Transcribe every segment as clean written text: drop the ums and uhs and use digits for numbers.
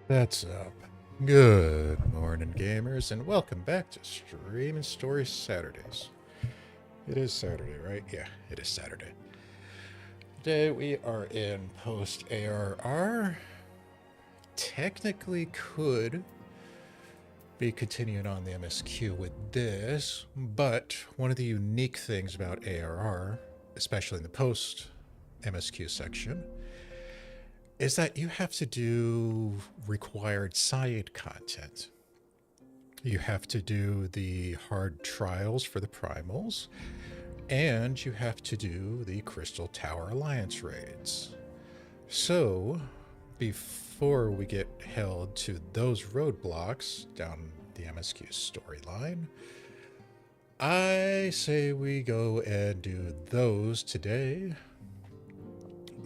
That's up. Good morning, gamers, and welcome back to Stream and Story Saturdays. It is Saturday, right? Yeah, it is Saturday. Today we are in Post-ARR. Technically could be continuing on the MSQ with this, but one of the unique things about ARR, especially in the post-MSQ section, is that you have to do required side content. You have to do the hard trials for the primals, and you have to do the Crystal Tower Alliance raids. So, before we get held to those roadblocks down the MSQ storyline, I say we go and do those today.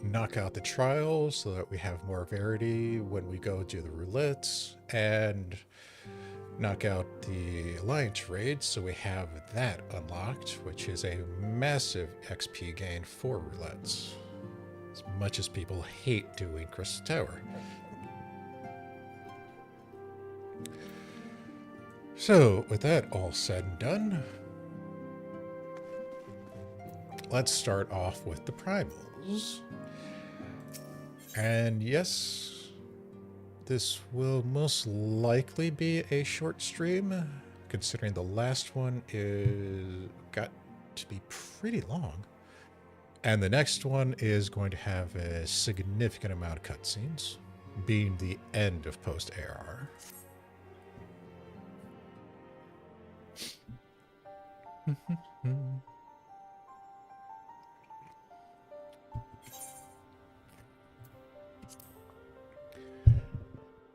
Knock out the trials so that we have more variety when we go do the roulettes, and knock out the Alliance raid so we have that unlocked, which is a massive XP gain for roulettes, as much as people hate doing Crystal Tower. So, with that all said and done, let's start off with the primals. And yes, this will most likely be a short stream, considering the last one got to be pretty long. And the next one is going to have a significant amount of cutscenes, being the end of Post-ARR.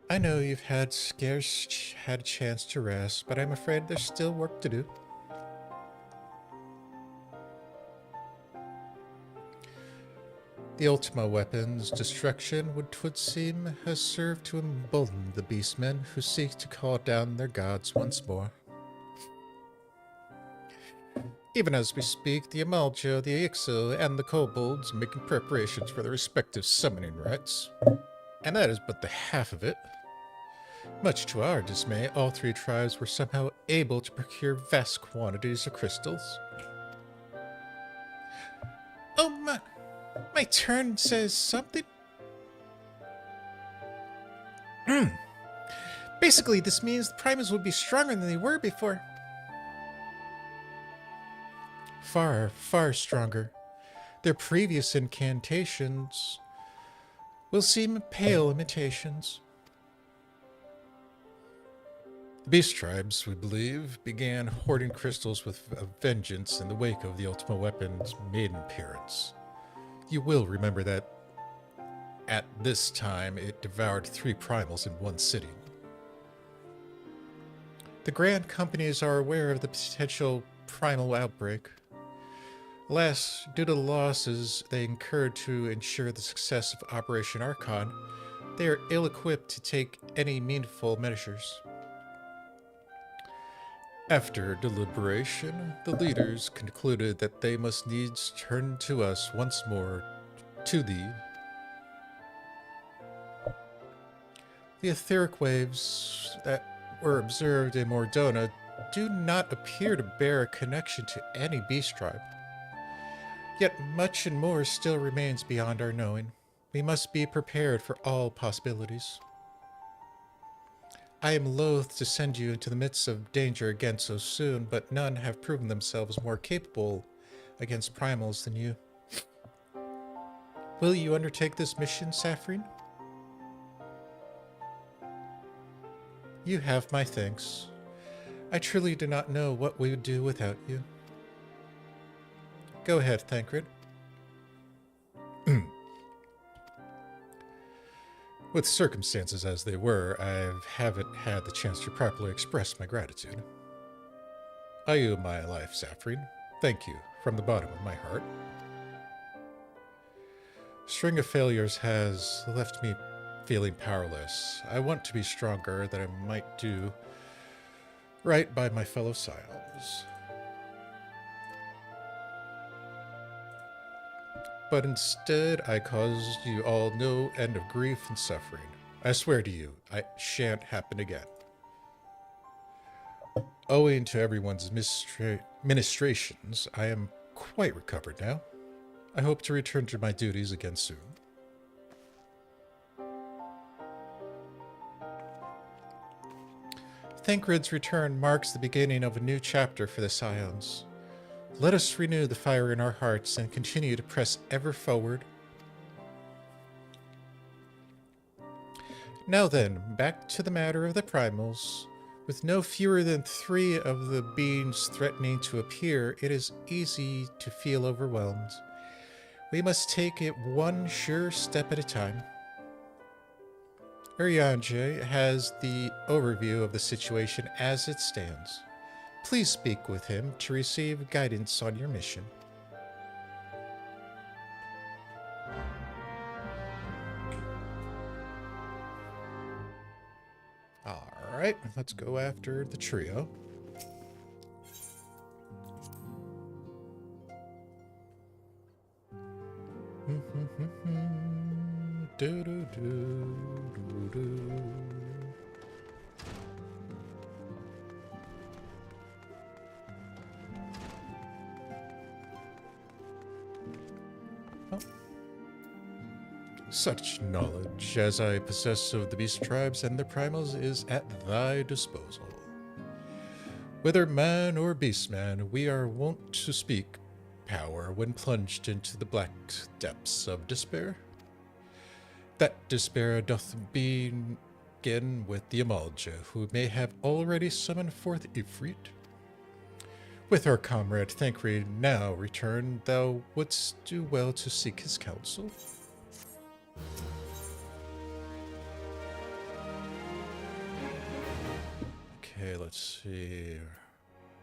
I know you've scarce had a chance to rest, but I'm afraid there's still work to do. The Ultima weapon's destruction, would seem, has served to embolden the beastmen who seek to call down their gods once more. Even as we speak, the Amaljo, the Ixo, and the Kobolds are making preparations for their respective summoning rites. And that is but the half of it. Much to our dismay, all three tribes were somehow able to procure vast quantities of crystals. Oh, my turn says something? Basically, this means the primals will be stronger than they were before. Far, far stronger. Their previous incantations will seem pale imitations. The beast tribes, we believe, began hoarding crystals with a vengeance in the wake of the Ultima weapon's maiden appearance. You will remember that at this time it devoured 3 primals in one sitting. The Grand Companies are aware of the potential primal outbreak. Alas, due to the losses they incurred to ensure the success of Operation Archon, they are ill-equipped to take any meaningful measures. After deliberation, the leaders concluded that they must needs turn to us once more to the etheric waves that were observed in Mordona do not appear to bear a connection to any beast tribe. Yet much and more still remains beyond our knowing. We must be prepared for all possibilities. I am loath to send you into the midst of danger again so soon, but none have proven themselves more capable against primals than you. Will you undertake this mission, Saffrine? You have my thanks. I truly do not know what we would do without you. Go ahead, Thancred. With circumstances as they were, I haven't had the chance to properly express my gratitude. I owe my life, Saffrine. Thank you, from the bottom of my heart. String of failures has left me feeling powerless. I want to be stronger, that I might do right by my fellow Scions. But instead, I caused you all no end of grief and suffering. I swear to you, I shan't happen again. Owing to everyone's ministrations, I am quite recovered now. I hope to return to my duties again soon. Thancred's return marks the beginning of a new chapter for the Scions. Let us renew the fire in our hearts and continue to press ever forward. Now then, back to the matter of the Primals. With no fewer than 3 of the beings threatening to appear, it is easy to feel overwhelmed. We must take it one sure step at a time. Urianger has the overview of the situation as it stands. Please speak with him to receive guidance on your mission. Alright, let's go after the trio. Such knowledge as I possess of the beast tribes and their primals is at thy disposal. Whether man or beast man, we are wont to speak power when plunged into the black depths of despair. That despair doth begin with the Amalja, who may have already summoned forth Ifrit. With our comrade Thancred now returned, thou wouldst do well to seek his counsel. Okay, let's see.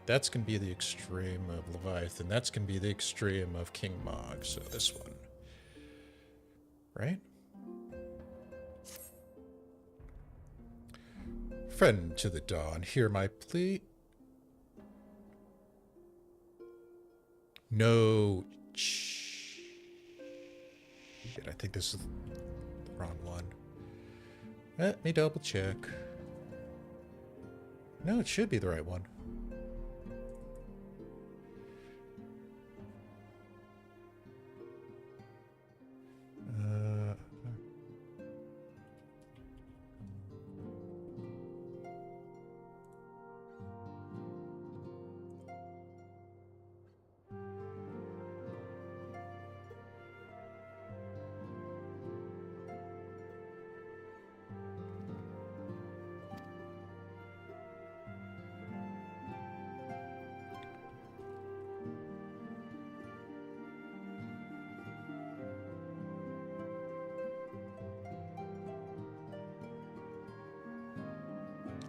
That's going to be the extreme of Leviathan. That's going to be the extreme of King Mog. So this one. Right? Friend to the dawn, hear my plea. No. Shit, I think this is the wrong one. Let me double check. No, it should be the right one.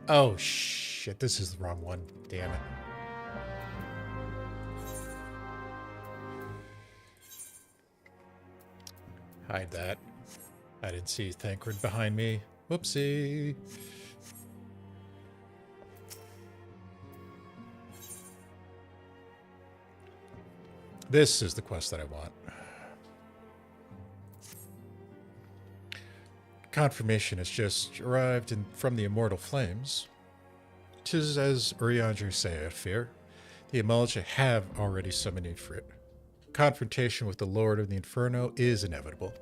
Oh, shit. This is the wrong one. Damn it. Hide that. I didn't see Thancred behind me. Whoopsie. This is the quest that I want. Confirmation has just arrived from the Immortal Flames. 'Tis as Urianger say, I fear. The Amalja have already summoned Ifrit. Confrontation with the Lord of the Inferno is inevitable.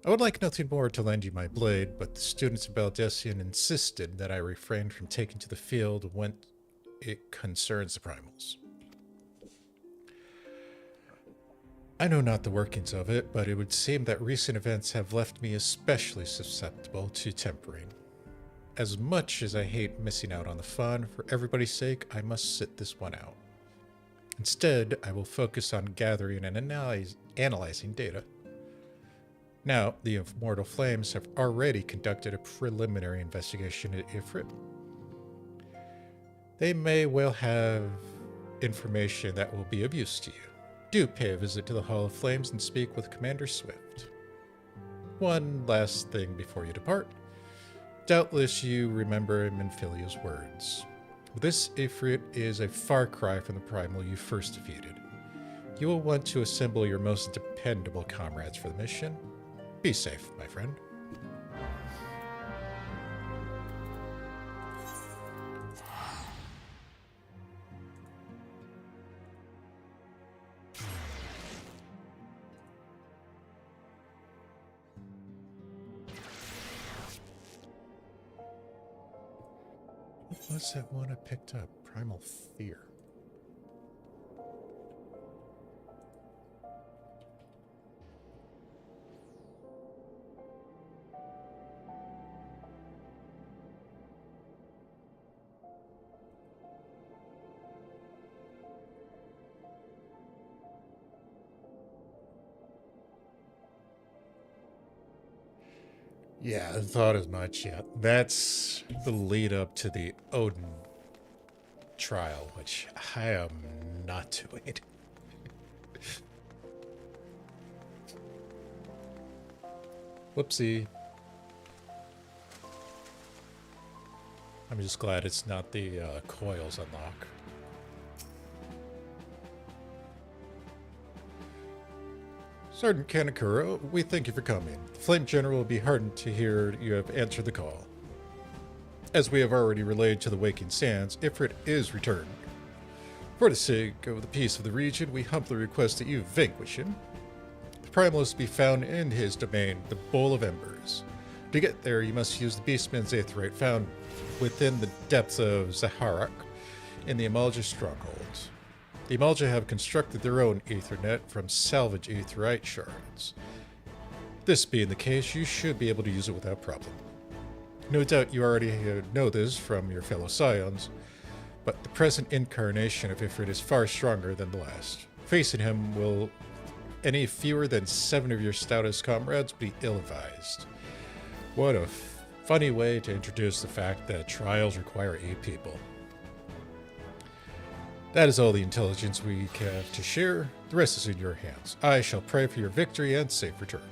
I would like nothing more to lend you my blade, but the students of Baldessian insisted that I refrain from taking to the field when it concerns the Primals. I know not the workings of it, but it would seem that recent events have left me especially susceptible to tempering. As much as I hate missing out on the fun, for everybody's sake, I must sit this one out. Instead, I will focus on gathering and analyzing data. Now, the Immortal Flames have already conducted a preliminary investigation at Ifrit. They may well have information that will be of use to you. Do pay a visit to the Hall of Flames and speak with Commander Swift. One last thing before you depart. Doubtless you remember Menphilia's words. This Ifrit is a far cry from the Primal you first defeated. You will want to assemble your most dependable comrades for the mission. Be safe, my friend. What's that one I picked up? Primal Fear. Yeah, I thought as much. Yeah, that's the lead up to the Odin trial, which I am not doing. Whoopsie. I'm just glad it's not the coils unlock. Sergeant Kanakura, we thank you for coming. The Flame General will be heartened to hear you have answered the call. As we have already relayed to the Waking Sands, Ifrit is returned. For the sake of the peace of the region, we humbly request that you vanquish him. The Primal is to be found in his domain, the Bowl of Embers. To get there, you must use the Beastman's Aetheryte found within the depths of Zaharak in the Amalja stronghold. The Amalja have constructed their own Aethernet from salvage Aetherite shards. This being the case, you should be able to use it without problem. No doubt you already know this from your fellow Scions, but the present incarnation of Ifrit is far stronger than the last. Facing him will any fewer than 7 of your stoutest comrades be ill-advised. What a funny way to introduce the fact that trials require 8 people. That is all the intelligence we have to share. The rest is in your hands. I shall pray for your victory and safe return.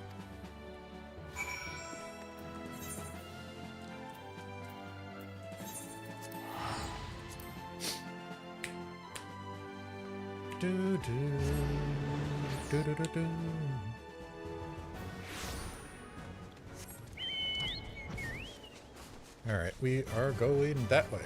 All right, we are going that way.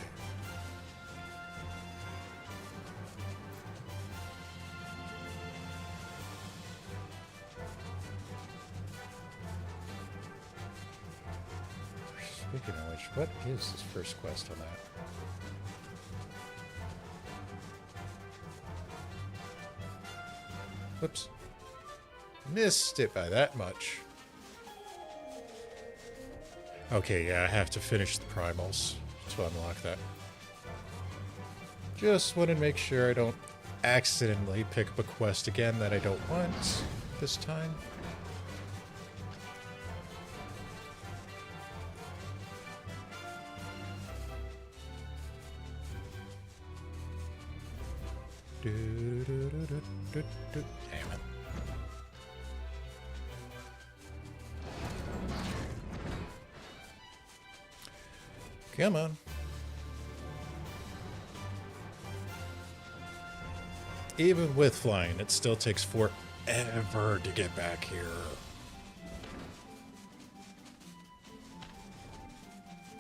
Speaking of which, what is this first quest on that? Whoops. Missed it by that much. Okay, yeah, I have to finish the primals to unlock that. Just want to make sure I don't accidentally pick up a quest again that I don't want this time. Damn it. Come on. Even with flying, it still takes forever to get back here.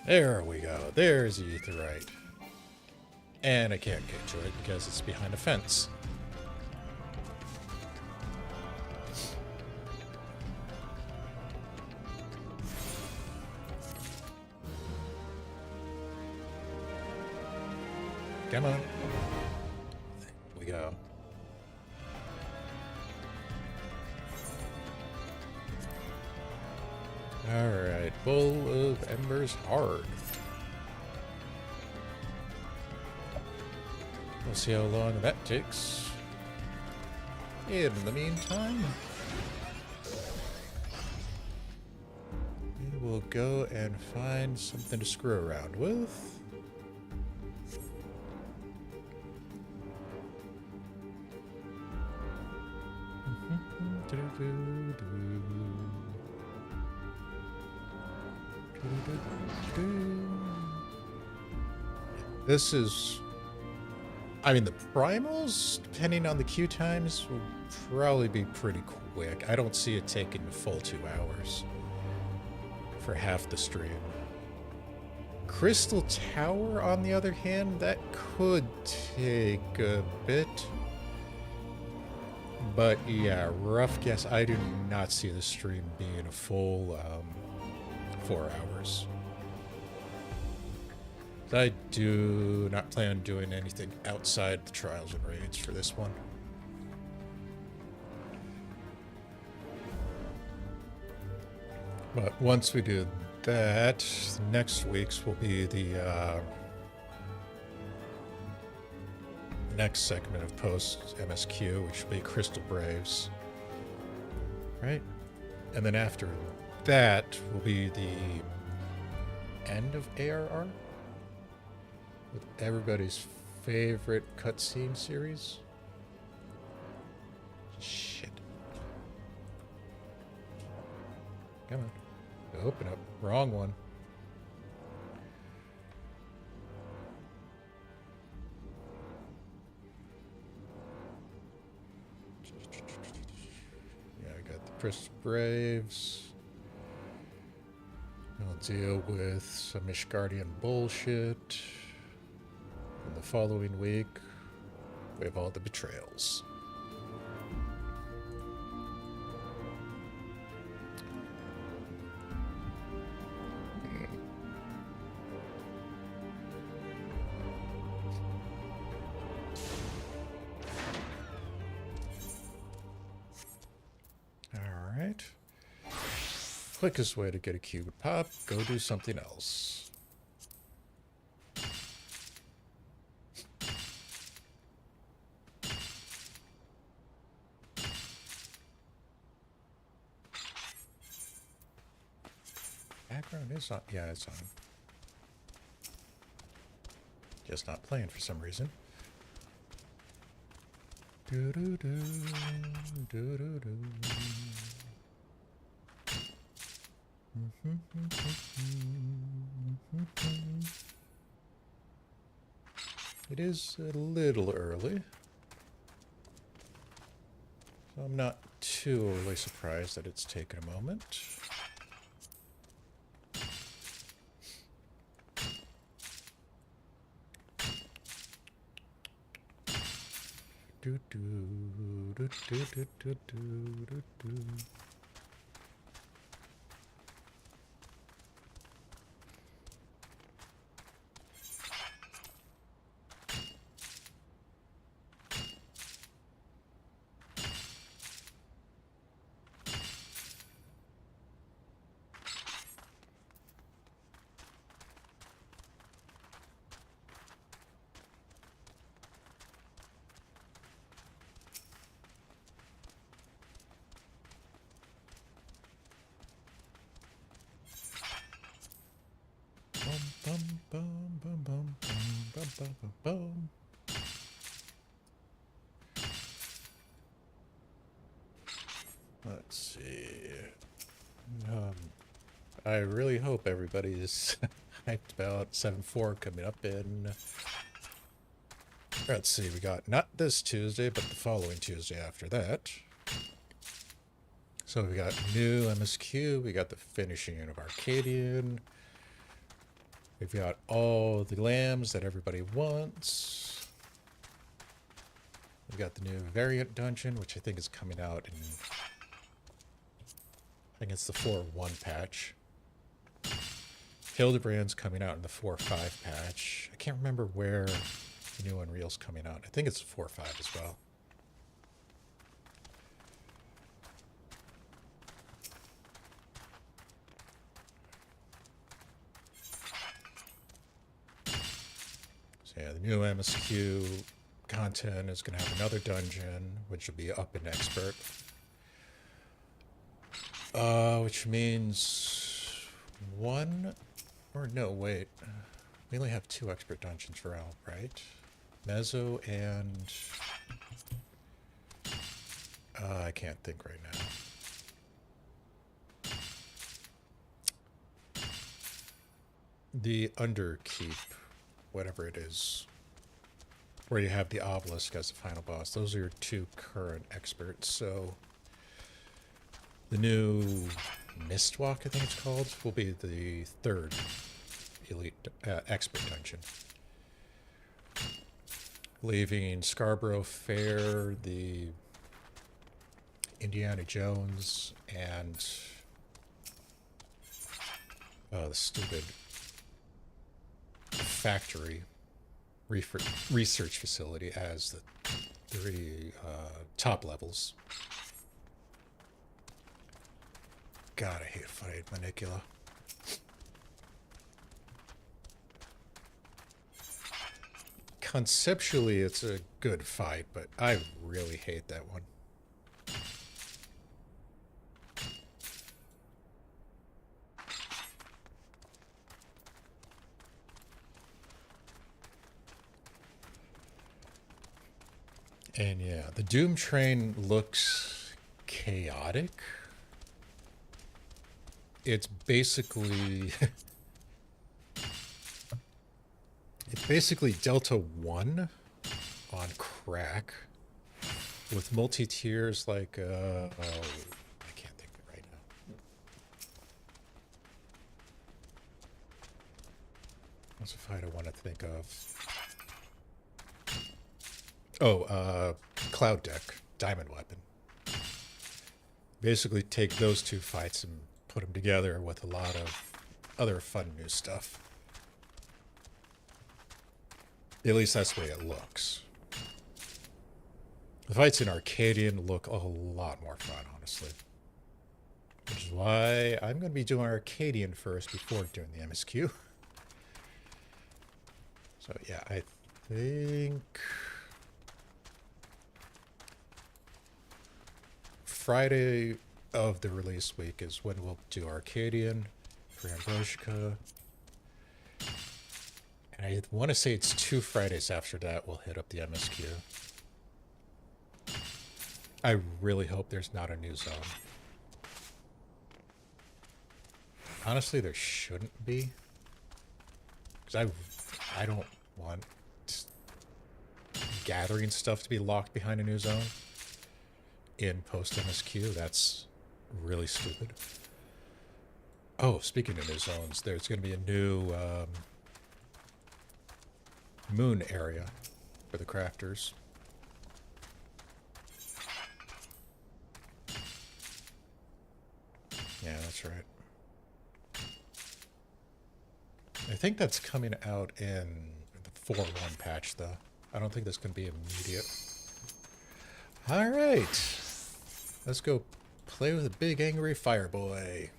There we go. There's the Aetherite. And I can't get to it because it's behind a fence. Come on. There we go. Alright, Bowl of Embers hard. We'll see how long that takes. In the meantime, we will go and find something to screw around with. This is... I mean, the primals, depending on the queue times, will probably be pretty quick. I don't see it taking the full 2 hours for half the stream. Crystal Tower, on the other hand, that could take a bit. But yeah, rough guess, I do not see the stream being a full 4 hours. I do not plan on doing anything outside the trials and raids for this one. But once we do that, next week's will be the next segment of post MSQ, which will be Crystal Braves. Right? And then after that will be the end of ARR with everybody's favorite cutscene series. Shit. Come on. Open up. Wrong one. Yeah, I got the Crystal Braves. We'll deal with some Ishgardian bullshit. And the following week, we have all the betrayals. Alright. Quickest way to get a cube pop, go do something else. Background is on. Yeah, it's on. Just not playing for some reason. Do do do do do do. It is a little early, so I'm not too overly surprised that it's taken a moment. Do do do do do do do do. Bum, bum, bum, bum, bum, bum, bum, bum. Let's see. I really hope everybody's hyped about 7.4 coming up in... Let's see, we got not this Tuesday, but the following Tuesday after that. So we got new MSQ, we got the finishing of Arcadian. We've got all the lambs that everybody wants. We've got the new variant dungeon, which I think is coming out in... I think it's the 4.1 patch. Hildebrand's coming out in the 4.5 patch. I can't remember where the new Unreal's coming out. I think it's 4.5 as well. Yeah, the new MSQ content is going to have another dungeon, which will be up in expert. Which means one, or no, wait. We only have 2 expert dungeons for Alp, right? Mezzo and... I can't think right now. The Underkeep. Whatever it is, where you have the obelisk as the final boss. Those are your 2 current experts. So the new Mistwalk, I think it's called, will be the 3rd elite expert dungeon. Leaving Scarborough Fair, the Indiana Jones, and the stupid factory research facility as the three top levels. God, I hate fighting Manicula. Conceptually, it's a good fight, but I really hate that one. And yeah, the Doom Train looks chaotic. It's basically... it's basically Delta 1 on crack with multi-tiers like... oh, I can't think of it right now. What's a fight I want to think of? Oh, Cloud Deck, Diamond Weapon. Basically take those two fights and put them together with a lot of other fun new stuff. At least that's the way it looks. The fights in Arcadian look a lot more fun, honestly. Which is why I'm going to be doing Arcadian first before doing the MSQ. So yeah, I think... Friday of the release week is when we'll do Arcadian for Ambrosia. And I want to say it's 2 Fridays after that we'll hit up the MSQ. I really hope there's not a new zone. Honestly, there shouldn't be. Because I don't want gathering stuff to be locked behind a new zone. In post-MSQ, that's really stupid. Oh, speaking of new zones, there's going to be a new moon area for the crafters. Yeah, that's right. I think that's coming out in the 4.1 patch, though. I don't think that's going to be immediate. All right. Let's go play with a big angry fire boy.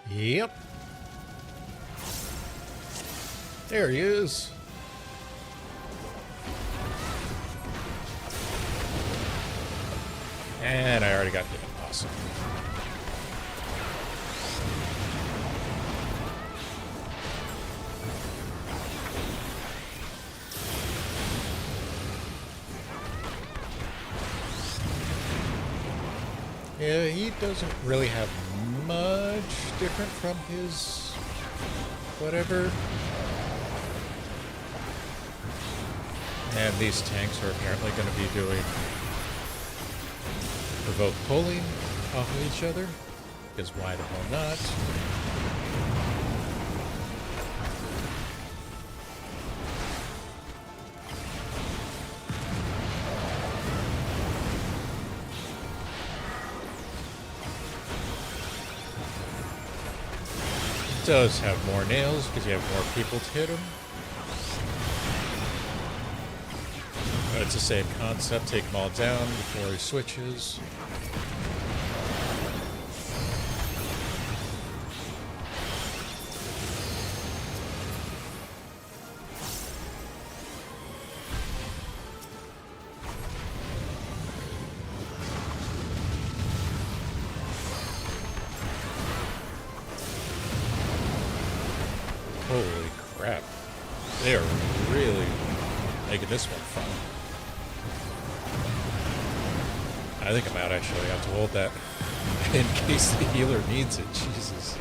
Yep. There he is. And I already got hit. Awesome. Yeah, he doesn't really have much different from his whatever. And these tanks are apparently going to be doing provoke pulling off of each other, because why the hell not? Does have more nails because you have more people to hit him. But it's the same concept. Take them all down before he switches. Holy crap. They are really making this one fun. I think I might actually have to hold that in case the healer needs it. Jesus.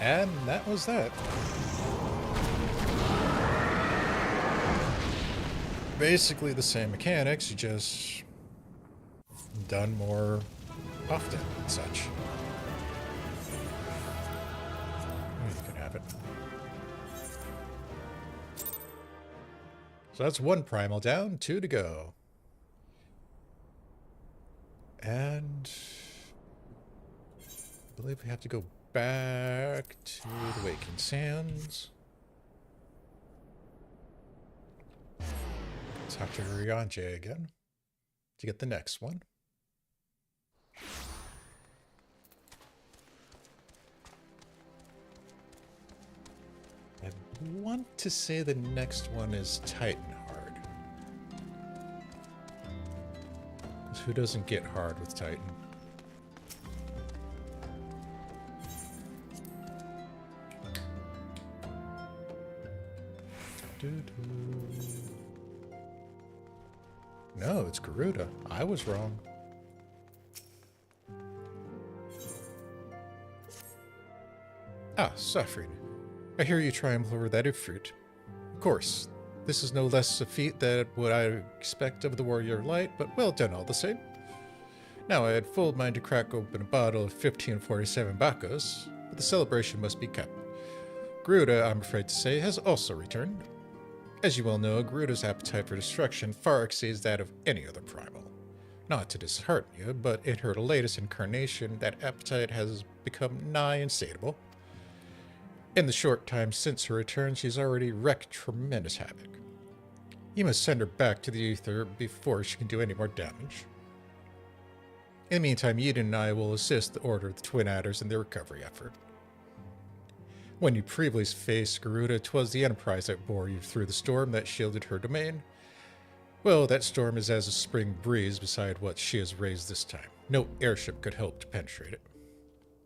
And that was that. Basically the same mechanics, you just done more often and such. You can have it. So that's one primal down, 2 to go. And I believe we have to go back to the Waking Sands. Talk to Ryanje again to get the next one. I want to say the next one is Titan Hard. Who doesn't get hard with Titan? No, it's Garuda. I was wrong. Ah, Suffering. I hear you triumph over that Ifrit. Of course, this is no less a feat than what I expect of the Warrior Light, but well done all the same. Now I had full mind to crack open a bottle of 1547 Bacchus, but the celebration must be kept. Garuda, I'm afraid to say, has also returned. As you well know, Garuda's appetite for destruction far exceeds that of any other primal. Not to dishearten you, but in her latest incarnation, that appetite has become nigh insatiable. In the short time since her return, she's already wreaked tremendous havoc. You must send her back to the ether before she can do any more damage. In the meantime, Eden and I will assist the Order of the Twin Adders in their recovery effort. When you previously faced Garuda, 'twas the Enterprise that bore you through the storm that shielded her domain. Well, that storm is as a spring breeze beside what she has raised this time. No airship could hope to penetrate it.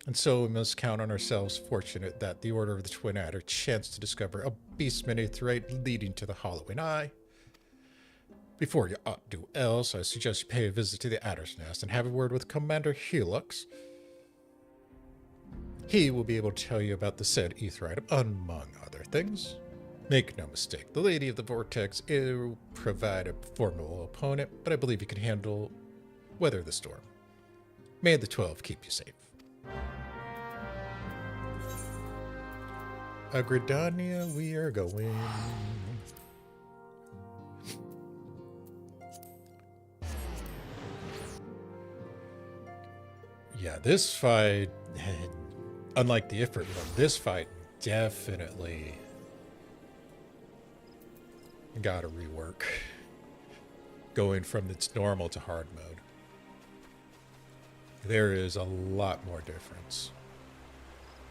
And so we must count on ourselves fortunate that the Order of the Twin Adder chanced to discover a beastman aetheryte leading to the Hollowing Eye. Before you ought to do else, I suggest you pay a visit to the Adder's Nest and have a word with Commander Helix. He will be able to tell you about the said aetheryte, among other things. Make no mistake, the Lady of the Vortex will provide a formidable opponent, but I believe you can weather the storm. May the 12 keep you safe. Agridania, we are going. Yeah, this fight, unlike the Ifrit one, this fight definitely got a rework. Going from its normal to hard mode. There is a lot more difference.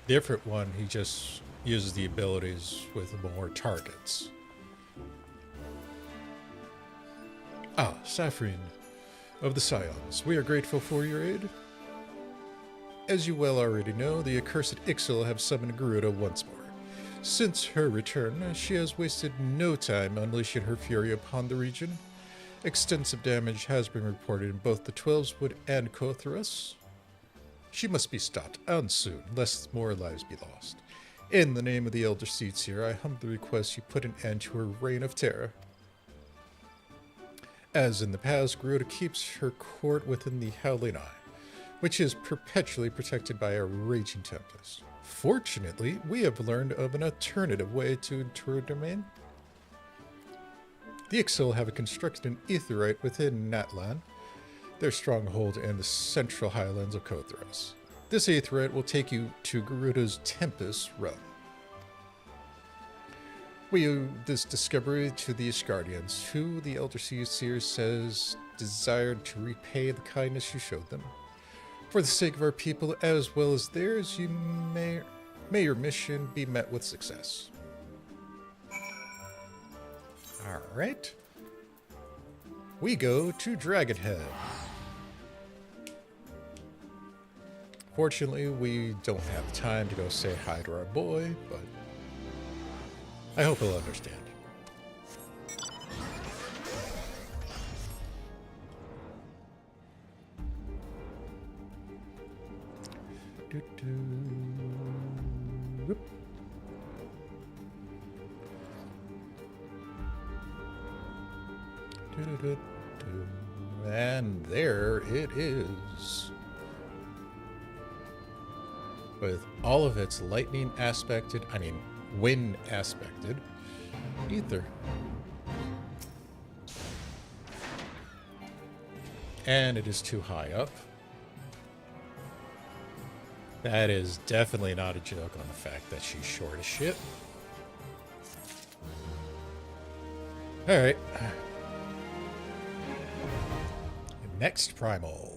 The Ifrit one, he just uses the abilities with more targets. Ah, Saffron of the Scions, we are grateful for your aid. As you well already know, the accursed Ixil have summoned Garuda once more. Since her return, she has wasted no time unleashing her fury upon the region. Extensive damage has been reported in both the Twelveswood and Kotharos. She must be stopped, and soon, lest more lives be lost. In the name of the Elder Seats here, I humbly request you put an end to her reign of terror. As in the past, Garuda keeps her court within the Howling Eye, which is perpetually protected by a raging tempest. Fortunately, we have learned of an alternative way to enter her domain. The Ixil have constructed an aetheryte within Natlan, their stronghold in the central highlands of Kotharos. This aetheryte will take you to Garuda's Tempest Realm. We owe this discovery to the Asgardians, who the Elder Seer says desired to repay the kindness you showed them. For the sake of our people as well as theirs, you may your mission be met with success. All right. We go to Dragonhead. Fortunately, we don't have time to go say hi to our boy, but I hope he'll understand. Whoop. And there it is. With all of its lightning aspected, wind aspected ether. And it is too high up. That is definitely not a joke on the fact that she's short as shit. Alright. Next Primal.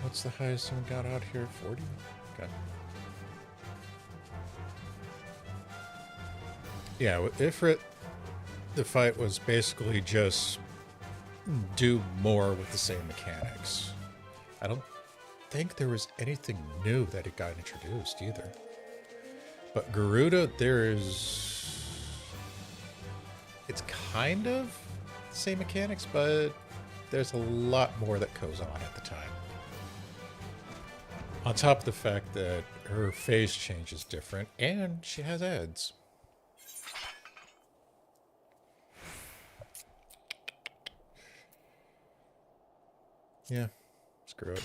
What's the highest one got out here? 40? Okay. Yeah, with Ifrit, the fight was basically just do more with the same mechanics. I don't think there was anything new that it got introduced either. But Garuda, it's kind of the same mechanics, but there's a lot more that goes on at the time. On top of the fact that her face change is different, and she has ads. Yeah, screw it.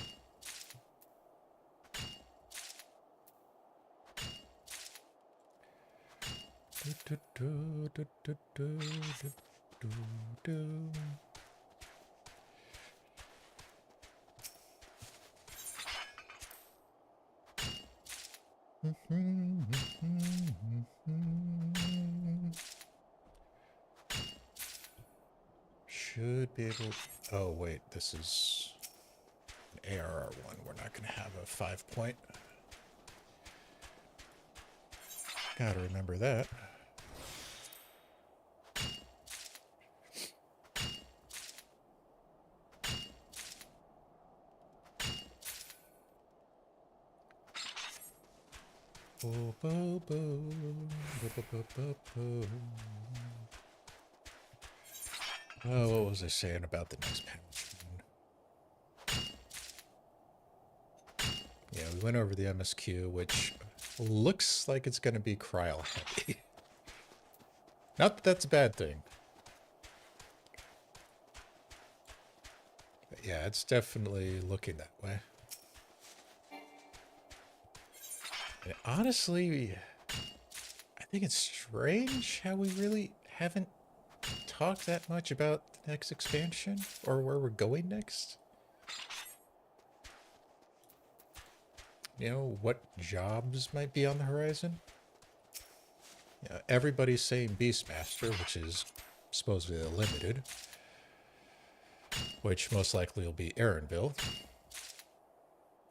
Should be able... Oh, wait, this is an ARR one. We're not going to have a 5-point. Gotta remember that. Bo, bo, bo, bo, bo, bo, bo, bo. Oh, what was I saying about the next panel? Yeah, we went over the MSQ, which looks like it's going to be cryo heavy. Not that that's a bad thing. But yeah, it's definitely looking that way. And honestly, I think it's strange how we really haven't talked that much about the next expansion or where we're going next. You know, what jobs might be on the horizon? Yeah, everybody's saying Beastmaster, which is supposedly the limited, which most likely will be Aaronville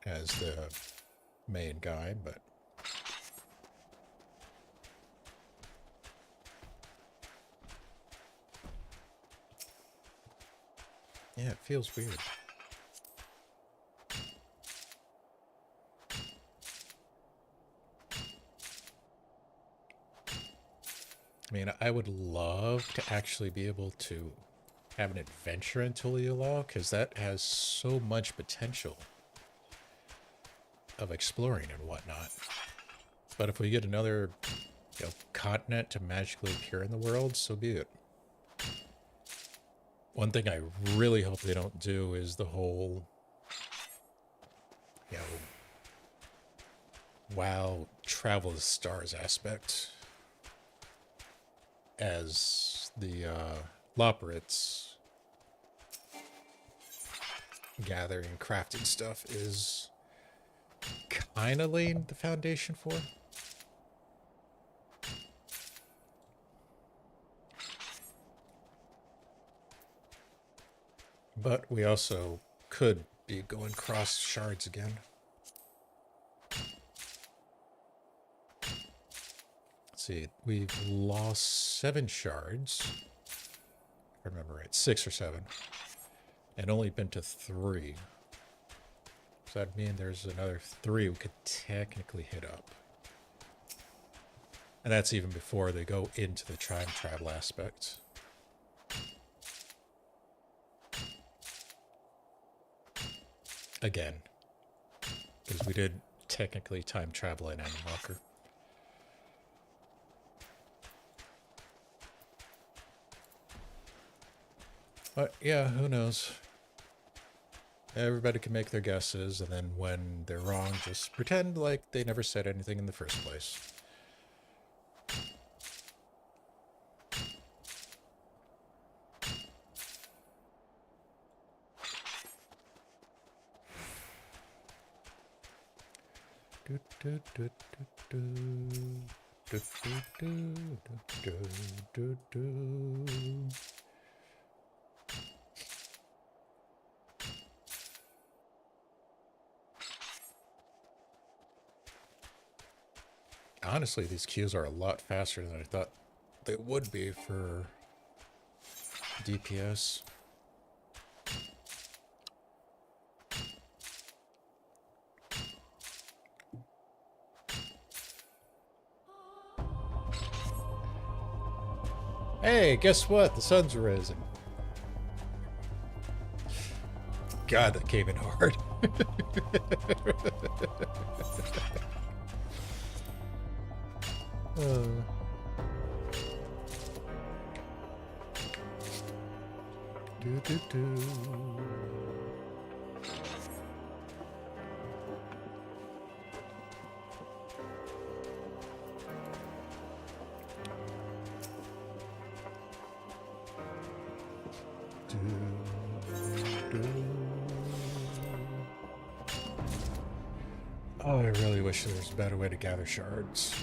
as the main guy, but yeah, it feels weird. I mean, I would love to actually be able to have an adventure in Tuliulau, because that has so much potential of exploring and whatnot. But if we get another, continent to magically appear in the world, so be it. One thing I really hope they don't do is the whole, WoW travel the stars aspect as the Loporrit's gathering and crafting stuff is kind of laying the foundation for. But we also could be going cross shards again. Let's see, we've lost 7 shards. If I remember right, 6 or 7. And only been to 3. Does that mean there's another 3 we could technically hit up? And that's even before they go into the time travel aspect. Again, because we did technically time travel in Endwalker. But yeah, who knows? Everybody can make their guesses, and then when they're wrong, just pretend like they never said anything in the first place. Honestly, these queues are a lot faster than I thought they would be for DPS. Hey, guess what? The sun's risen. God, that came in hard. Oh, I really wish there was a better way to gather shards.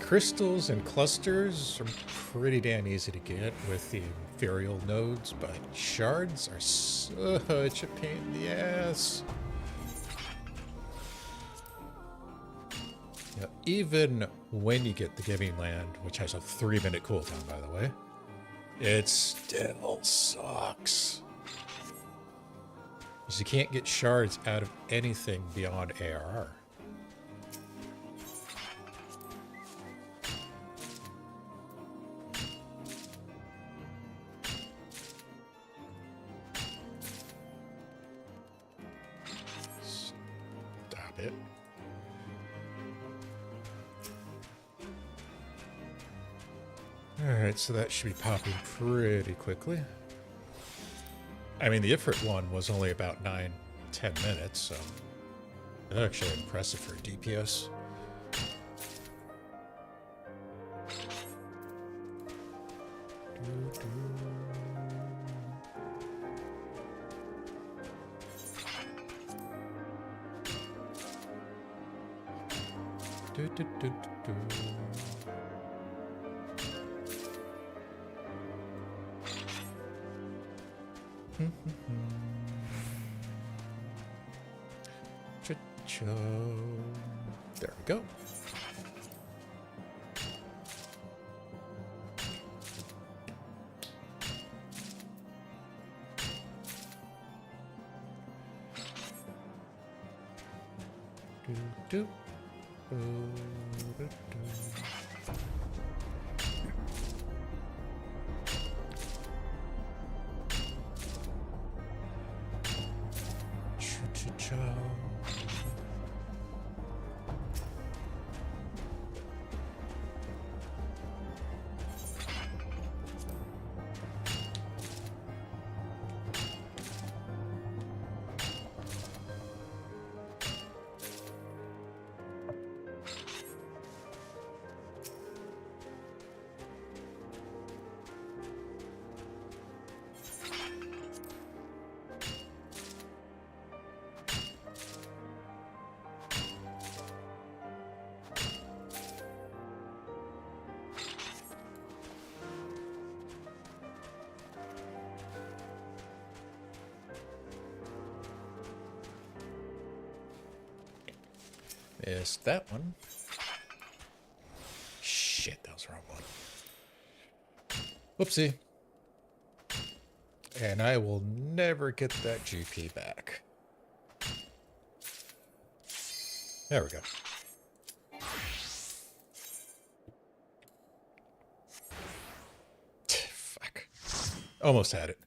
Crystals and clusters are pretty damn easy to get with the inferior nodes, but shards are such a pain in the ass. Yeah, even when you get the Giving Land, which has a 3-minute cooldown, by the way, it still sucks. Because you can't get shards out of anything beyond ARR. Stop it. Alright, so that should be popping pretty quickly. I mean, the Ifrit one was only about 9-10 minutes, so that's actually impressive for DPS. There we go. Missed that one. Shit, that was the wrong one. Whoopsie. And I will never get that GP back. There we go. Fuck. Almost had it.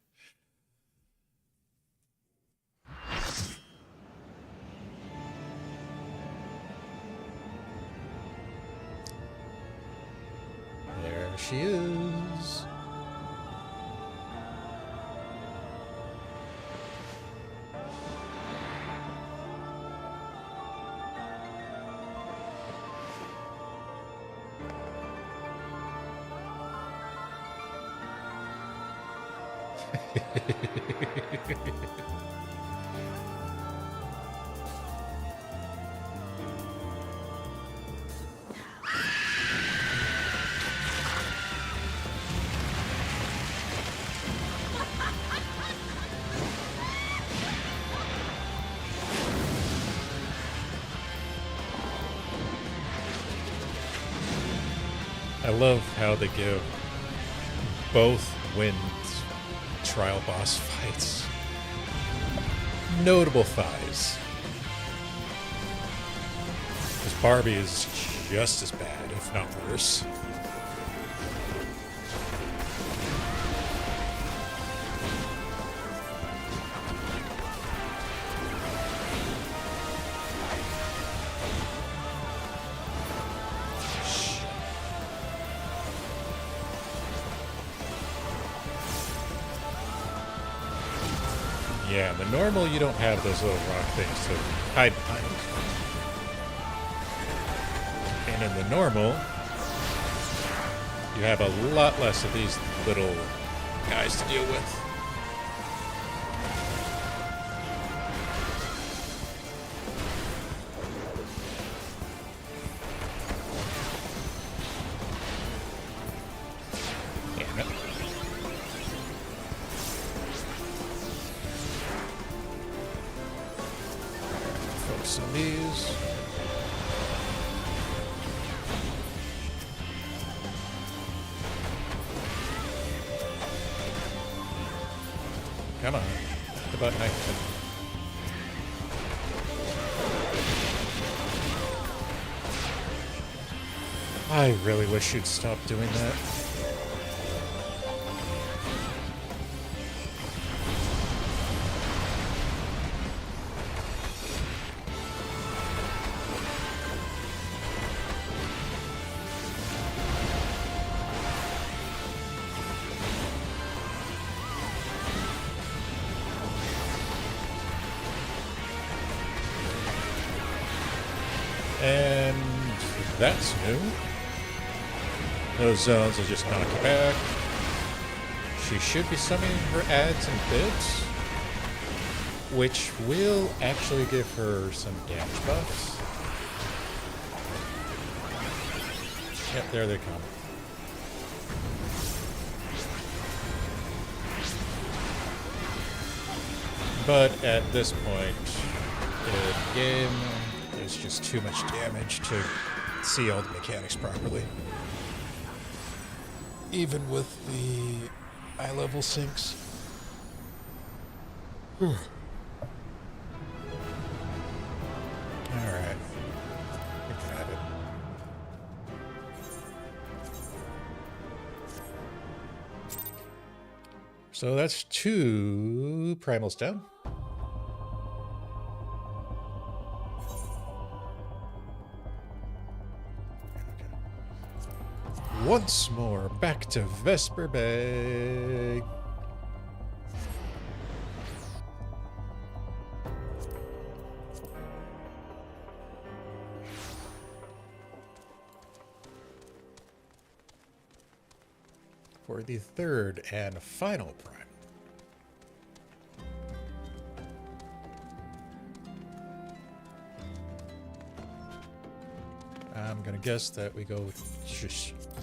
There she is. I love how they give both wins trial boss fights notable thighs. Because Barbie is just as bad, if not worse. Yeah, in the normal you don't have those little rock things to hide behind. And in the normal, you have a lot less of these little guys to deal with. Damn it. Focus on these. Come on, the button I can. I really wish you'd stop doing that. And that's new. Those zones will just knock you back. She should be summoning her ads and bids, which will actually give her some damage buffs. Yep, there they come. But at this point in the game, there's just too much damage to see all the mechanics properly. Even with the eye level sinks. Alright. You can have it. So that's 2 primals down. Once more, back to Vesper Bay. For the third and final prime. I'm gonna guess that we go with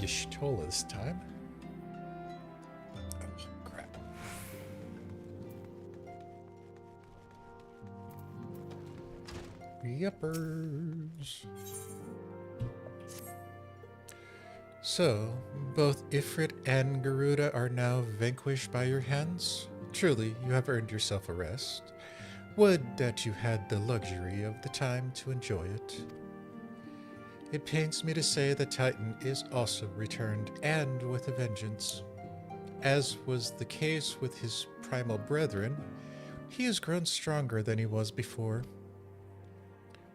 Y'shtola this time. Oh, crap. Yuppers. So, both Ifrit and Garuda are now vanquished by your hands? Truly, you have earned yourself a rest. Would that you had the luxury of the time to enjoy it. It pains me to say that Titan is also returned, and with a vengeance. As was the case with his Primal brethren, he has grown stronger than he was before.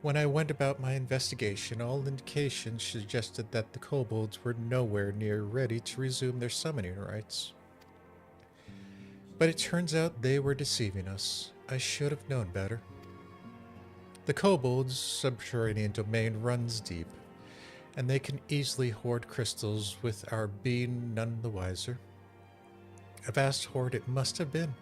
When I went about my investigation, all indications suggested that the kobolds were nowhere near ready to resume their summoning rites. But it turns out they were deceiving us. I should have known better. The kobolds' subterranean domain runs deep, and they can easily hoard crystals with our being none the wiser. A vast hoard it must have been.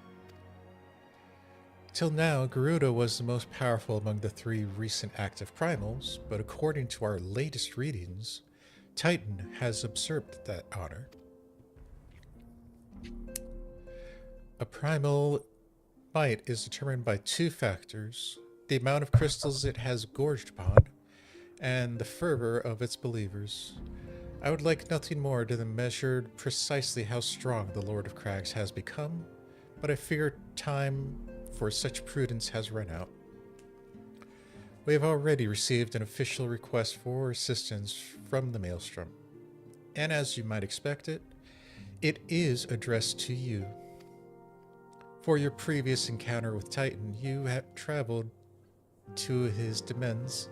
Till now, Garuda was the most powerful among the 3 recent active primals, but according to our latest readings, Titan has usurped that honor. A primal might is determined by 2 factors: the amount of crystals it has gorged upon, and the fervor of its believers. I would like nothing more than measured precisely how strong the Lord of Crags has become, but I fear time for such prudence has run out. We have already received an official request for assistance from the Maelstrom, and as you might expect it is addressed to you. For your previous encounter with Titan, you have traveled to his demesnes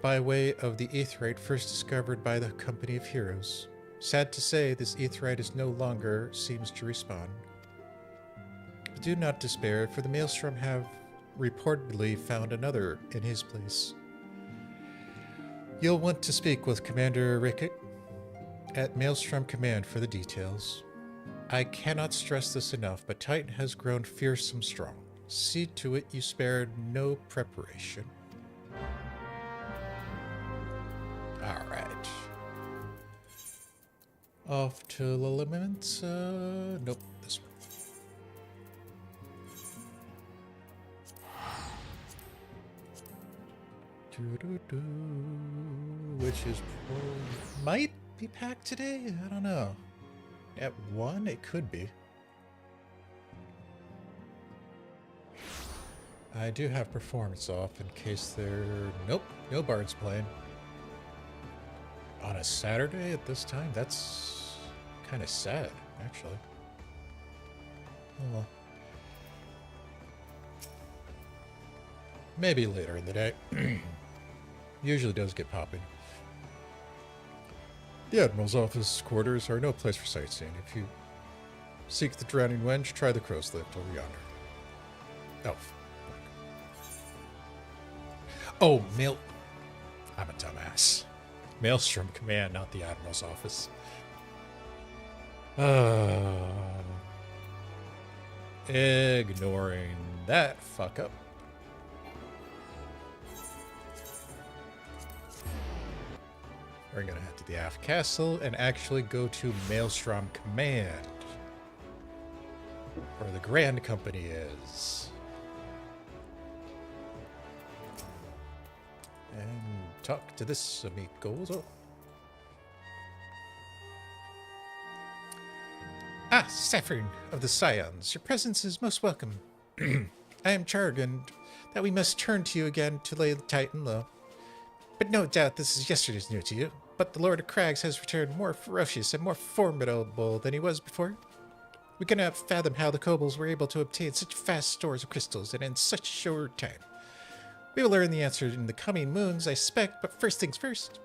by way of the aetheryte first discovered by the Company of Heroes. Sad to say, this aetheryte is no longer seems to respawn. But do not despair, for the Maelstrom have reportedly found another in his place. You'll want to speak with Commander Rickett at Maelstrom Command for the details. I cannot stress this enough, but Titan has grown fearsome strong. See to it you spared no preparation. Alright. Off to the limits. Nope, this one. Which is might be packed today? I don't know. At 1, it could be. I do have performance off in case they're... Nope, no bards playing. On a Saturday at this time? That's kind of sad, actually. Oh well. Maybe later in the day. Usually does get popping. The Admiral's office quarters are no place for sightseeing. If you seek the Drowning Wench, try the crow's lift over yonder. Oh. Oh, I'm a dumbass. Maelstrom Command, not the Admiral's office. Ignoring that fuck up. We're gonna head to the Aft Castle and actually go to Maelstrom Command, where the Grand Company is. And talk to this amigo. Ah, Saffron of the Scions, your presence is most welcome. I am charmed that we must turn to you again to lay the Titan low. But no doubt this is yesterday's news to you. But the Lord of Crags has returned more ferocious and more formidable than he was before. We cannot fathom how the kobolds were able to obtain such vast stores of crystals and in such short time. We will learn the answer in the coming moons, I suspect, but first things first.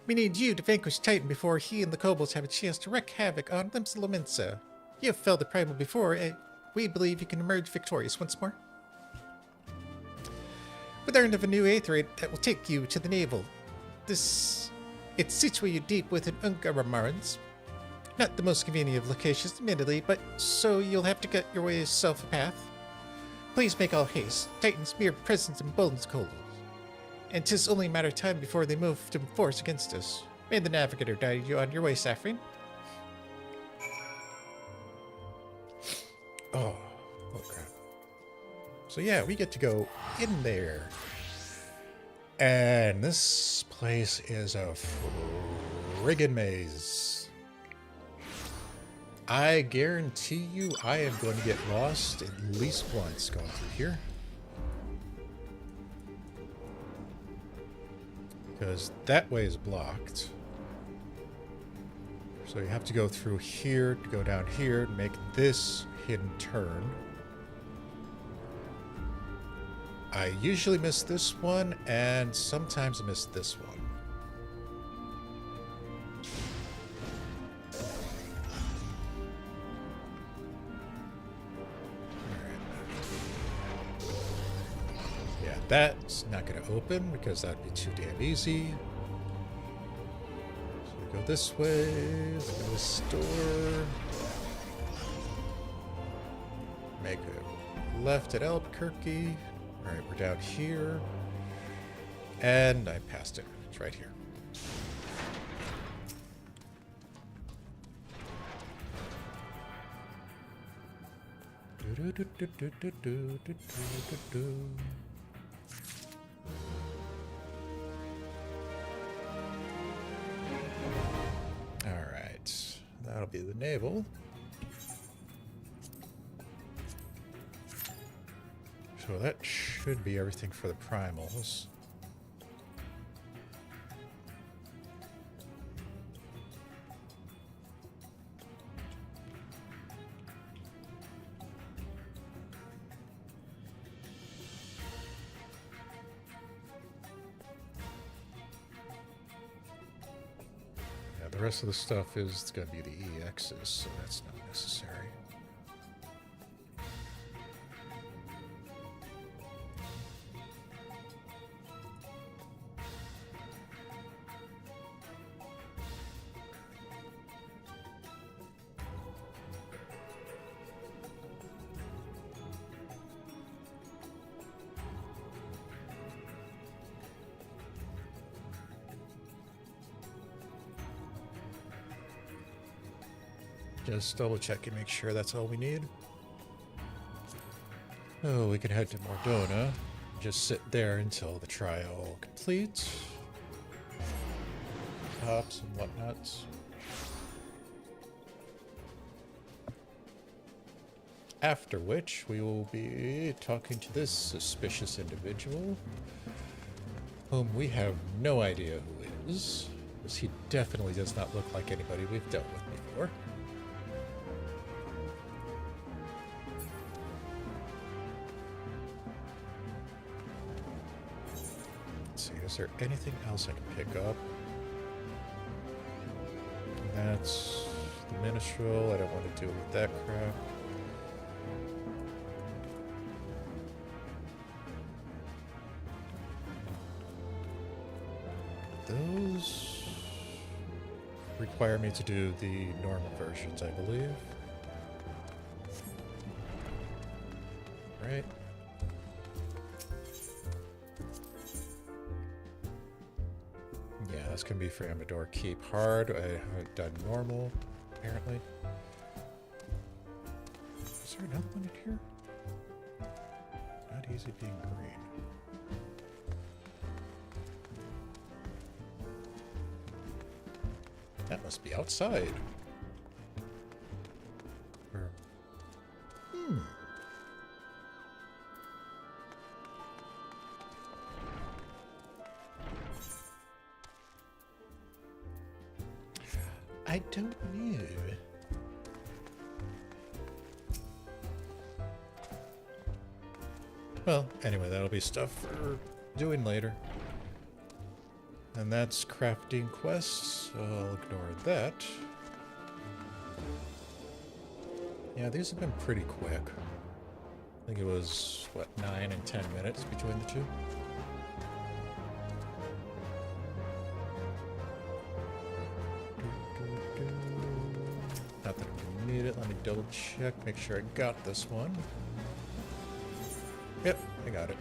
We need you to vanquish Titan before he and the kobolds have a chance to wreak havoc on Limsa. You have felled the Primal before, we believe you can emerge victorious once more. We learned of a new aetheryte that will take you to the navel. It's situated deep within Ungaramarans. Not the most convenient of locations, admittedly, but so you'll have to get your way yourself a path. Please make all haste. Titan's mere presence emboldens kobolds, and 'tis only a matter of time before they move to force against us. May the Navigator guide you on your way, Saffron. Oh crap. So yeah, we get to go in there. And this place is a friggin' maze. I guarantee you I am going to get lost at least once going through here. Because that way is blocked. So you have to go through here to go down here to make this hidden turn. I usually miss this one, and sometimes I miss this one. Yeah, that's not going to open because that'd be too damn easy. So we go this way, let's go to the store. Make a left at Albuquerque. Alright, we're down here. And I passed it. It's right here. Alright, that'll be the naval. So that should be everything for the primals. Yeah, the rest of the stuff is going to be the EXs, so that's not necessary. Just double check and make sure that's all we need. Oh, we can head to Mordona. Just sit there until the trial completes. Tops and whatnots. After which, we will be talking to this suspicious individual, whom we have no idea who is, because he definitely does not look like anybody we've dealt with before. Is there anything else I can pick up? That's the minstrel. I don't want to deal with that crap. Those require me to do the normal versions, I believe. Right? This can be for Amador Keep Hard. I haven't done normal, apparently. Is there another one in here? Not easy being green. That must be outside. Or, I don't know. Well, anyway, that'll be stuff for doing later. And that's crafting quests, so I'll ignore that. Yeah, these have been pretty quick. I think it was, what, 9 and 10 minutes between the two? Not that I'm gonna need it. Let me double check, make sure I got this one. Yep, I got it.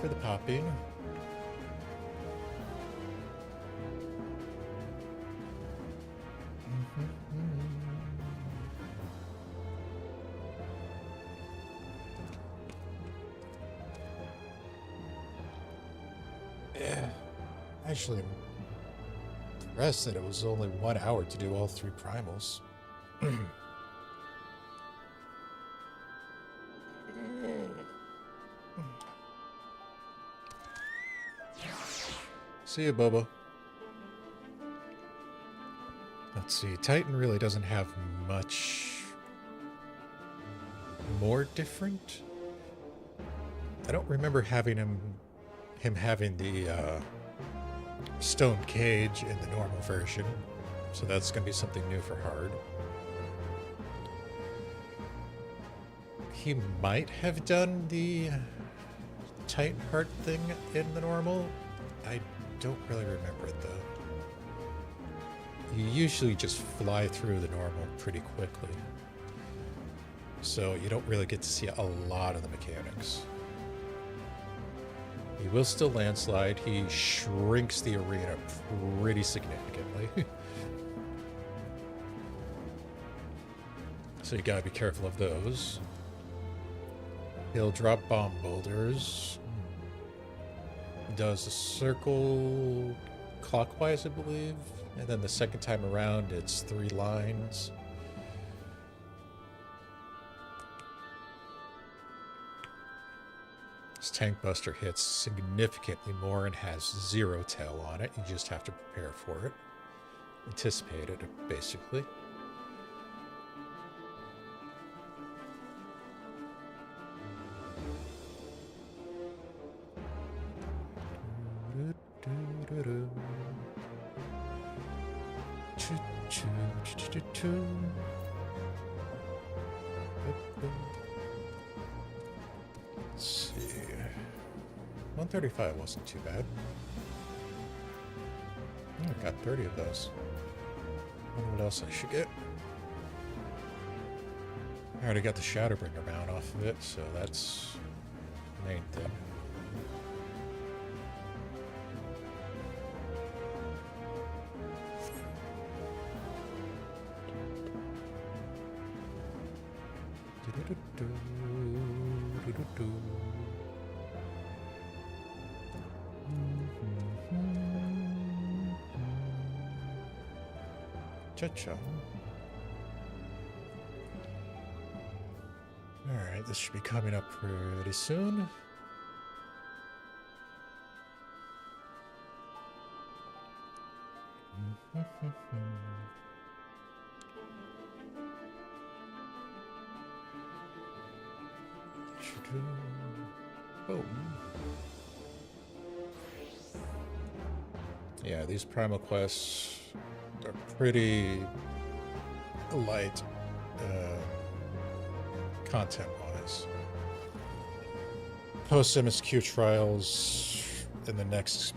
for the popping. Yeah, actually, I'm impressed that it was only 1 hour to do all 3 primals. See ya, Bobo. Let's see, Titan really doesn't have much more different. I don't remember having him having the stone cage in the normal version, so that's going to be something new for hard. He might have done the Titan heart thing in the normal. I don't really remember it though. You usually just fly through the normal pretty quickly, so you don't really get to see a lot of the mechanics. He will still landslide. He shrinks the arena pretty significantly. So you gotta be careful of those. He'll drop bomb boulders. Does a circle clockwise, I believe. And then the second time around, it's 3 lines. His tank buster hits significantly more and has 0 tail on it. You just have to prepare for it. Anticipate it, basically. Let's see. 135 wasn't too bad. Oh, I got 30 of those. I wonder what else I should get. I already got the Shadowbringer mount off of it, so that's the main thing. Cha-cha. Alright, this should be coming up pretty soon. Oh. Yeah, these Primal quests are pretty light content-wise. Post-MSQ trials in the next,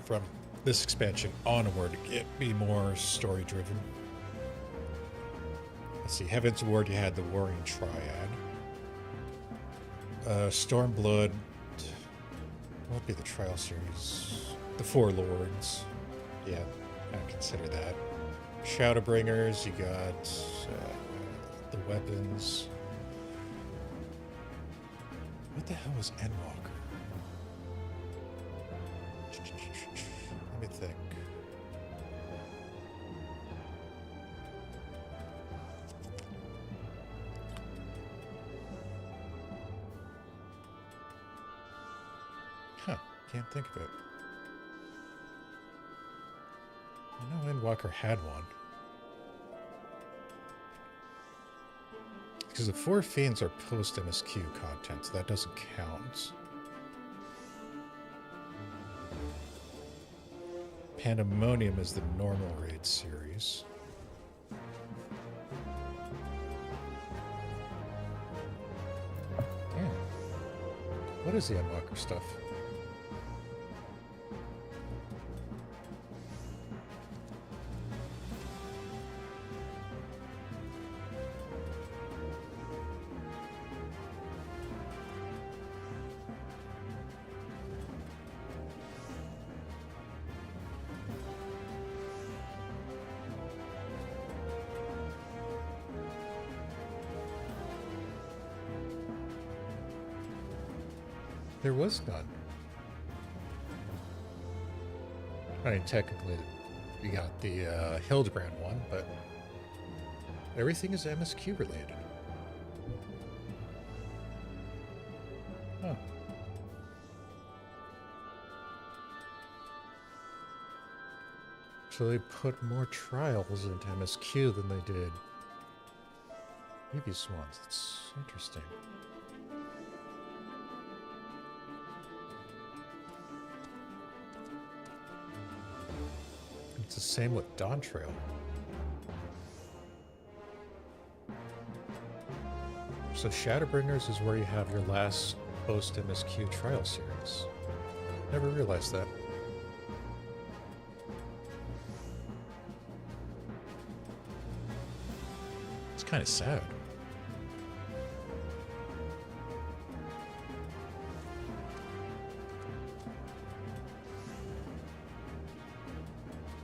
from this expansion onward, be more story-driven. Let's see, Heaven's Ward, you had the Warring Triad. Stormblood, what would be the trial series? The Four Lords. Yeah, I consider that. Shadowbringers, you got the weapons. What the hell was Endwalker? Let me think. Huh, can't think of it. I know Endwalker had one. Because the Four Fiends are post-MSQ content, so that doesn't count. Pandemonium is the normal raid series. Damn. What is the Endwalker stuff? There was none. I mean, technically, you got the Hildebrand one, but everything is MSQ related. Huh. So they put more trials into MSQ than they did previous ones. That's interesting. It's the same with Dawn Trail. So Shadowbringers is where you have your last post-MSQ trial series. Never realized that. It's kind of sad.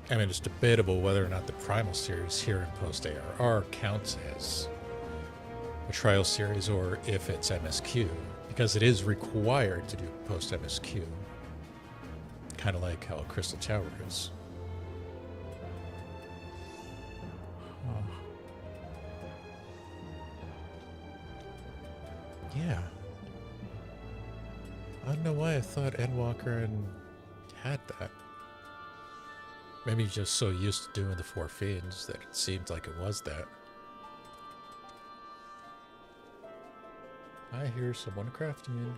I mean, it's debatable whether or not the Primal series here in Post-ARR counts as a trial series or if it's MSQ, because it is required to do post-MSQ, kind of like how Crystal Tower is. Yeah. I don't know why I thought Endwalker had that. Maybe you're just so used to doing the 4 fiends that it seemed like it was that. I hear someone crafting.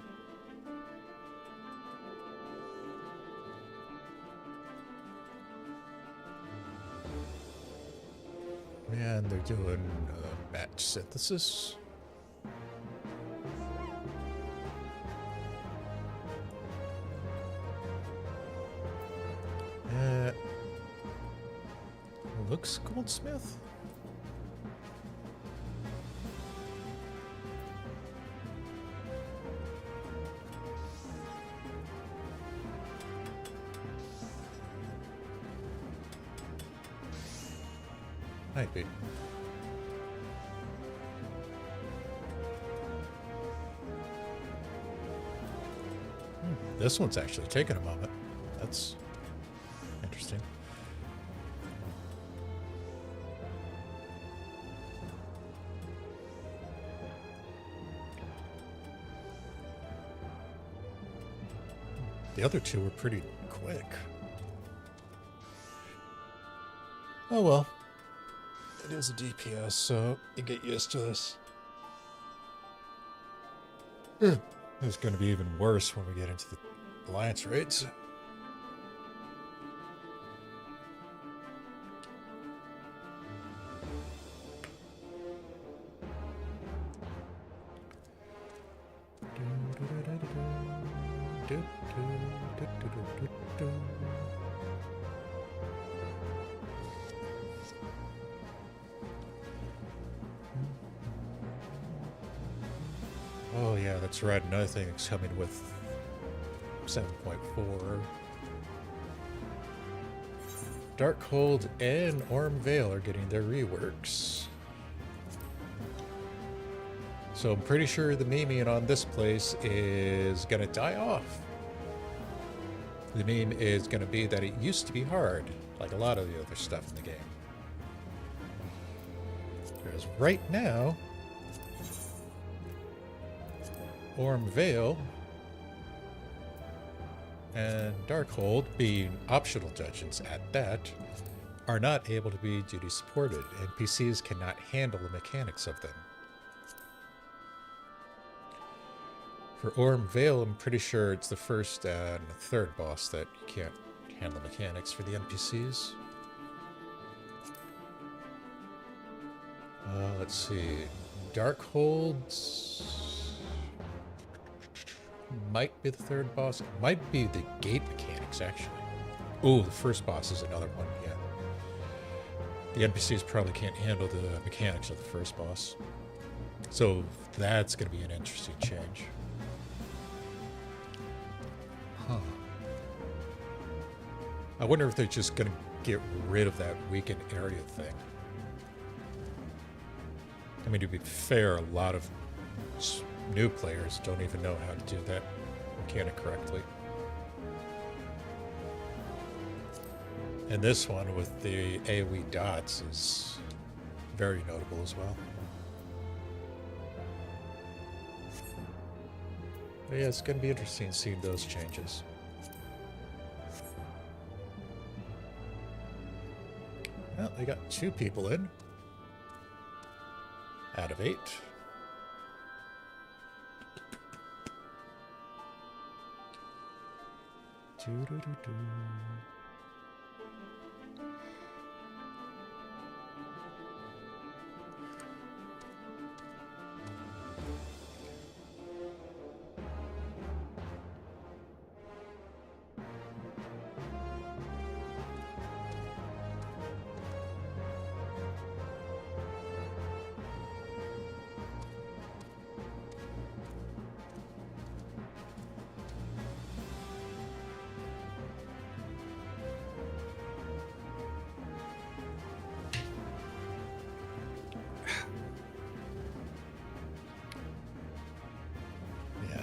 Man, they're doing match synthesis. Looks Goldsmith. Might be. This one's actually taking a moment. That's interesting. The other two were pretty quick. Oh well. It is a DPS, so you get used to this. It's going to be even worse when we get into the alliance raids. Oh yeah, that's right. Another thing that's coming with 7.4. Darkhold and Orm Vale are getting their reworks. So I'm pretty sure the memeing on this place is gonna die off. The meme is gonna be that it used to be hard, like a lot of the other stuff in the game. Whereas right now, Orm Vale and Darkhold, being optional dungeons at that, are not able to be duty supported. NPCs cannot handle the mechanics of them. For Orm Vale, I'm pretty sure it's the first and third boss that you can't handle mechanics for the NPCs. Let's see. Darkhold might be the third boss. It might be the gate mechanics, actually. Oh, the first boss is another one, yeah. The NPCs probably can't handle the mechanics of the first boss. So that's going to be an interesting change. Huh. I wonder if they're just going to get rid of that weakened area thing. I mean, to be fair, a lot of new players don't even know how to do that mechanic correctly. And this one with the AoE dots is very notable as well. But yeah, it's going to be interesting seeing those changes. Well, they got 2 people in out of 8. Doo-doo-doo-doo.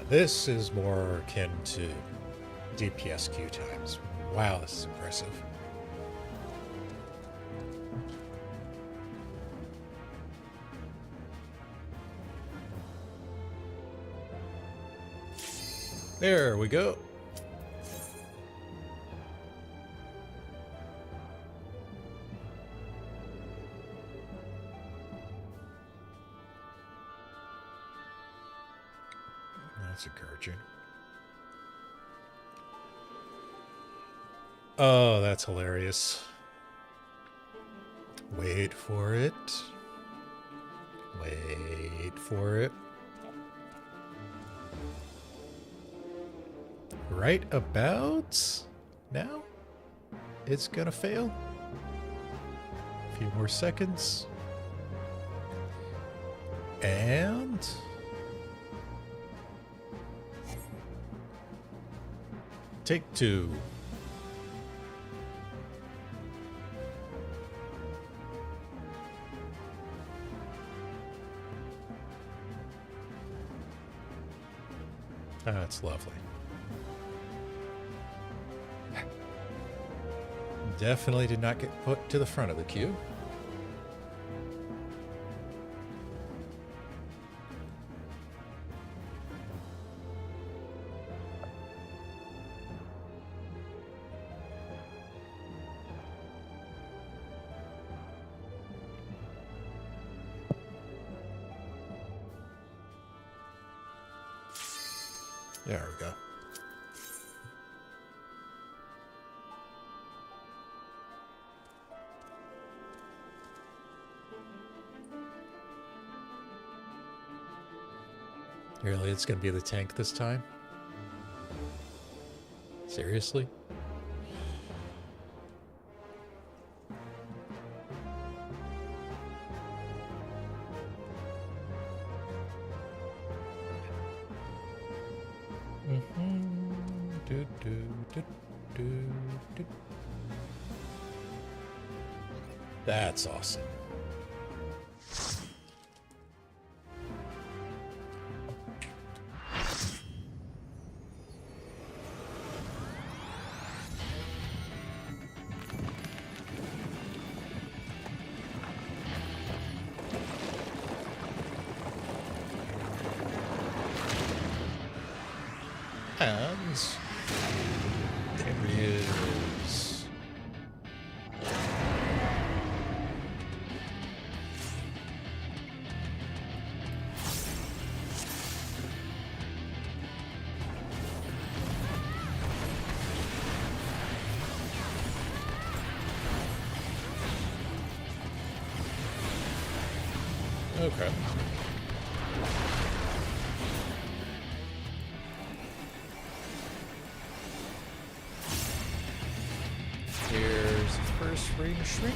This is more akin to DPS queue times. Wow, this is impressive. There we go. That's encouraging. Oh, that's hilarious. Wait for it. Wait for it. Right about now, it's gonna fail. A few more seconds. And... take 2. That's lovely. Definitely did not get put to the front of the queue. There we go. Really, it's going to be the tank this time? Seriously? That's awesome. And there he is. Okay. Here's the first ring shrink.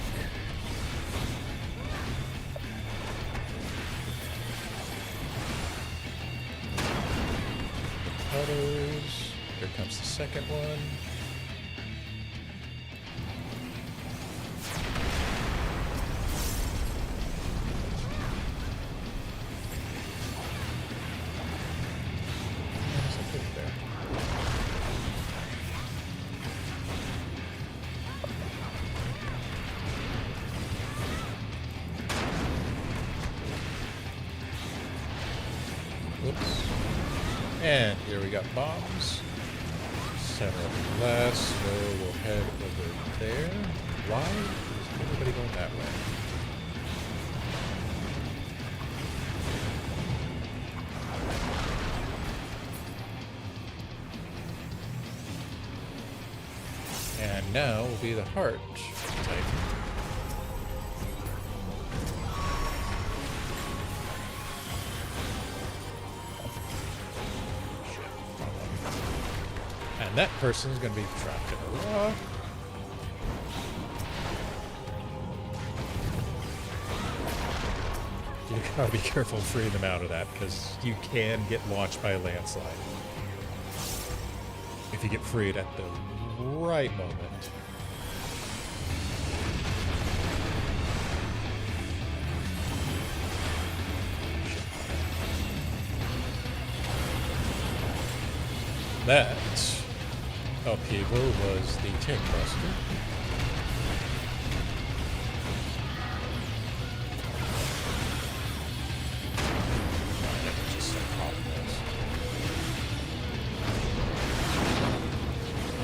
Autos. Here comes the second one. There's a bit there. And here we got bombs. Center of glass, so we'll head over there. Why is everybody going that way? And now will be the heart type. And that person's going to be trapped in a rock. You gotta be careful freeing them out of that, because you can get launched by a landslide if you get freed at the right moment. That upheaval was the tank buster.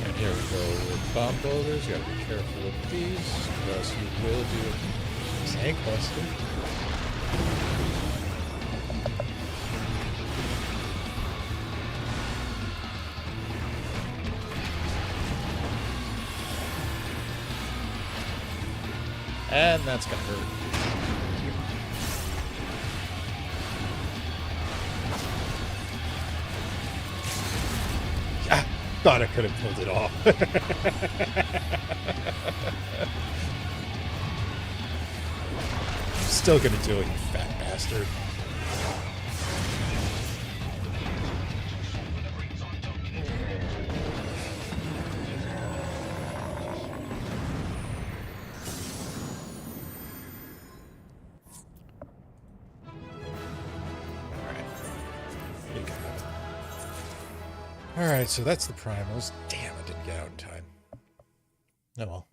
And here we go with bomb boulders. You gotta be careful with these, because you will do a tank buster. And that's gonna hurt. Ah, thought I could have pulled it off. Still gonna do it, you fat bastard. Alright, so that's the primals. Damn, I didn't get out in time. Oh well.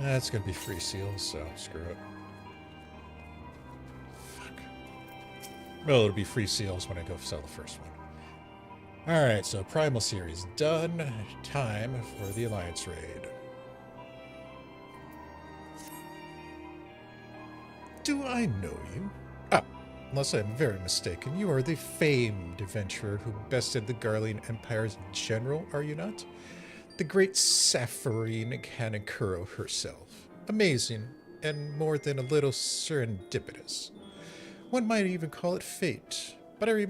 That's gonna be free seals, so screw it. Fuck. Well, it'll be free seals when I go sell the first one. Alright, so Primal series done. Time for the Alliance raid. Do I know you? Ah. Unless I'm very mistaken, you are the famed adventurer who bested the Garlean Empire's general, are you not? The great Sapphirine Kanekuro herself. Amazing, and more than a little serendipitous. One might even call it fate, but I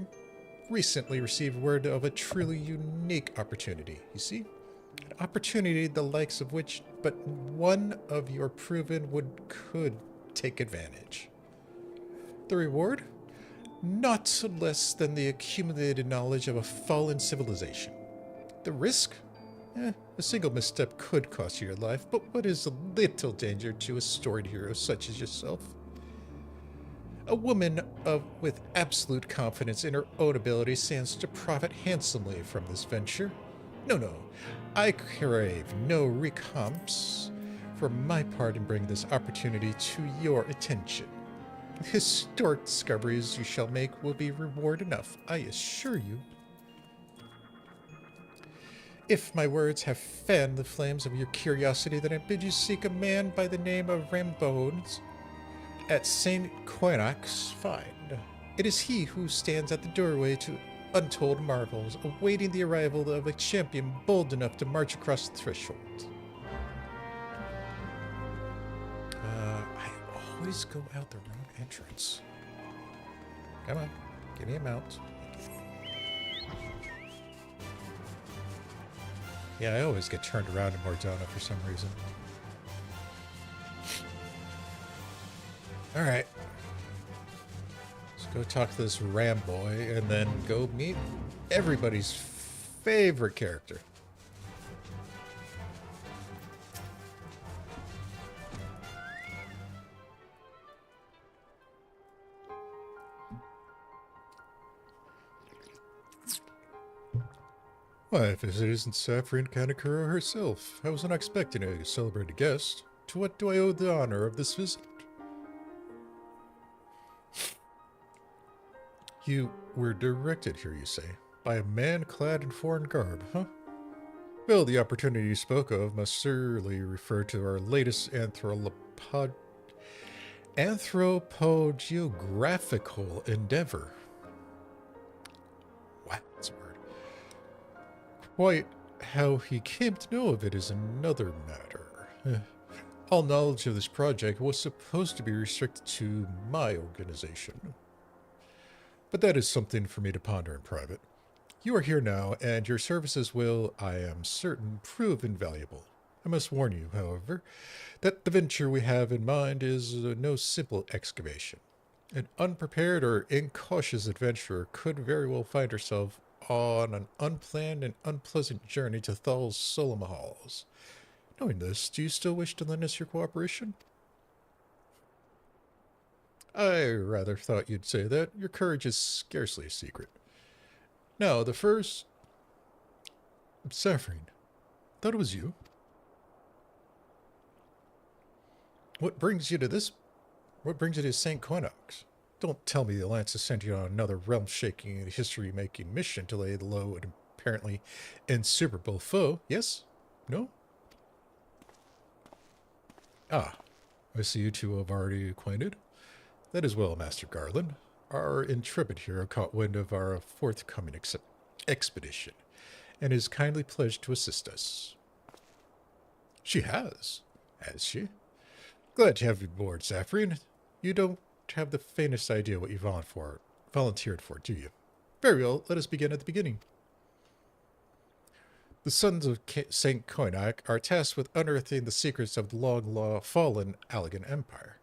recently received word of a truly unique opportunity, you see? An opportunity the likes of which but one of your proven could take advantage. The reward? Not less than the accumulated knowledge of a fallen civilization. The risk? A single misstep could cost you your life, but what is a little danger to a storied hero such as yourself? A woman with absolute confidence in her own ability stands to profit handsomely from this venture. No, I crave no recompense for my part in bringing this opportunity to your attention. Historic discoveries you shall make will be reward enough, I assure you. If my words have fanned the flames of your curiosity, then I bid you seek a man by the name of Rambones at St. Quenac's Find. It is he who stands at the doorway to untold marvels, awaiting the arrival of a champion bold enough to march across the threshold. I always go out the wrong entrance. Come on, give me a mount. Yeah, I always get turned around in Mordona for some reason. Alright. Let's go talk to this Ramboy and then go meet everybody's favorite character. Why, if it isn't Sapphirine Kanekuro herself, I wasn't expecting a celebrated guest. To what do I owe the honor of this visit? You were directed here, you say, by a man clad in foreign garb, huh? Well, the opportunity you spoke of must surely refer to our latest anthropogeographical endeavor. Wow, that's a word. Quite how he came to know of it is another matter. All knowledge of this project was supposed to be restricted to my organization. But that is something for me to ponder in private. You are here now, and your services will, I am certain, prove invaluable. I must warn you, however, that the venture we have in mind is no simple excavation. An unprepared or incautious adventurer could very well find herself on an unplanned and unpleasant journey to Thal's Solomon Halls. Knowing this, do you still wish to lend us your cooperation? I rather thought you'd say that. Your courage is scarcely a secret. Now, the first... Saffron. Thought it was you. What brings you to St. Quinox? Don't tell me the Alliance has sent you on another realm-shaking and history-making mission to lay low an apparently insuperable foe, yes? No? Ah, I see you two have already acquainted. That is well, Master Garland. Our intrepid hero caught wind of our forthcoming expedition, and is kindly pledged to assist us. She has she? Glad to have you aboard, Saffron. You don't have the faintest idea what you volunteered for, do you? Very well, let us begin at the beginning. The sons of St. Koinak are tasked with unearthing the secrets of the long-fallen Allegan Empire.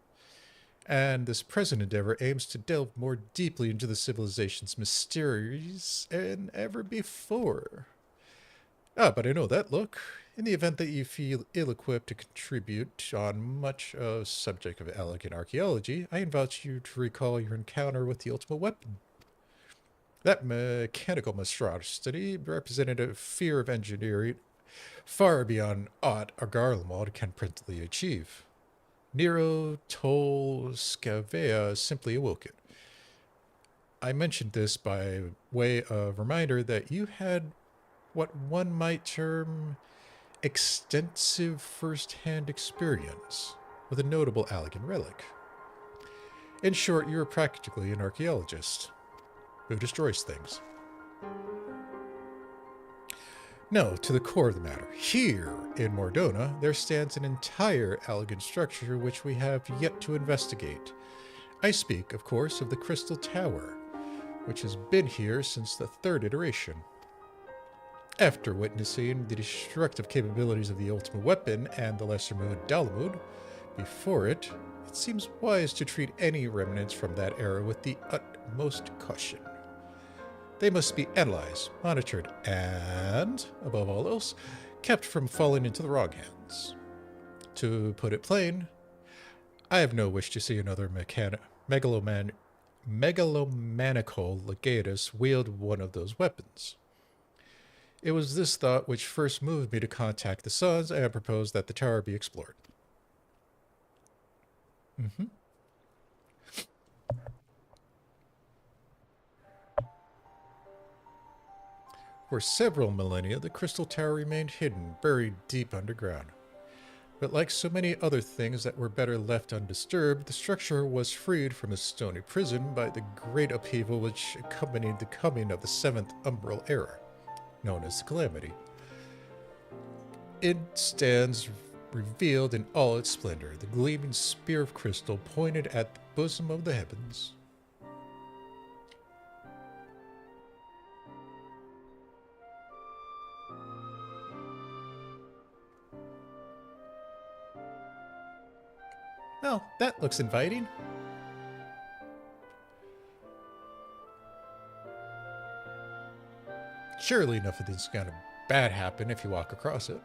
And this present endeavor aims to delve more deeply into the civilization's mysteries than ever before. Ah, but I know that look. In the event that you feel ill-equipped to contribute on much of the subject of Allegan archaeology, I invite you to recall your encounter with the ultimate weapon. That mechanical monstrosity represented a fear of engineering far beyond aught a Garlemald can presently achieve. Nero Tolskavea simply awoke it. I mentioned this by way of reminder that you had what one might term extensive first-hand experience with a notable Allegan relic. In short, you are practically an archaeologist who destroys things. No, to the core of the matter. Here in Mordona, there stands an entire Allegan structure which we have yet to investigate. I speak, of course, of the Crystal Tower, which has been here since the third iteration. After witnessing the destructive capabilities of the ultimate weapon and the lesser mood Dalamud before it, it seems wise to treat any remnants from that era with the utmost caution. They must be analyzed, monitored, and, above all else, kept from falling into the wrong hands. To put it plain, I have no wish to see another megalomaniacal legatus wield one of those weapons. It was this thought which first moved me to contact the Sons and propose that the tower be explored. For several millennia, the Crystal Tower remained hidden, buried deep underground. But like so many other things that were better left undisturbed, the structure was freed from its stony prison by the great upheaval which accompanied the coming of the Seventh Umbral Era, known as the Calamity. It stands revealed in all its splendor, the gleaming spear of crystal pointed at the bosom of the heavens. Oh, that looks inviting. Surely nothing's gonna bad happen if you walk across it.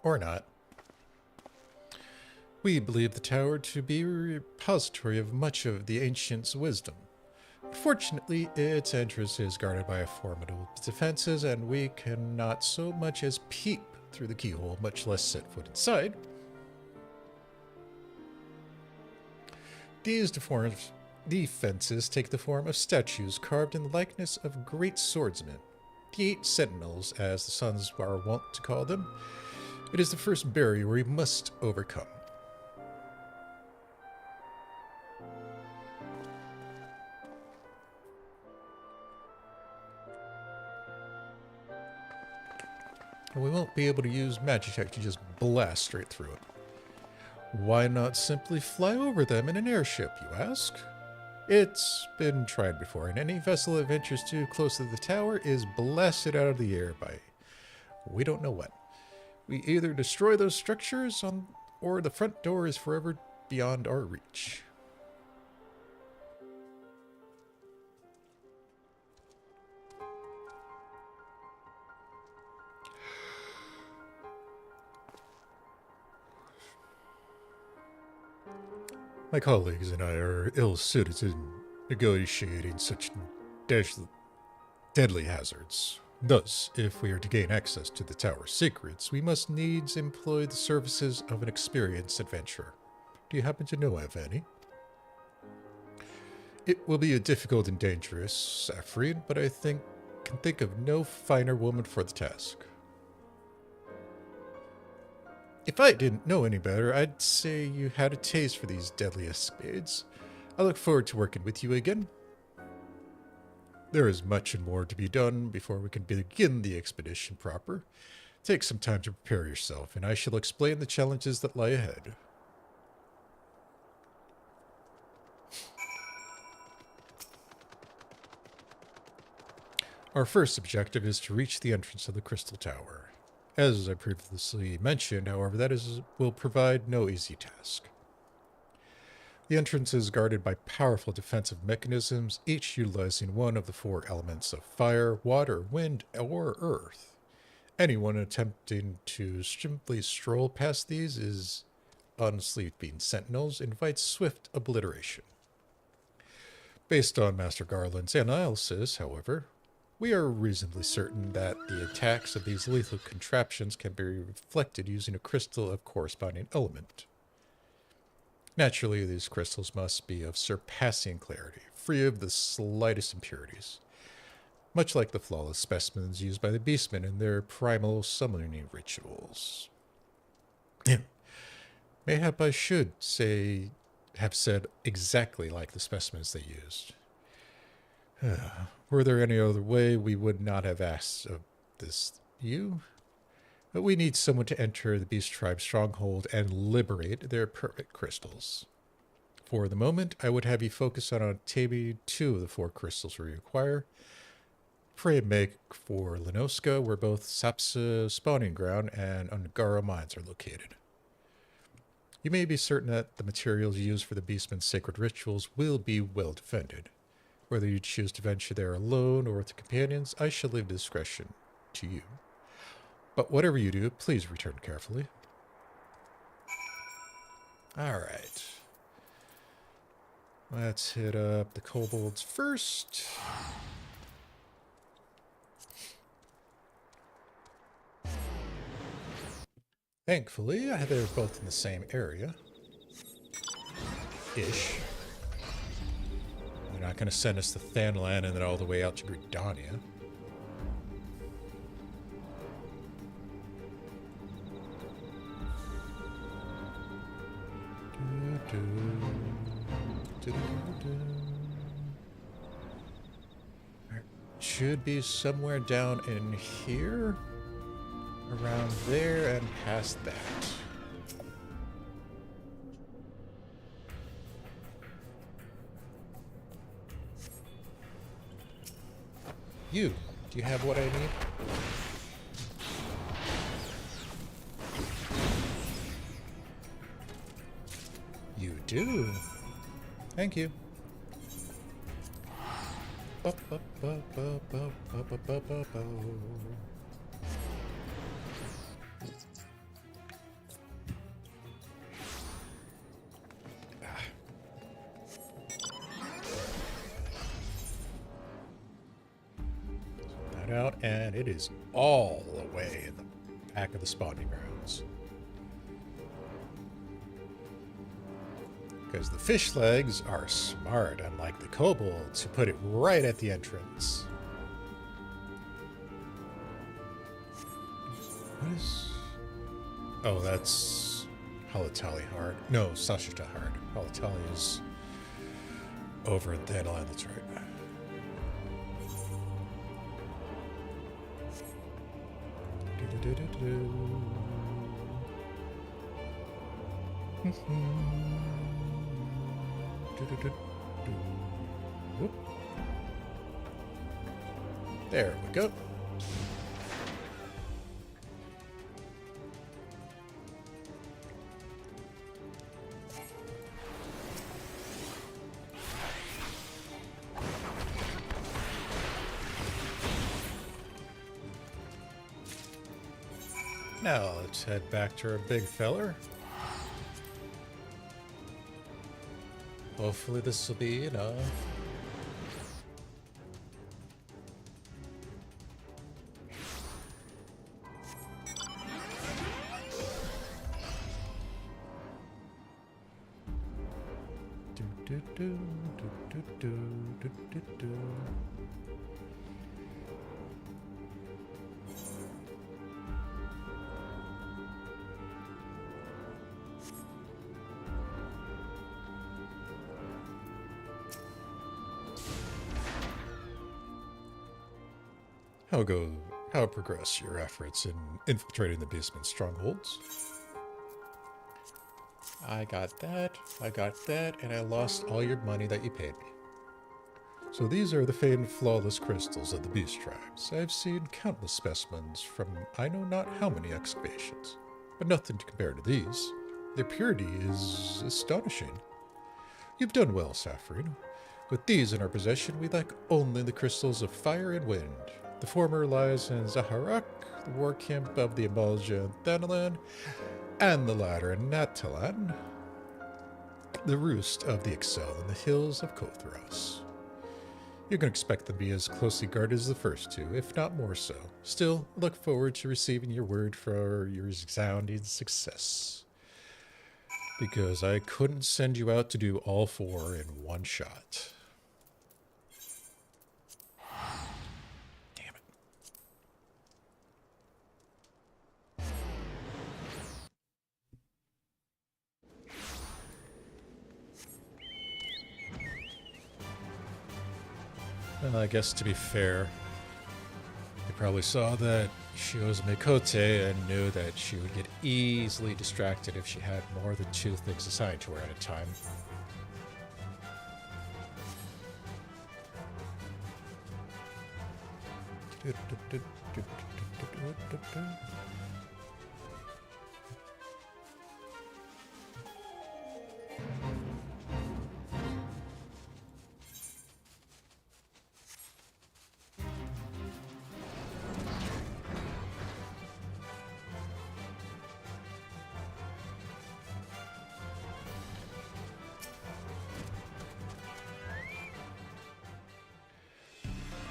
Or not. We believe the tower to be a repository of much of the ancients' wisdom. Fortunately, its entrance is guarded by formidable defenses, and we cannot so much as peep through the keyhole, much less set foot inside. These defenses take the form of statues carved in the likeness of great swordsmen, the 8 sentinels, as the sons are wont to call them. It is the first barrier we must overcome. And we won't be able to use Magitech to just blast straight through it. Why not simply fly over them in an airship, you ask? It's been tried before, and any vessel that ventures too close to the tower is blasted out of the air by we don't know what. We either destroy those structures or the front door is forever beyond our reach. My colleagues and I are ill-suited to negotiating such deadly hazards. Thus, if we are to gain access to the tower's secrets, we must needs employ the services of an experienced adventurer. Do you happen to know of any? It will be a difficult and dangerous, Saffreen, but I can think of no finer woman for the task. If I didn't know any better, I'd say you had a taste for these deadly escapades. I look forward to working with you again. There is much and more to be done before we can begin the expedition proper. Take some time to prepare yourself, and I shall explain the challenges that lie ahead. Our first objective is to reach the entrance of the Crystal Tower. As I previously mentioned, however, will provide no easy task. The entrance is guarded by powerful defensive mechanisms, each utilizing one of the 4 elements of fire, water, wind, or earth. Anyone attempting to simply stroll past these is unsleeping sentinels invites swift obliteration. Based on Master Garland's analysis, however, we are reasonably certain that the attacks of these lethal contraptions can be reflected using a crystal of corresponding element. Naturally, these crystals must be of surpassing clarity, free of the slightest impurities, much like the flawless specimens used by the beastmen in their primal summoning rituals. Mayhap I should have said exactly like the specimens they used. Were there any other way, we would not have asked of you. But we need someone to enter the Beast Tribe stronghold and liberate their perfect crystals. For the moment, I would have you focus on obtaining 2 of the 4 crystals we require. Pray and make for Lenoska, where both Sapsa spawning ground and Ungara mines are located. You may be certain that the materials used for the Beastman's sacred rituals will be well defended. Whether you choose to venture there alone or with companions, I shall leave discretion to you. But whatever you do, please return carefully. Alright. Let's hit up the kobolds first. Thankfully, they're both in the same area. Ish. They're not going to send us to Thanlan and then all the way out to Gridania. Should be somewhere down in here, around there, and past that. Do you have what I need? You do. Thank you. find out, and it is all the way in the back of the spawning grounds. Because the fish legs are smart, unlike the kobolds, who put it right at the entrance. What is... Oh, that's Halatali Hard. No, Sashita Hard. Halatali is over at that line, that's right. There we go. Now let's head back to our big feller. Hopefully this will be enough. How progress your efforts in infiltrating the basement strongholds? I got that, and I lost all your money that you paid me. So these are the famed flawless crystals of the beast tribes. I've seen countless specimens from I know not how many excavations, but nothing to compare to these. Their purity is astonishing. You've done well, Saffron. With these in our possession, we lack only the crystals of fire and wind. The former lies in Zaharak, the war camp of the Amalja and Thanalan, and the latter in Natalan, the roost of the Excel in the hills of Kothros. You can expect them to be as closely guarded as the first two, if not more so. Still, I look forward to receiving your word for your resounding success. Because I couldn't send you out to do all four in one shot. Well, I guess to be fair, you probably saw that she was Mikote and knew that she would get easily distracted if she had more than two things assigned to her at a time.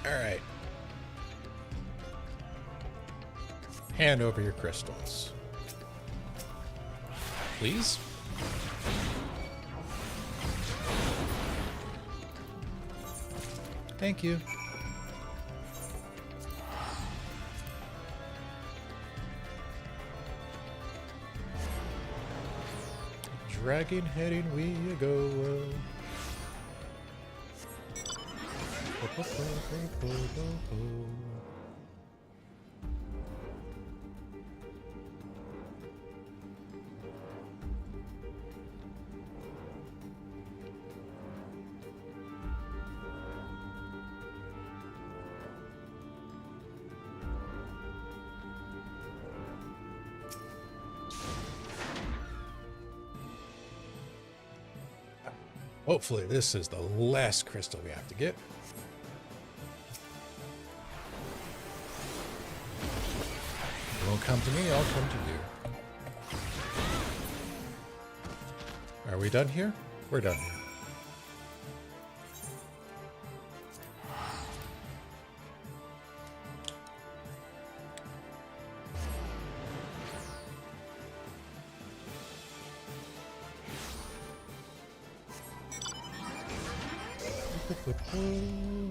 Alright. Hand over your crystals. Please? Thank you. Dragon heading we go. Hopefully this is the last crystal we have to get. You won't come to me, I'll come to you. Are we done here? We're done here.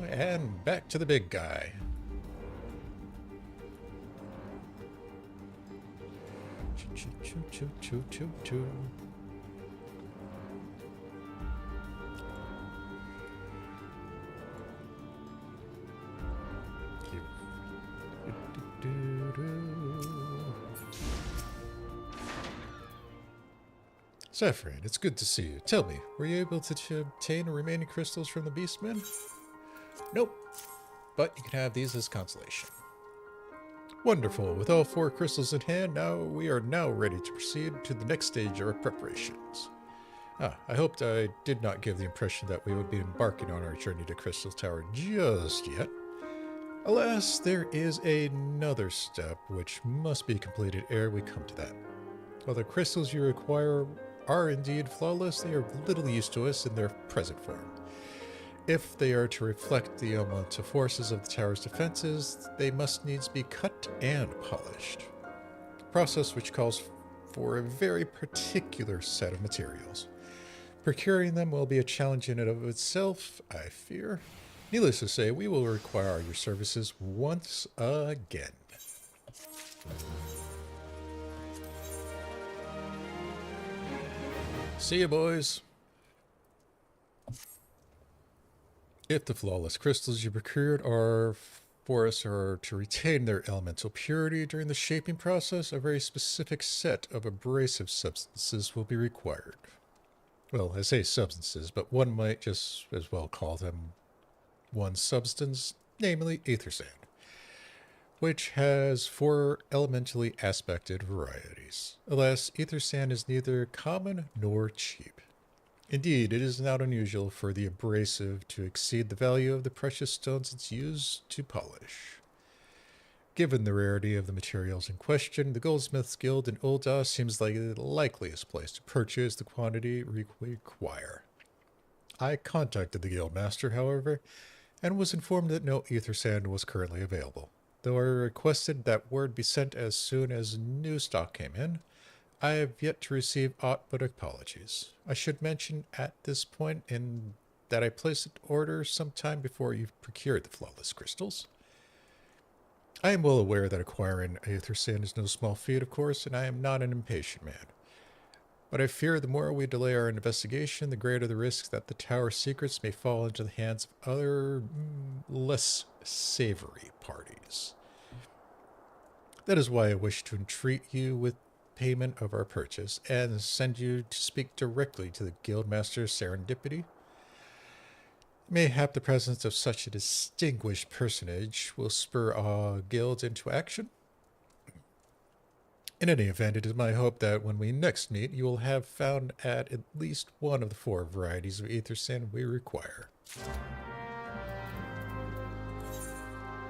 And back to the big guy. Choo, choo, choo, choo, choo, choo. Saffron, it's good to see you. Tell me, were you able to obtain the remaining crystals from the Beastmen? Nope, but you can have these as consolation. Wonderful. With all 4 crystals in hand, we are now ready to proceed to the next stage of our preparations. I hoped I did not give the impression that we would be embarking on our journey to Crystal Tower just yet. Alas, there is another step which must be completed ere we come to that. While the crystals you require are indeed flawless, they are little use to us in their present form. If they are to reflect the elemental forces of the tower's defenses, they must needs be cut and polished. A process which calls for a very particular set of materials. Procuring them will be a challenge in and of itself, I fear. Needless to say, we will require your services once again. See you, boys. If the flawless crystals you procured for us are to retain their elemental purity during the shaping process, a very specific set of abrasive substances will be required. Well, I say substances, but one might just as well call them one substance, namely ether sand, which has 4 elementally aspected varieties. Alas, ether sand is neither common nor cheap. Indeed, it is not unusual for the abrasive to exceed the value of the precious stones it's used to polish. Given the rarity of the materials in question, the Goldsmiths Guild in Ul'dah seems like the likeliest place to purchase the quantity we require. I contacted the Guildmaster, however, and was informed that no ether sand was currently available. Though I requested that word be sent as soon as new stock came in, I have yet to receive aught but apologies. I should mention at this point that I placed an order sometime before you've procured the flawless crystals. I am well aware that acquiring ether sand is no small feat, of course, and I am not an impatient man. But I fear the more we delay our investigation, the greater the risk that the tower's secrets may fall into the hands of other, less savory parties. That is why I wish to entreat you with payment of our purchase and send you to speak directly to the Guildmaster Serendipity. Mayhap the presence of such a distinguished personage will spur our guild into action. In any event, it is my hope that when we next meet, you will have found at least one of the 4 varieties of ether sand we require.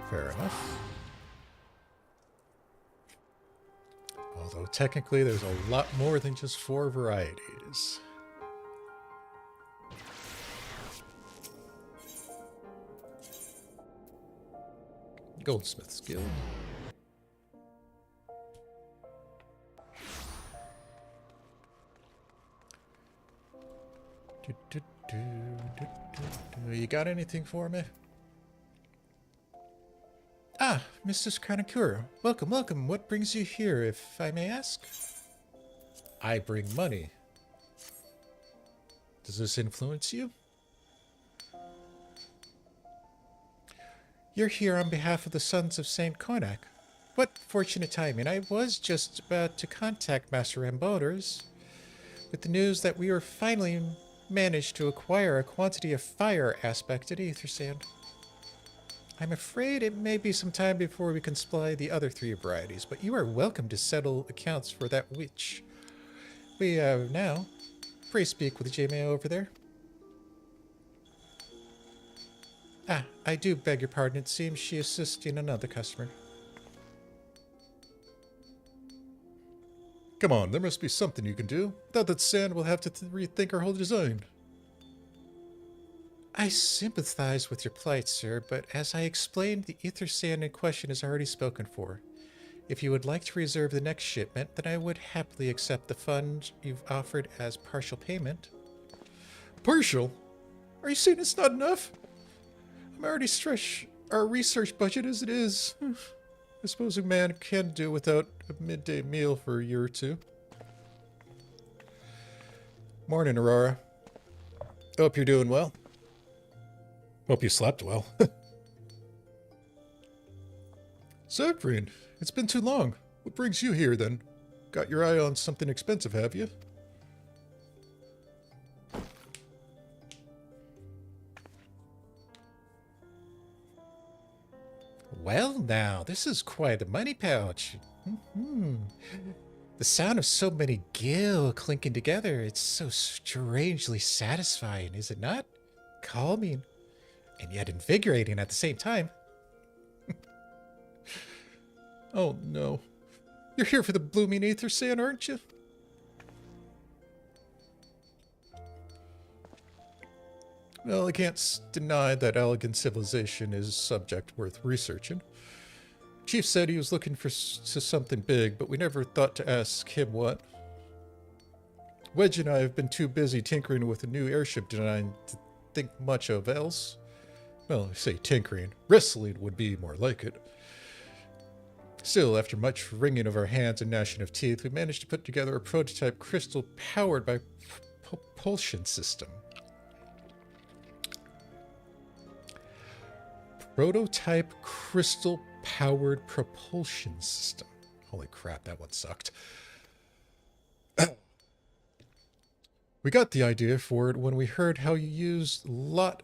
Fair enough. Although technically there's a lot more than just 4 varieties. Goldsmiths Guild. You got anything for me? Ah, Mrs. Karakura. Welcome, welcome. What brings you here, if I may ask? I bring money. Does this influence you? You're here on behalf of the Sons of St. Konak. What fortunate timing. I was just about to contact Master Rambolders with the news that we were finally managed to acquire a quantity of fire aspected ether sand. I'm afraid it may be some time before we can supply the other 3 varieties, but you are welcome to settle accounts for that which we have now. Pray speak with J-May over there. Ah, I do beg your pardon. It seems she is assisting another customer. Come on, there must be something you can do. Without that sand, we'll have to rethink our whole design. I sympathize with your plight, sir, but as I explained, the ether sand in question is already spoken for. If you would like to reserve the next shipment, then I would happily accept the fund you've offered as partial payment. Partial? Are you saying it's not enough? already stretched our research budget as it is. I suppose a man can do without a midday meal for a year or two. Morning, Aurora. Hope you're doing well. Hope you slept well. Zephyrin, it's been too long. What brings you here, then? Got your eye on something expensive, have you? Well, now, this is quite a money pouch. The sound of so many gill clinking together, it's so strangely satisfying, is it not? Calming, and yet invigorating at the same time. Oh, no. You're here for the blooming ether sand, aren't you? Well, I can't deny that elegant civilization is a subject worth researching. Chief said he was looking for something big, but we never thought to ask him what. Wedge and I have been too busy tinkering with a new airship design to think much of else. Well, I say tinkering. Wrestling would be more like it. Still, after much wringing of our hands and gnashing of teeth, we managed to put together a prototype crystal powered by propulsion system. Prototype crystal powered propulsion system. Holy crap, that one sucked. We got the idea for it when we heard how Lot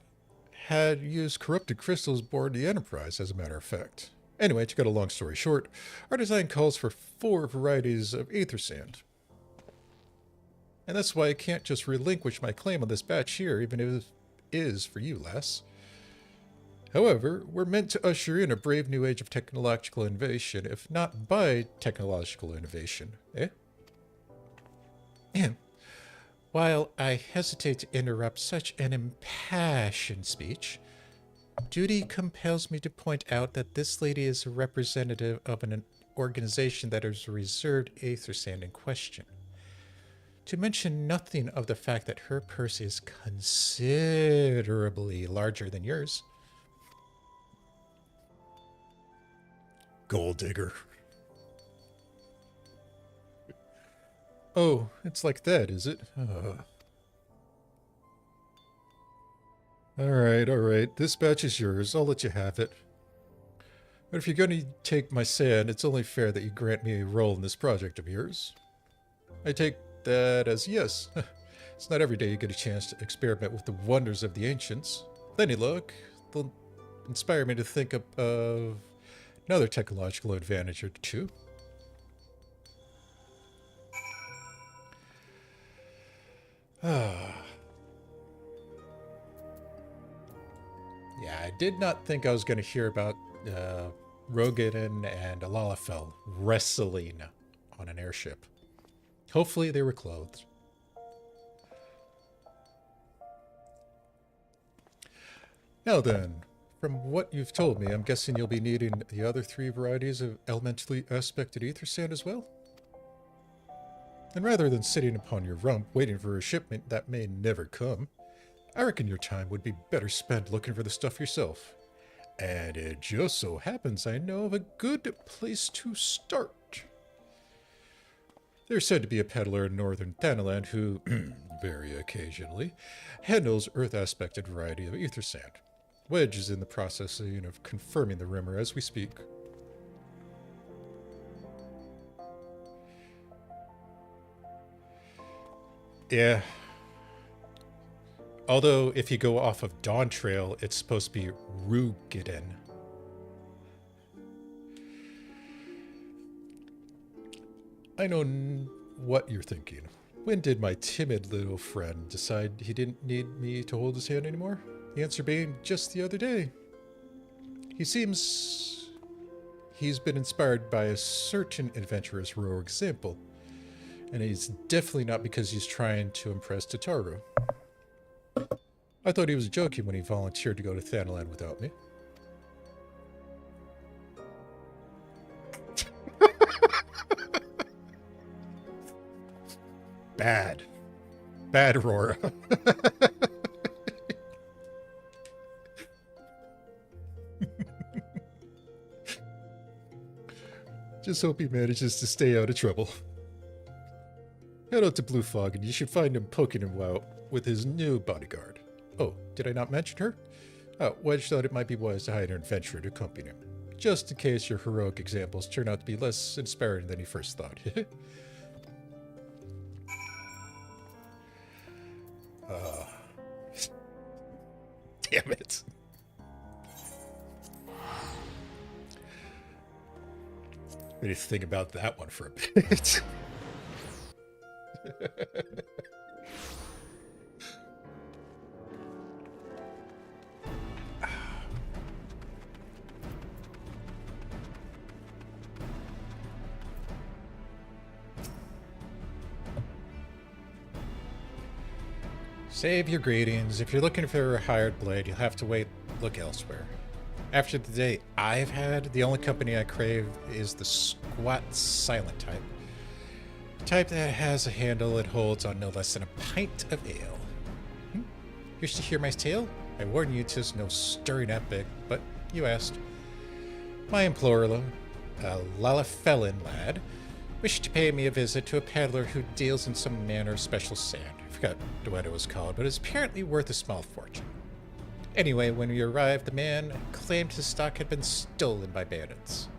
had used corrupted crystals aboard the Enterprise, as a matter of fact. Anyway, to cut a long story short, our design calls for 4 varieties of ether sand. And that's why I can't just relinquish my claim on this batch here, even if it is for you, lass. However, we're meant to usher in a brave new age of technological innovation, if not by technological innovation, eh? While I hesitate to interrupt such an impassioned speech, duty compels me to point out that this lady is a representative of an organization that has reserved ether sand in question. To mention nothing of the fact that her purse is considerably larger than yours. Gold digger. Oh, it's like that, is it? All right. This batch is yours. I'll let you have it. But if you're going to take my sand, it's only fair that you grant me a role in this project of yours. I take that as yes. It's not every day you get a chance to experiment with the wonders of the ancients. With any luck, they'll inspire me to think of another technological advantage or two. Yeah, I did not think I was going to hear about Rogan and Alalafel wrestling on an airship. Hopefully they were clothed. Now then, from what you've told me, I'm guessing you'll be needing the other 3 varieties of elementally aspected ether sand as well? And rather than sitting upon your rump waiting for a shipment that may never come, I reckon your time would be better spent looking for the stuff yourself. And it just so happens I know of a good place to start. There's said to be a peddler in northern Thanaland who, very occasionally, handles Earth-aspected variety of ether sand. Wedge is in the process of confirming the rumor as we speak. Yeah. Although, if you go off of Dawn Trail, it's supposed to be Rugiden. I know what you're thinking. When did my timid little friend decide he didn't need me to hold his hand anymore? The answer being just the other day. He seems he's been inspired by a certain adventurous heroic example. And it's definitely not because he's trying to impress Tataru. I thought he was joking when he volunteered to go to Thanaland without me. Bad. Bad, Aurora. Just hope he manages to stay out of trouble. Head out to Blue Fog and you should find him poking him out with his new bodyguard. Oh, did I not mention her? Oh, Wedge thought it might be wise to hire an adventurer to accompany him, just in case your heroic examples turn out to be less inspiring than he first thought. Damn it. I need to think about that one for a bit. Save your greetings. If you're looking for a hired blade, you'll have to look elsewhere. After the day I've had, the only company I crave is the squat silent type. The type that has a handle it holds on no less than a pint of ale. Wish to hear my tale? I warn you 'tis no stirring epic, but you asked. My employer, a Lalafellan lad, wished to pay me a visit to a peddler who deals in some manner of special sand. I forgot what it was called, but it's apparently worth a small fortune. Anyway, when we arrived, the man claimed his stock had been stolen by bandits.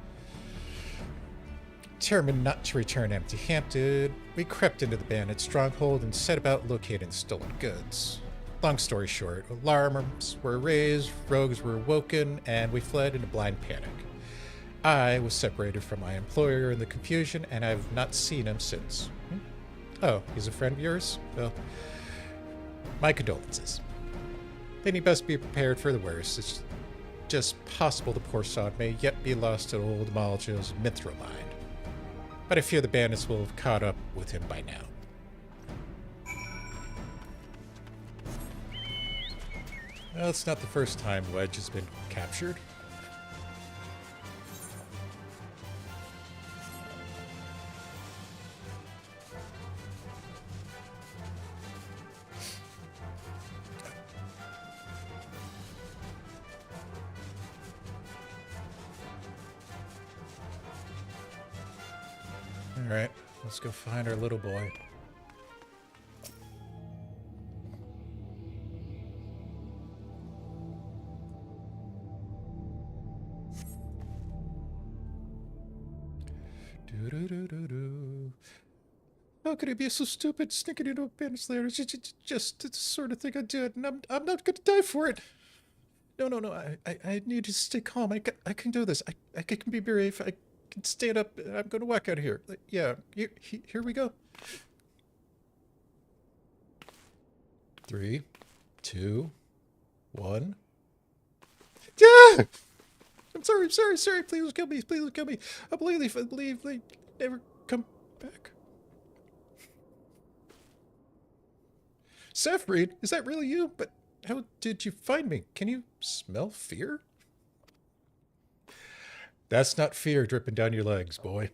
Determined not to return empty-handed, we crept into the bandit stronghold and set about locating the stolen goods. Long story short, alarms were raised, rogues were awoken, and we fled in a blind panic. I was separated from my employer in the confusion, and I've not seen him since. Oh, he's a friend of yours? Well, my condolences. Then you best be prepared for the worst. It's just possible the poor sod may yet be lost to old Maljo's mithril mine. But I fear the bandits will have caught up with him by now. Well, it's not the first time Wedge has been captured. Alright, let's go find our little boy. How could I be so stupid, sneaking into a bandit's lair? It's just the sort of thing I did, and I'm not gonna die for it. No. I need to stay calm. I can do this. I can be brave. I can stand up. I'm gonna walk out of here. Yeah, here we go. 3, 2, 1. Yeah! I'm sorry. Please don't kill me. Please don't kill me. I believe they never come back. Saffron, is that really you? But how did you find me? Can you smell fear? That's not fear dripping down your legs, boy.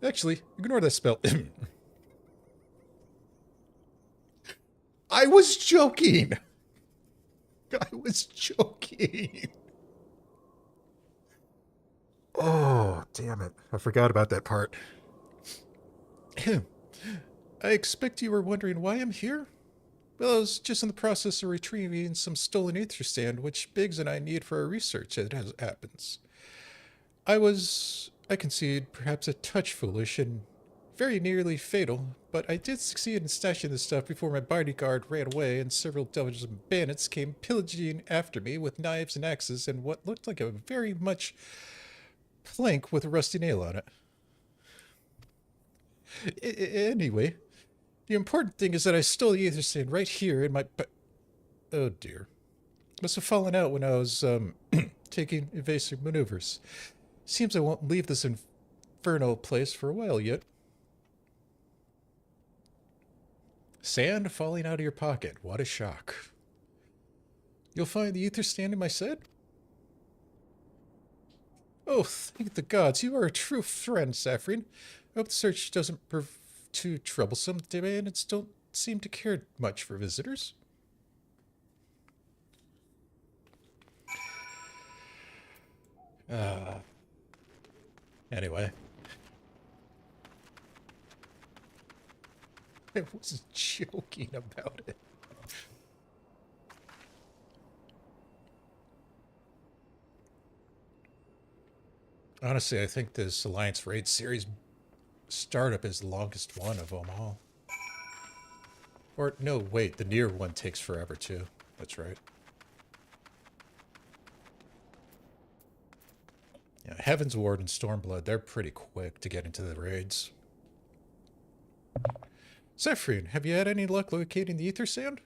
Actually, ignore that smell. I was joking. Oh, damn it. I forgot about that part. I expect you were wondering why I'm here? Well, I was just in the process of retrieving some stolen ether sand, which Biggs and I need for our research, as it happens. I concede, perhaps a touch foolish and very nearly fatal, but I did succeed in stashing the stuff before my bodyguard ran away and several devils and bandits came pillaging after me with knives and axes and what looked like a very much plank with a rusty nail on it. Anyway, the important thing is that I stole the ether sand right here in my... Oh dear. Must have fallen out when I was taking evasive maneuvers. Seems I won't leave this infernal place for a while yet. Sand falling out of your pocket. What a shock. You'll find the ether sand in my set? Oh, thank the gods. You are a true friend, Saffron. I hope the search doesn't prove too troublesome. The bandits don't seem to care much for visitors. Anyway. I was joking about it. Honestly, I think this Alliance Raid series startup is the longest one of them all. Or, no, wait, the near one takes forever, too. That's right. Yeah, Heaven's Ward and Stormblood, they're pretty quick to get into the raids. Zephrine, have you had any luck locating the Ether Sand?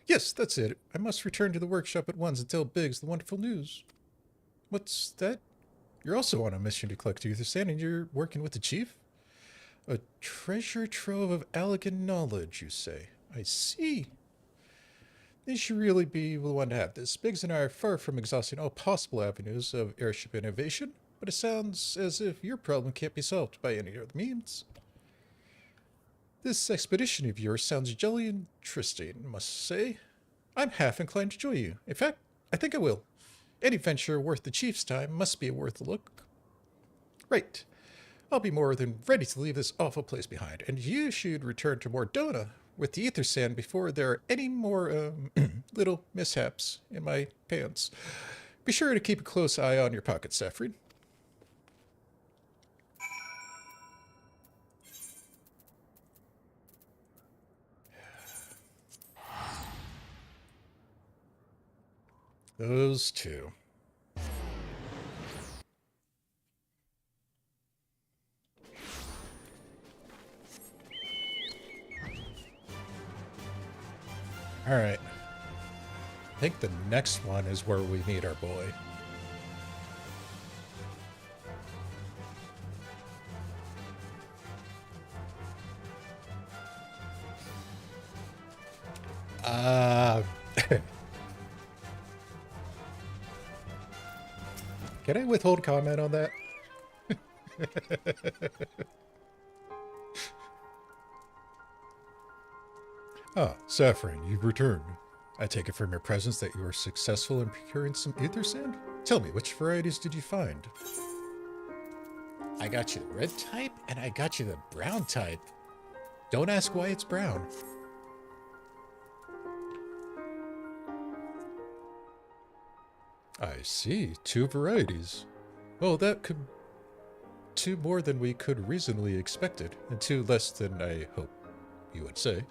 Yes, that's it. I must return to the workshop at once and tell Biggs the wonderful news. What's that? You're also on a mission to collect Ether Sand and you're working with the chief? A treasure trove of elegant knowledge, you say. I see. You should really be the one to have this. Biggs and I are far from exhausting all possible avenues of airship innovation, but it sounds as if your problem can't be solved by any other means. This expedition of yours sounds jolly interesting, must say. I'm half inclined to join you. In fact, I think I will. Any venture worth the chief's time must be worth a look. Right. I'll be more than ready to leave this awful place behind, and you should return to Mordona with the Ether Sand before there are any more little mishaps in my pants. Be sure to keep a close eye on your pocket, Zephrine. Those two. All right. I think the next one is where we meet our boy. Can I withhold comment on that? Ah, Zephrine, you've returned. I take it from your presence that you were successful in procuring some Ether Sand? Tell me, which varieties did you find? I got you the red type, and I got you the brown type. Don't ask why it's brown. I see, 2 varieties. Well, that could... 2 more than we could reasonably expected, and 2 less than I hope you would say.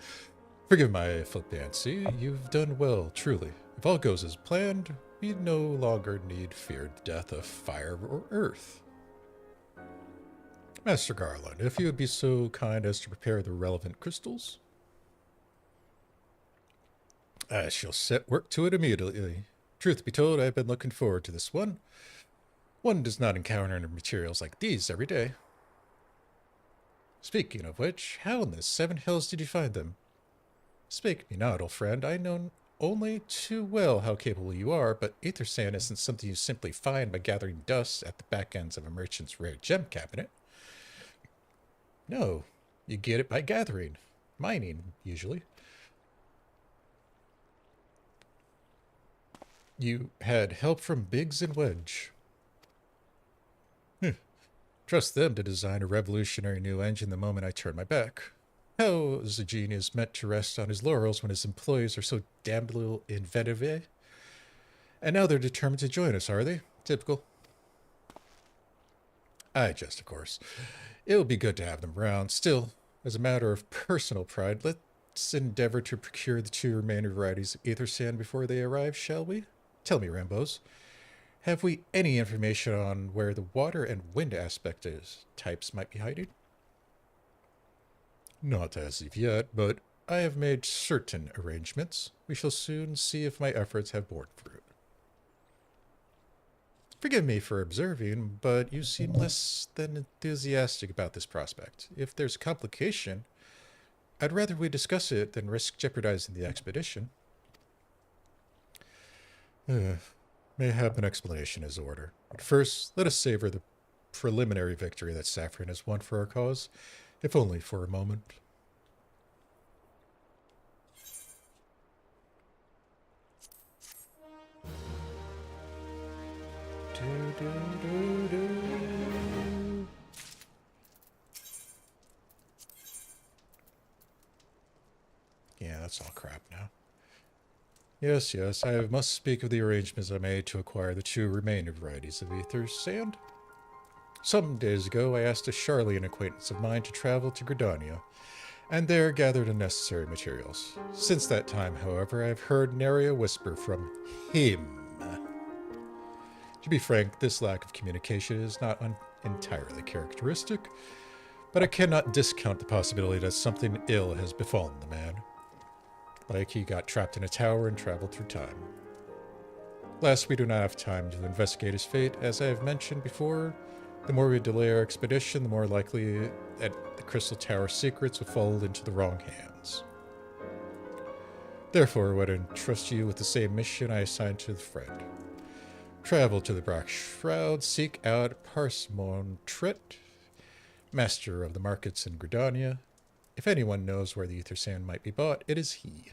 Forgive my flippancy, you've done well, truly. If all goes as planned, we no longer need fear the death of fire or earth. Master Garland, if you would be so kind as to prepare the relevant crystals. I shall set work to it immediately. Truth be told, I've been looking forward to this one. One does not encounter materials like these every day. Speaking of which, how in the 7 hills did you find them? Speak me not, old friend. I know only too well how capable you are, but Ether Sand isn't something you simply find by gathering dust at the back ends of a merchant's rare gem cabinet. No, you get it by gathering. Mining, usually. You had help from Biggs and Wedge. Trust them to design a revolutionary new engine the moment I turn my back. How is a genius meant to rest on his laurels when his employees are so damned little inventive, eh? And now they're determined to join us, are they? Typical. I jest, of course. It would be good to have them around. Still, as a matter of personal pride, let's endeavor to procure the 2 remaining varieties of Ether Sand before they arrive, shall we? Tell me, Rambos, have we any information on where the water and wind types might be hiding? Not as of yet, but I have made certain arrangements. We shall soon see if my efforts have borne fruit. Forgive me for observing, but you seem less than enthusiastic about this prospect. If there's a complication, I'd rather we discuss it than risk jeopardizing the expedition. Mayhap an explanation is order. But first, let us savor the preliminary victory that Zephrine has won for our cause, if only for a moment. Yeah, that's all crap now. Yes, yes, I must speak of the arrangements I made to acquire the two remaining varieties of ether sand. Some days ago, I asked a Charlian acquaintance of mine to travel to Gridania, and there gather the necessary materials. Since that time, however, I have heard nary a whisper from him. To be frank, this lack of communication is not entirely characteristic, but I cannot discount the possibility that something ill has befallen the man. Like he got trapped in a tower and traveled through time. Last, we do not have time to investigate his fate. As I have mentioned before, the more we delay our expedition, the more likely that the Crystal Tower secrets will fall into the wrong hands. Therefore, I would entrust you with the same mission I assigned to the friend. Travel to the Black Shroud, seek out Parsimon-Tret, master of the markets in Gridania. If anyone knows where the ether sand might be bought, it is he.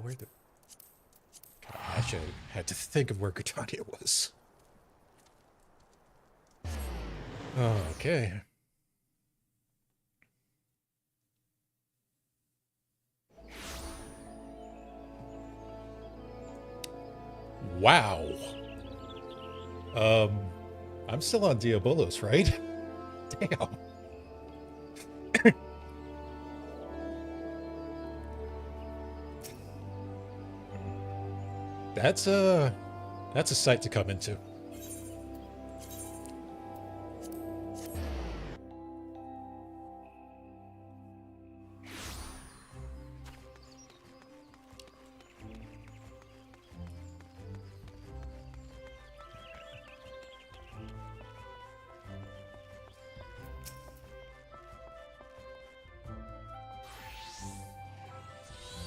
Where the... God, I should have had to think of where Gridania was. Okay. Wow. I'm still on Diabolos, right? Damn. That's a sight to come into.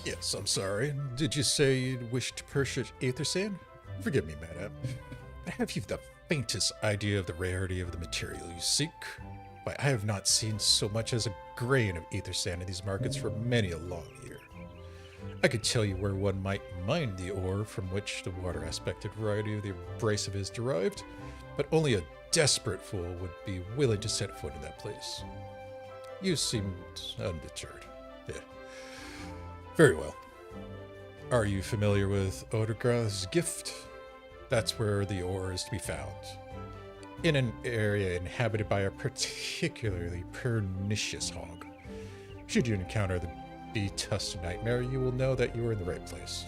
Yes, I'm sorry. Did you say you'd wish to purchase ether sand? Forgive me, madam. But have you the faintest idea of the rarity of the material you seek? Why, I have not seen so much as a grain of ether sand in these markets for many a long year. I could tell you where one might mine the ore from which the water-aspected variety of the abrasive is derived, but only a desperate fool would be willing to set foot in that place. You seemed undeterred. Yeah. Very well. Are you familiar with Odegrath's gift? That's where the ore is to be found. In an area inhabited by a particularly pernicious hog. Should you encounter the bee-tusked nightmare, you will know that you are in the right place.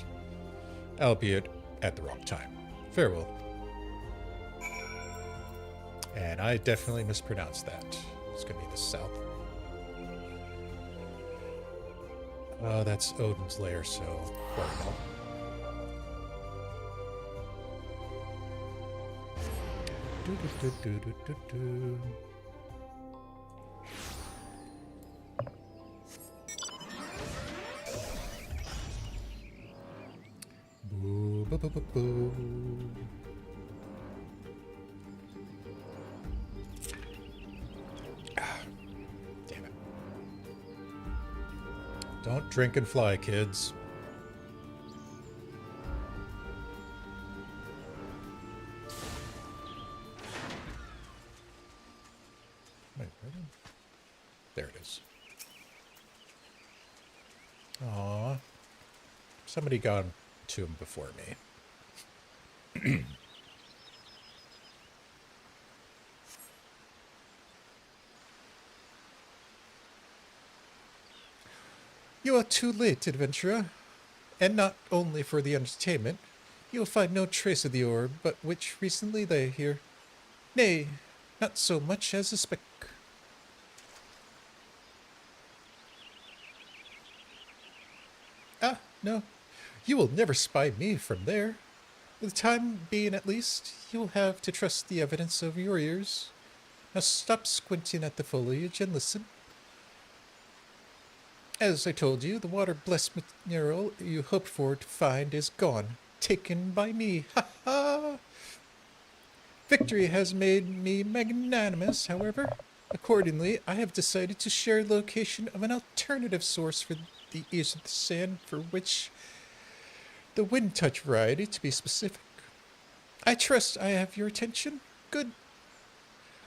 Albeit at the wrong time. Farewell. And I definitely mispronounced that. It's going to be the south. That's Odin's lair, so worry about. Boo, boo, boo, boo, boo. Damn it. Don't drink and fly, kids. Wait, there it is. Aw. Somebody got to him before me. You are too late, adventurer. And not only for the entertainment. You will find no trace of the orb, but which recently lay here. Nay, not so much as a speck. Ah, no. You will never spy me from there. For the time being, at least, you'll have to trust the evidence of your ears. Now stop squinting at the foliage and listen. As I told you, the water-blessed mineral you hoped for to find is gone. Taken by me. Ha ha! Victory has made me magnanimous, however. Accordingly, I have decided to share the location of an alternative source for the ether sand, for which The wind touch variety, to be specific. I trust I have your attention. Good.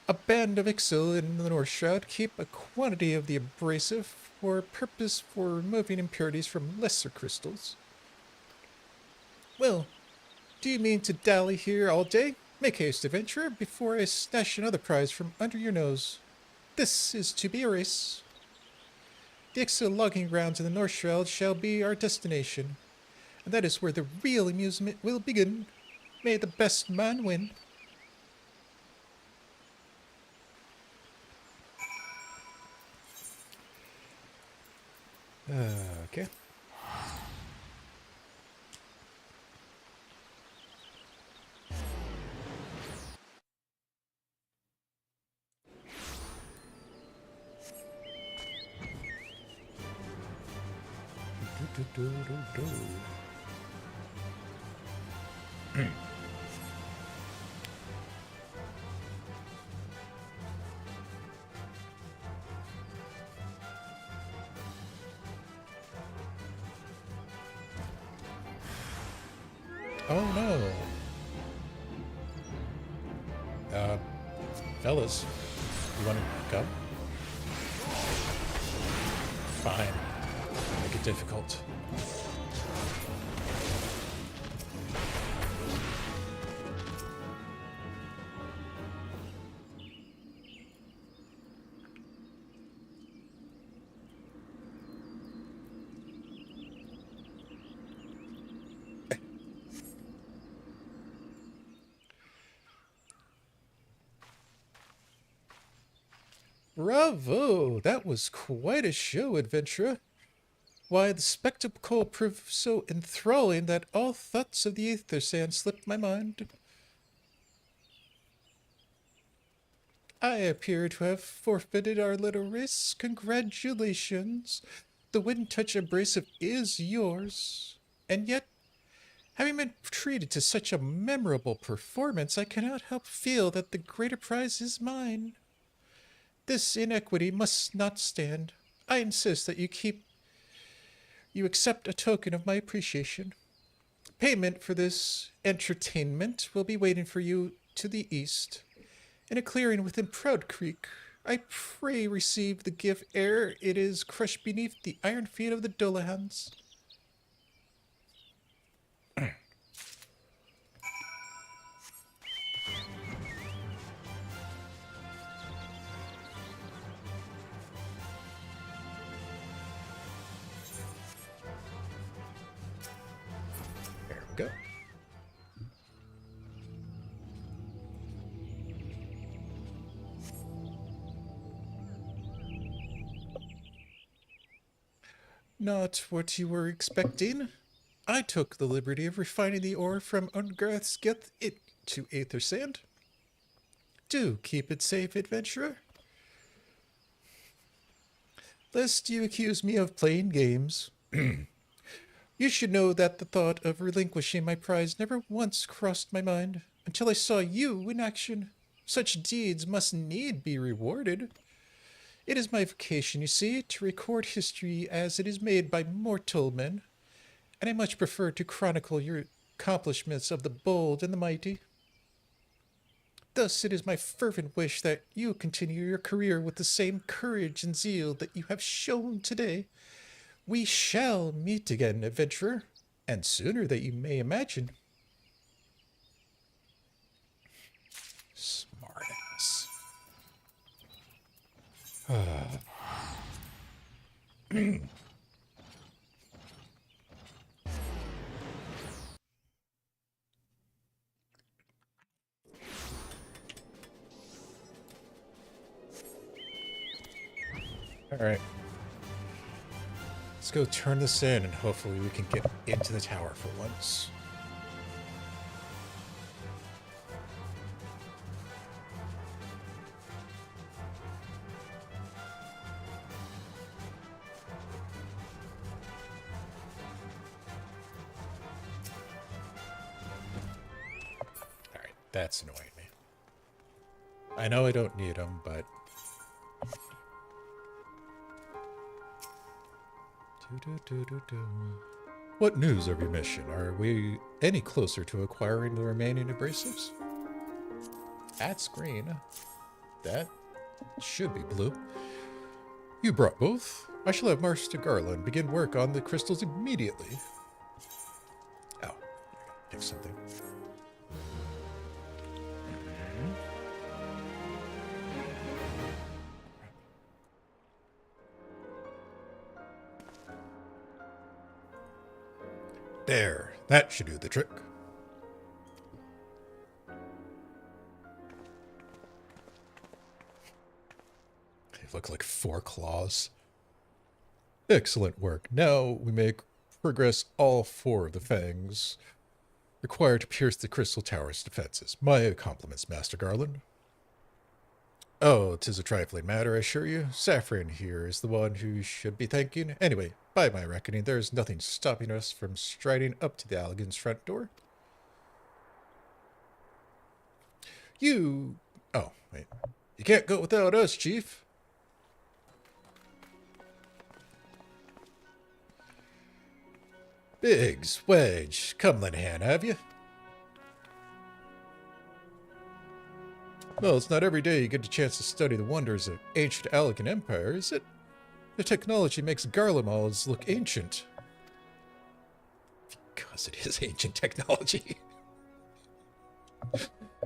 A band of Ixil in the North Shroud keep a quantity of the abrasive for purpose for removing impurities from lesser crystals. Well, do you mean to dally here all day? Make haste, adventurer, before I snatch another prize from under your nose. This is to be a race. The Ixil logging grounds in the North Shroud shall be our destination, and that is where the real amusement will begin. May the best man win. Okay. Oh no. Fellas, you want to go? Fine. Make it difficult. Bravo! That was quite a show, adventurer. Why, the spectacle proved so enthralling that all thoughts of the ether sand slipped my mind. I appear to have forfeited our little race. Congratulations. The wind touch abrasive is yours. And yet, having been treated to such a memorable performance, I cannot help feel that the greater prize is mine. This inequity must not stand. I insist that you accept a token of my appreciation. Payment for this entertainment will be waiting for you to the east, in a clearing within Proud Creek. I pray receive the gift ere it is crushed beneath the iron feet of the Dolahans. There we go. Not what you were expecting. I took the liberty of refining the ore from Ungarth's it to Aether Sand. Do keep it safe, adventurer. Lest you accuse me of playing games. You should know that the thought of relinquishing my prize never once crossed my mind until I saw you in action. Such deeds must need be rewarded. It is my vocation, you see, to record history as it is made by mortal men, and I much prefer to chronicle your accomplishments of the bold and the mighty. Thus, it is my fervent wish that you continue your career with the same courage and zeal that you have shown today. We shall meet again, adventurer, and sooner than you may imagine. Smartass. All right. Let's go turn this in, and hopefully we can get into the tower for once. All right, that's annoying me. I know I don't need them, but... What news of your mission? Are we any closer to acquiring the remaining abrasives? That's green. That should be blue. You brought both? I shall have Master Garland begin work on the crystals immediately. Oh, I gotta give something. There, that should do the trick. They look like 4 claws. Excellent work. Now we may progress all 4 of the fangs required to pierce the Crystal Tower's defenses. My compliments, Master Garland. Oh, 'tis a trifling matter, I assure you. Saffron here is the one who should be thanking. Anyway, by my reckoning, there is nothing stopping us from striding up to the Allegan's front door. You... Oh, wait. You can't go without us, Chief. Biggs, Wedge, come lend a hand, have you? Well, it's not every day you get a chance to study the wonders of ancient Allegan Empire, is it? The technology makes Garlemals look ancient. Because it is ancient technology.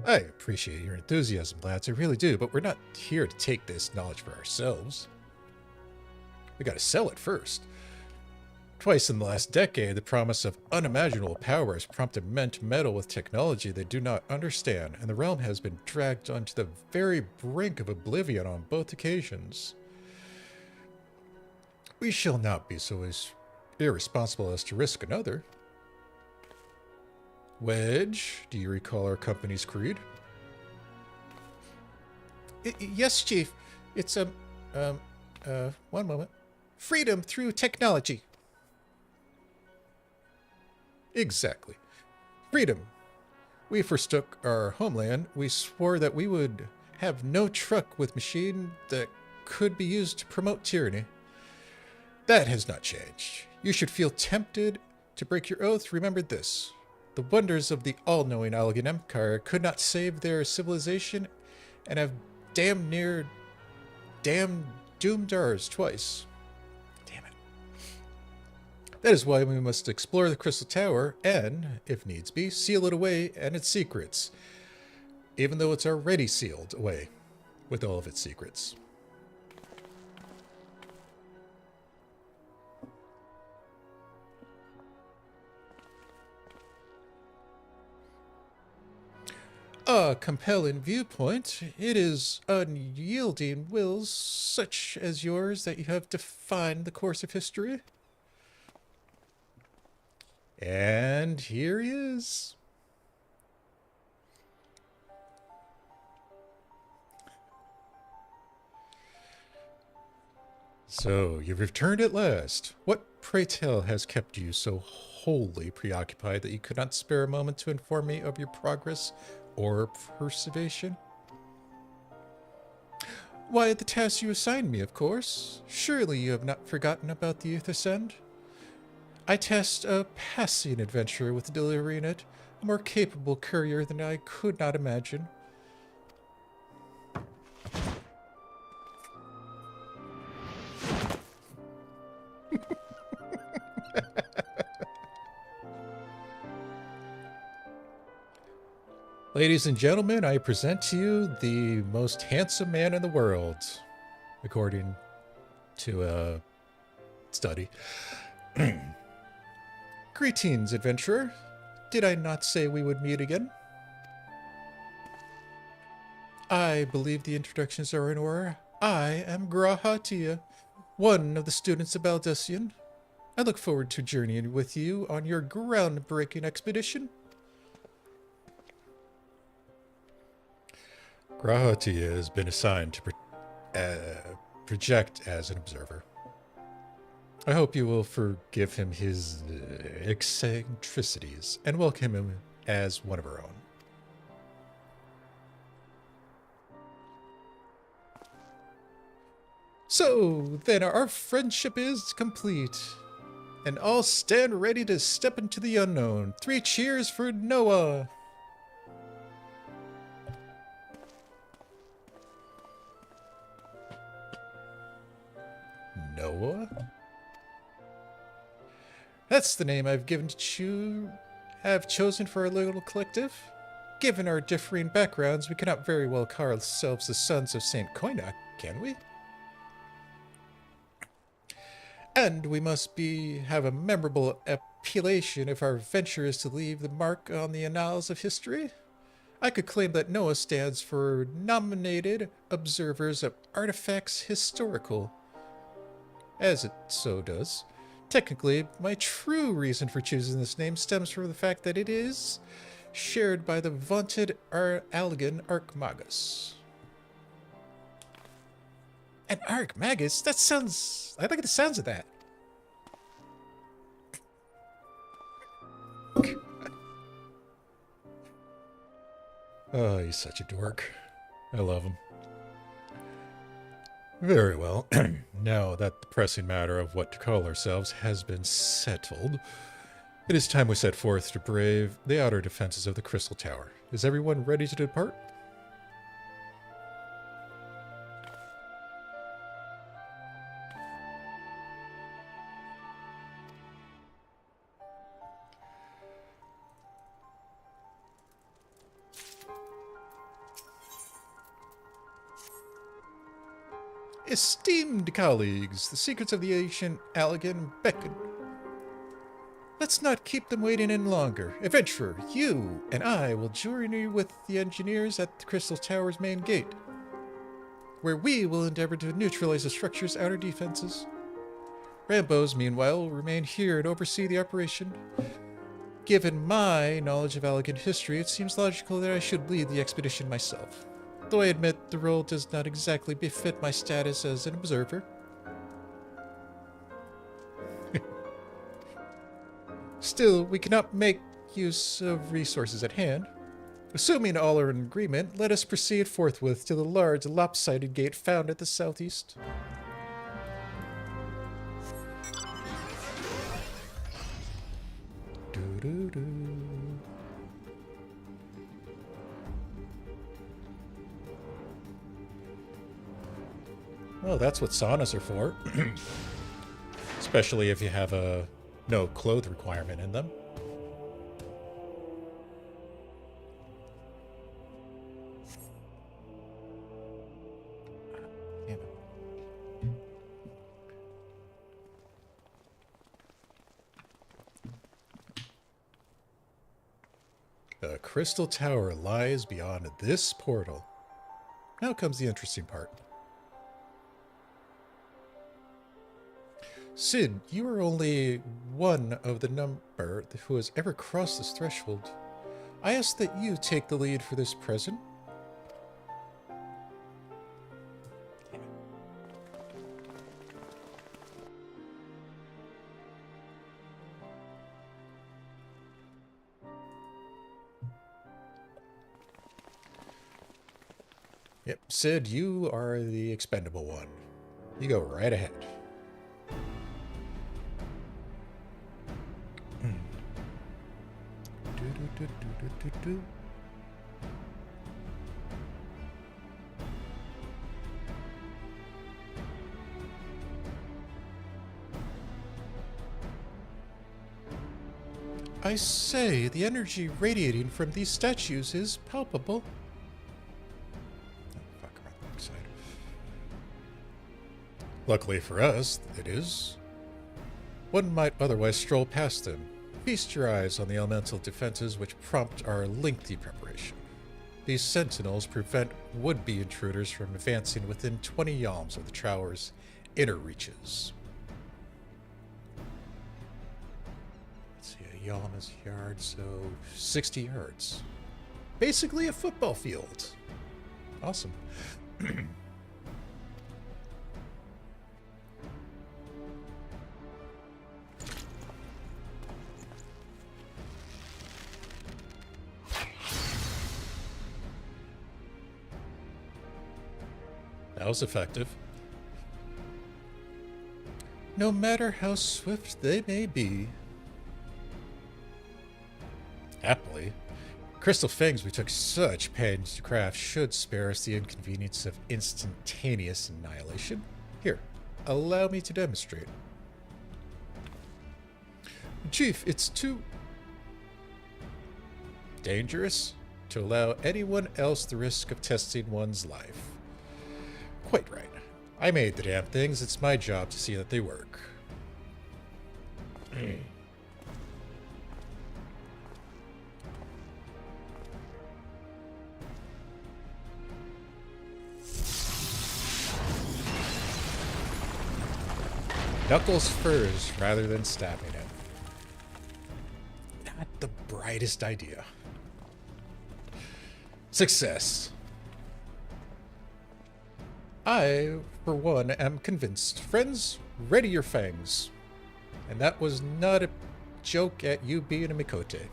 I appreciate your enthusiasm, lads, I really do, but we're not here to take this knowledge for ourselves. We gotta sell it first. Twice in the last decade, the promise of unimaginable power has prompted men to meddle with technology they do not understand, and the realm has been dragged onto the very brink of oblivion on both occasions. We shall not be so irresponsible as to risk another. Wedge, do you recall our company's creed? Yes, Chief. It's, one moment. Freedom through technology. Exactly. Freedom. We forsook our homeland. We swore that we would have no truck with machine that could be used to promote tyranny. That has not changed. You should feel tempted to break your oath. Remember this. The wonders of the all-knowing Allegan Empire could not save their civilization and have damned doomed ours twice. Damn it. That is why we must explore the Crystal Tower and, if needs be, seal it away and its secrets, even though it's already sealed away with all of its secrets. A compelling viewpoint. It is unyielding wills such as yours that you have defined the course of history. And here he is. So, you've returned at last. What, pray tell, has kept you so wholly preoccupied that you could not spare a moment to inform me of your progress or preservation? Why, the task you assigned me, of course. Surely you have not forgotten about the Aether's End. I tasked a passing adventurer with delivering it, a more capable courier than I could not imagine. Ladies and gentlemen, I present to you the most handsome man in the world, according to a study. Greetings, adventurer. Did I not say we would meet again? I believe the introductions are in order. I am Grahatia, one of the students of Baldessian. I look forward to journeying with you on your groundbreaking expedition. Grahatia has been assigned to project as an observer. I hope you will forgive him his eccentricities and welcome him as one of our own. So, then our friendship is complete. And all stand ready to step into the unknown. 3 cheers for Noah! Noah? That's the name I've chosen for our little collective. Given our differing backgrounds, we cannot very well call ourselves the sons of Saint Koinak, can we? And we must have a memorable appellation if our venture is to leave the mark on the annals of history. I could claim that Noah stands for Nominated Observers of Artifacts Historical, as it so does. Technically, my true reason for choosing this name stems from the fact that it is shared by the vaunted Algan Archmagus. An Archmagus? That sounds... I like the sounds of that. Oh, he's such a dork. I love him. Very well. Now that the pressing matter of what to call ourselves has been settled, it is time we set forth to brave the outer defenses of the Crystal Tower. Is everyone ready to depart? Esteemed colleagues, the secrets of the ancient Allegan beckon. Let's not keep them waiting any longer. Adventurer, you and I will journey with the engineers at the Crystal Tower's main gate, where we will endeavor to neutralize the structure's outer defenses. Rambos, meanwhile, will remain here and oversee the operation. Given my knowledge of Allegan history, it seems logical that I should lead the expedition myself. Though I admit the role does not exactly befit my status as an observer. Still, we cannot make use of resources at hand. Assuming all are in agreement, let us proceed forthwith to the large, lopsided gate found at the southeast. Doo-doo-doo. Well, that's what saunas are for. Especially if you have a no clothes requirement in them. Damn it. The Crystal Tower lies beyond this portal. Now comes the interesting part. Sid, you are only one of the number who has ever crossed this threshold. I ask that you take the lead for this present. Yep, Sid, you are the expendable one. You go right ahead. I say, the energy radiating from these statues is palpable. Oh, fuck, around the back side. Luckily for us, it is. One might otherwise stroll past them. Feast your eyes on the elemental defenses which prompt our lengthy preparation. These sentinels prevent would-be intruders from advancing within 20 yalms of the tower's inner reaches. Let's see, a yalm is a yard, so 60 yards. Basically a football field. Awesome. That was effective. no matter how swift they may be. Happily, crystal fangs we took such pains to craft should spare us the inconvenience of instantaneous annihilation. Here, allow me to demonstrate. Chief, it's too dangerous to allow anyone else the risk of testing one's life. Quite right. I made the damn things. It's my job to see that they work. Knuckles first rather than stabbing him. Not the brightest idea. Success. I, for one, am convinced. Friends, ready your fangs. And that was not a joke at you being a Mikote.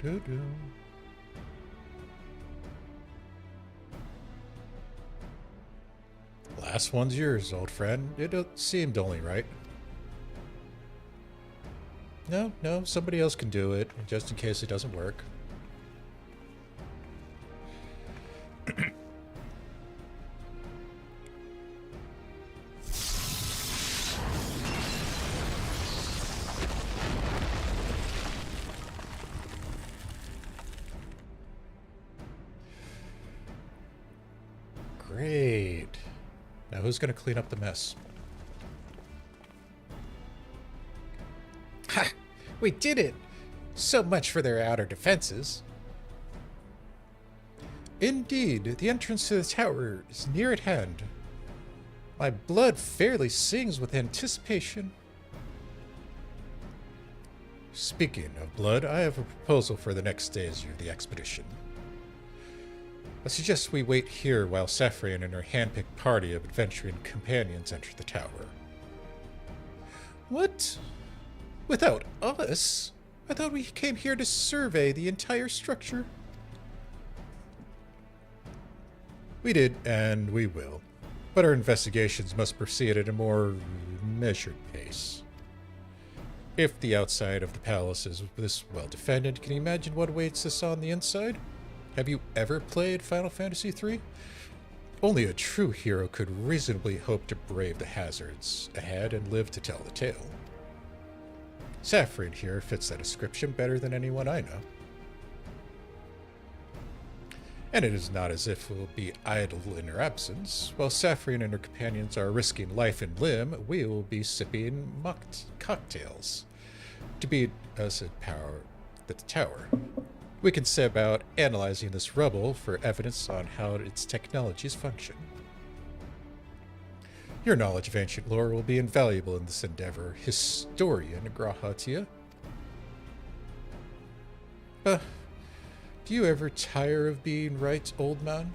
Do-do. Last one's yours, old friend. It seemed only right. No, somebody else can do it, just in case it doesn't work. Great. Now who's going to clean up the mess? Ha! We did it! So much for their outer defenses. Indeed, the entrance to the tower is near at hand. My blood fairly sings with anticipation. Speaking of blood, I have a proposal for the next stage of the expedition. I suggest we wait here while Saffron and her hand-picked party of adventuring companions enter the tower. What? Without us? I thought we came here to survey the entire structure. We did, and we will. But our investigations must proceed at a more measured pace. If the outside of the palace is this well defended, can you imagine what awaits us on the inside? Have you ever played Final Fantasy III? Only a true hero could reasonably hope to brave the hazards ahead and live to tell the tale. Saffron here fits that description better than anyone I know. And it is not as if we'll be idle in her absence. While Saffron and her companions are risking life and limb, we will be sipping mocked cocktails to beat us at power at the tower. We can set about analyzing this rubble for evidence on how its technologies function. Your knowledge of ancient lore will be invaluable in this endeavor, historian Grahatia. Do you ever tire of being right, old man?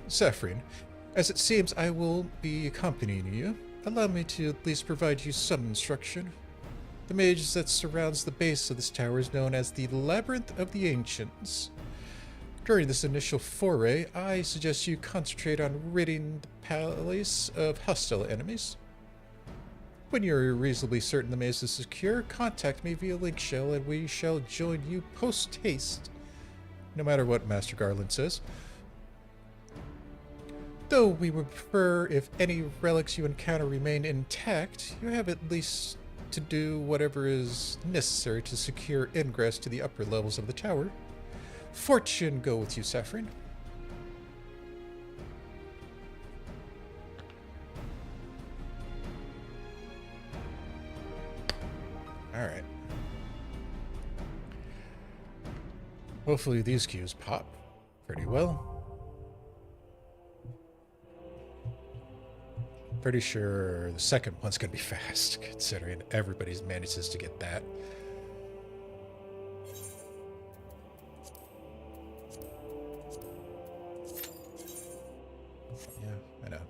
Saffron, as it seems I will be accompanying you, allow me to at least provide you some instruction. The maze that surrounds the base of this tower is known as the Labyrinth of the Ancients. During this initial foray, I suggest you concentrate on ridding the palace of hostile enemies. When you're reasonably certain the maze is secure, contact me via link shell and we shall join you post-haste, no matter what Master Garland says. Though we would prefer if any relics you encounter remain intact, you have at least to do whatever is necessary to secure ingress to the upper levels of the tower. Fortune go with you, Saffron. Alright. Hopefully these cues pop. pretty well. Pretty sure the second one's going to be fast, considering everybody manages to get that. Yeah, I know.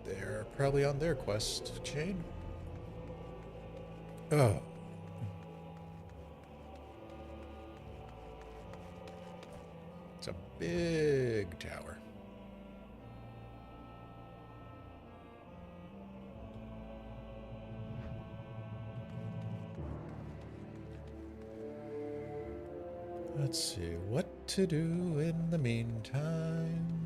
They're probably on their quest chain. Oh. It's a big tower. Let's see what to do in the meantime.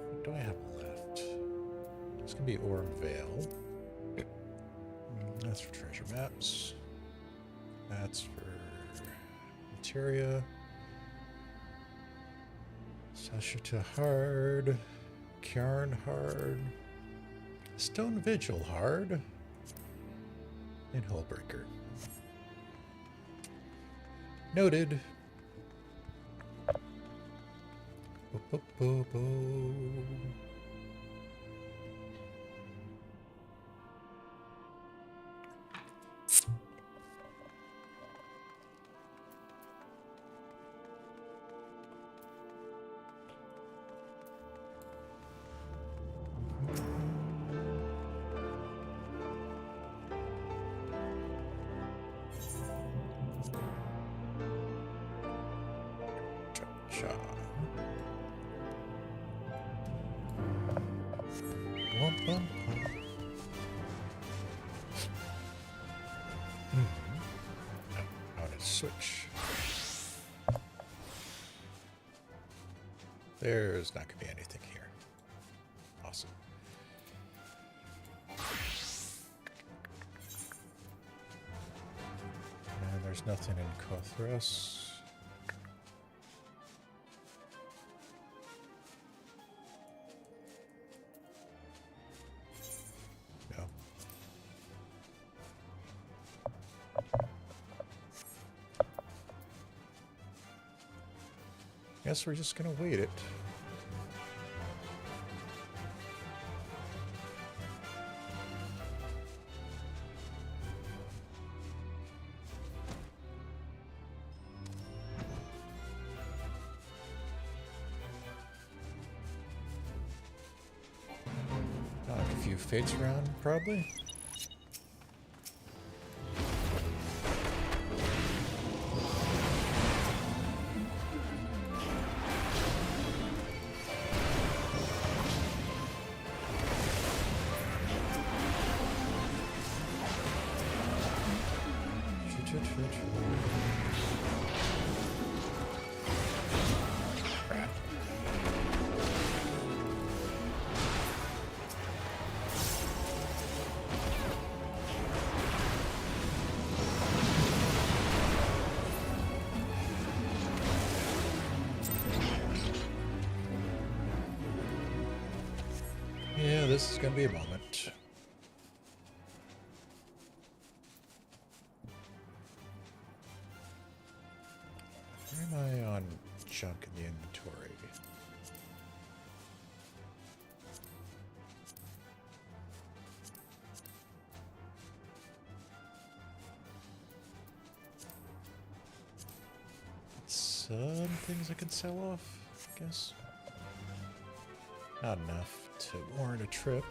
What do I have left? It's gonna be Orm Vale. That's for treasure maps. That's for materia. Sasha to hard. Kjarn hard. Stone Vigil hard. And Hullbreaker. Noted. Switch. There's not going to be anything here. Awesome. And there's nothing in Kothras. No. Guess we're just gonna wait it. Knock a few fates around, probably. Yeah, this is gonna be a moment. Where am I on junk in the inventory? Some things I can sell off, I guess. Not enough to warrant a trip.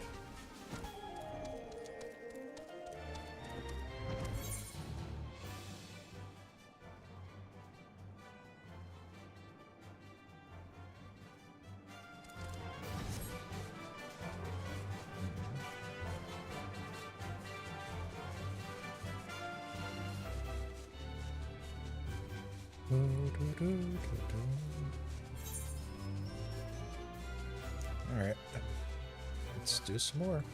Alright. Let's do some more.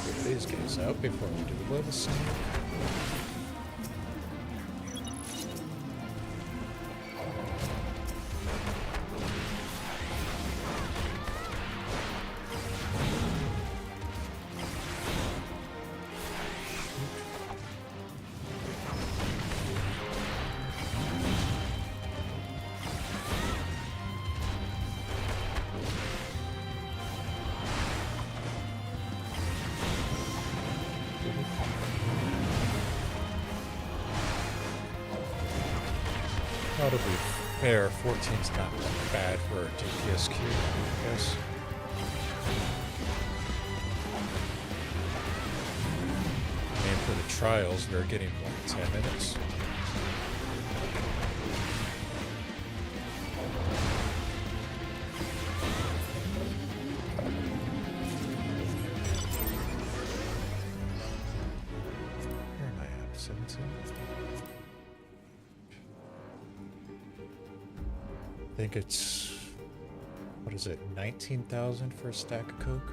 Get these guys out before we do the level sync. Well, to be fair, 14's not that bad for a DPSQ, I guess. I mean, for the trials, we're getting, what, 10 minutes? Where am I at? 17? I think it's, what is it, 19,000 for a stack of Coke?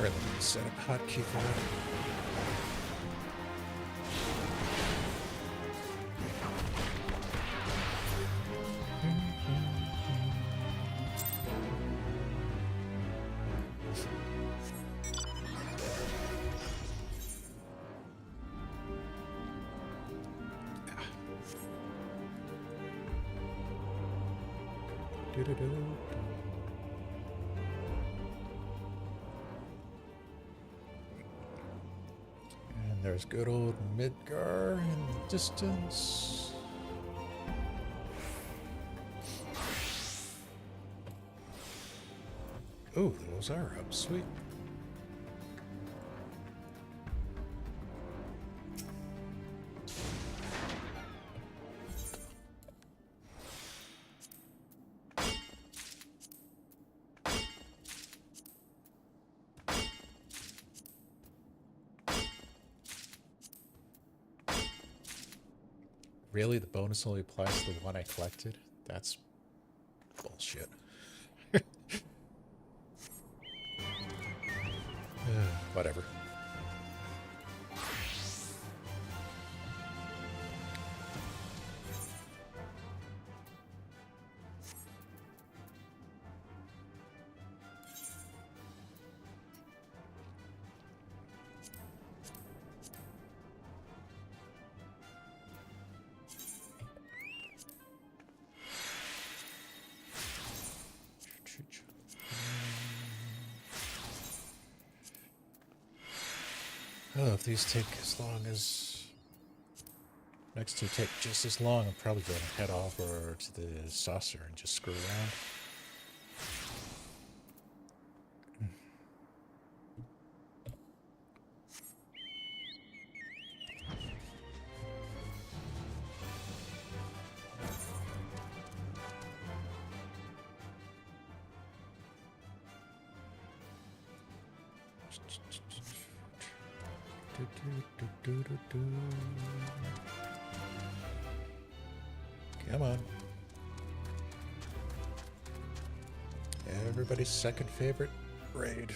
Or the setup hotkey for that. Do-do-do. And there's good old Midgar in the distance. Ooh, those are up. Sweet. Really? The bonus only applies to the one I collected? That's bullshit. Whatever. Oh, if these take as long as... Next two take just as long, I'm probably going to head off or to the saucer and just screw around. Come on. Everybody's second favorite raid.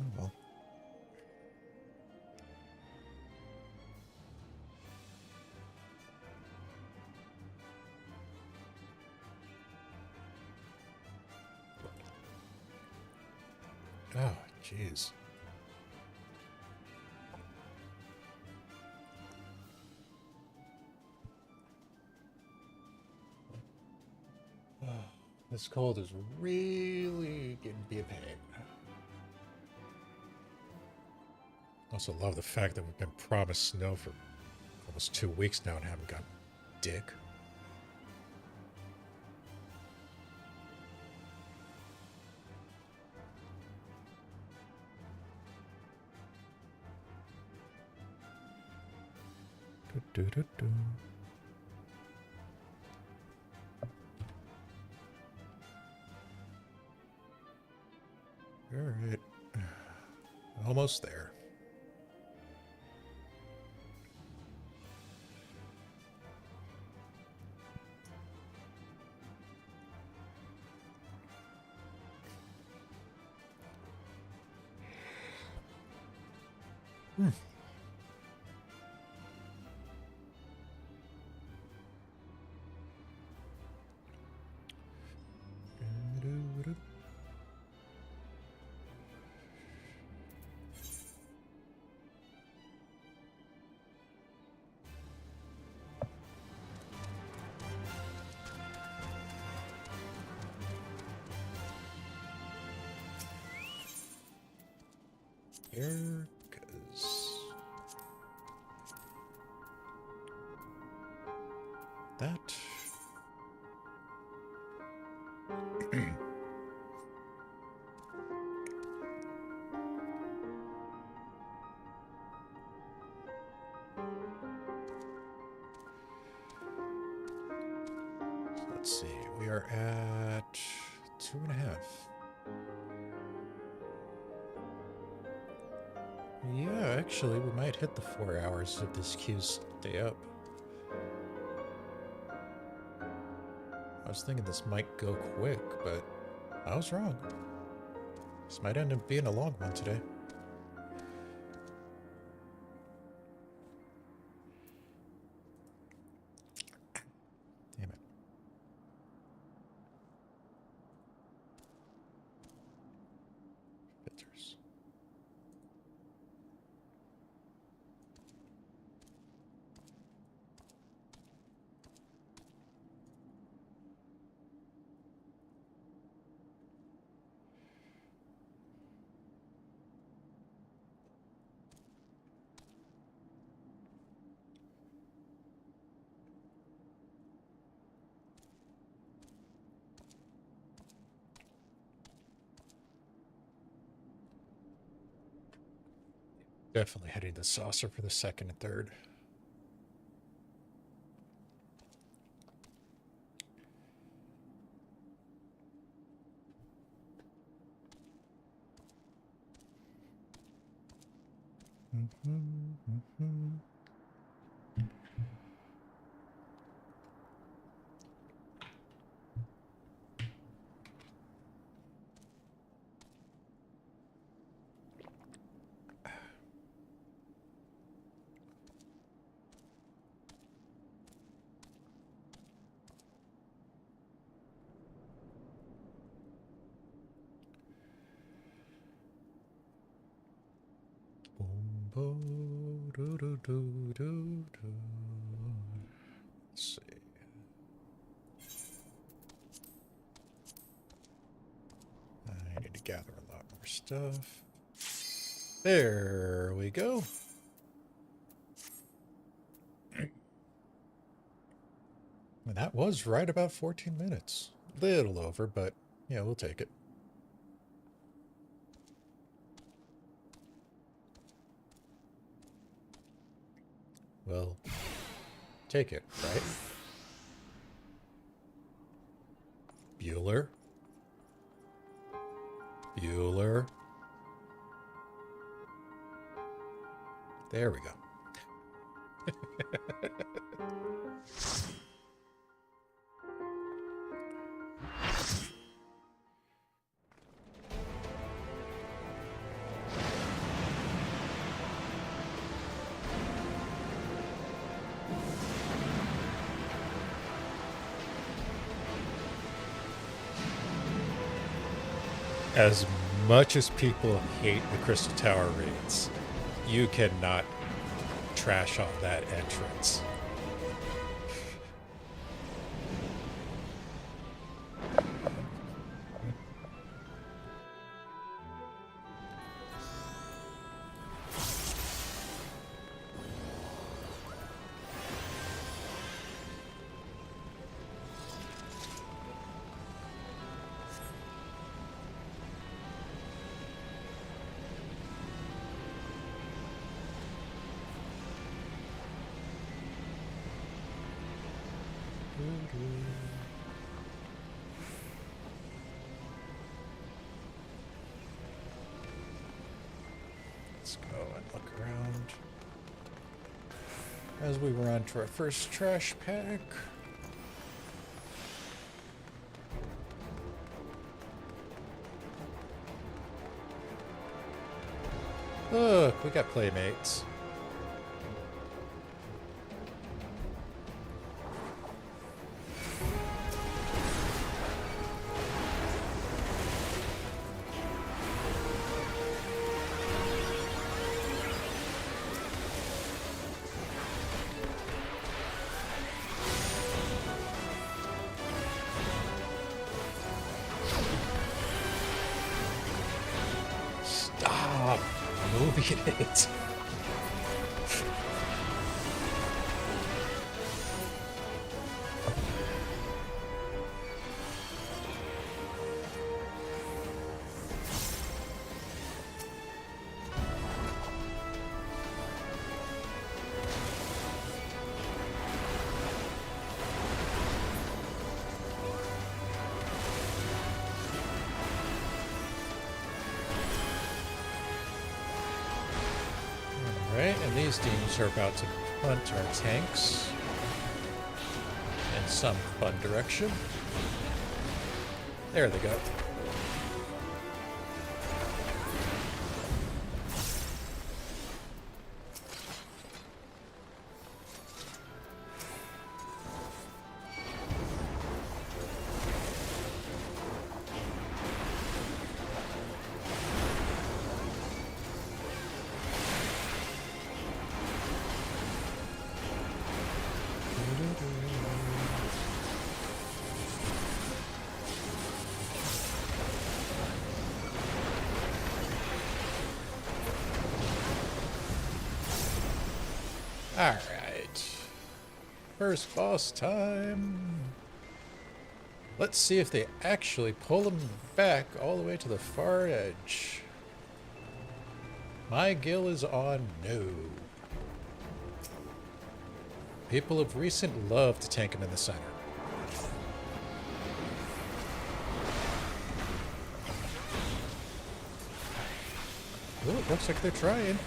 Oh well. Oh, jeez. This cold is really getting to be a pain. Also love the fact that we've been promised snow for almost 2 weeks now and haven't got dick. Do-do-do-do. All right. Almost there. Here, because that. Let's see, we are at 2.5. Yeah, actually, we might hit the 4 hours if these queues stay up. I was thinking this might go quick, but I was wrong. This might end up being a long one today. Damn it. Filters. Definitely heading to the saucer for the second and third. Let's see. I need to gather a lot more stuff. There we go. And that was right about 14 minutes. Little over, but yeah, we'll take it. Well, take it, right? Bueller. Bueller. There we go. As much as people hate the Crystal Tower raids, you cannot trash on that entrance. Let's go and look around as we run to our first trash pack. Look, we got playmates. Stop moving it. Alright, and these demons are about to hunt our tanks in some fun direction. There they go. Alright. First boss time. Let's see if they actually pull him back all the way to the far edge. My gill is on no. People of recent love to tank him in the center. Oh, it looks like they're trying.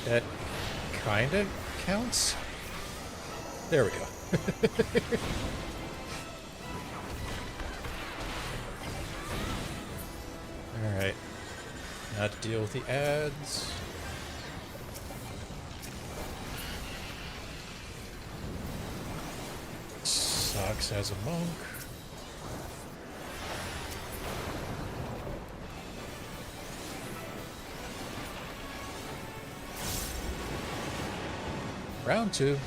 That kind of counts. There we go. Alright. Now to deal with the ads. Sucks as a monk. Round 2.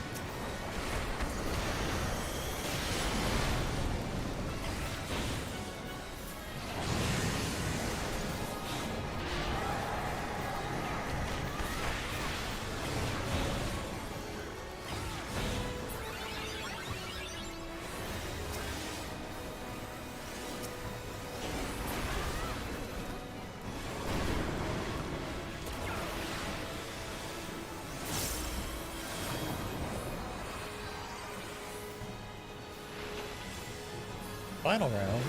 Final round.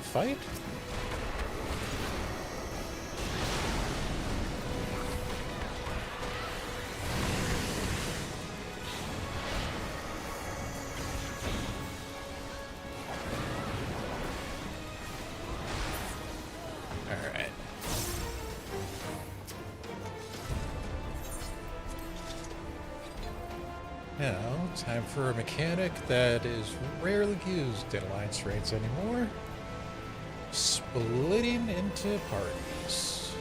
Fight? Alright. Now Time for a mechanic that is rarely used in Alliance raids anymore. Splitting into parties.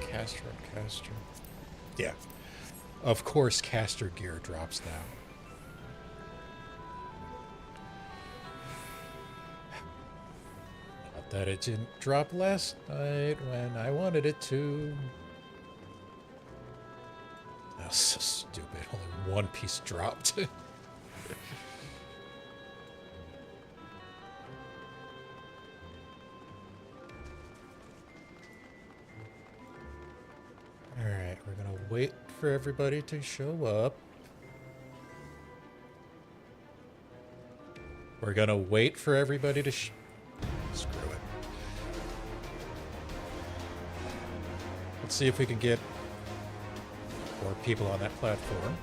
Caster and caster. Yeah. Of course, caster gear drops now. Not that it didn't drop last night when I wanted it to. That was so stupid. Only one piece dropped. Alright, we're gonna wait for everybody to show up. We're gonna wait for everybody to screw it. Let's see if we can get more people on that platform.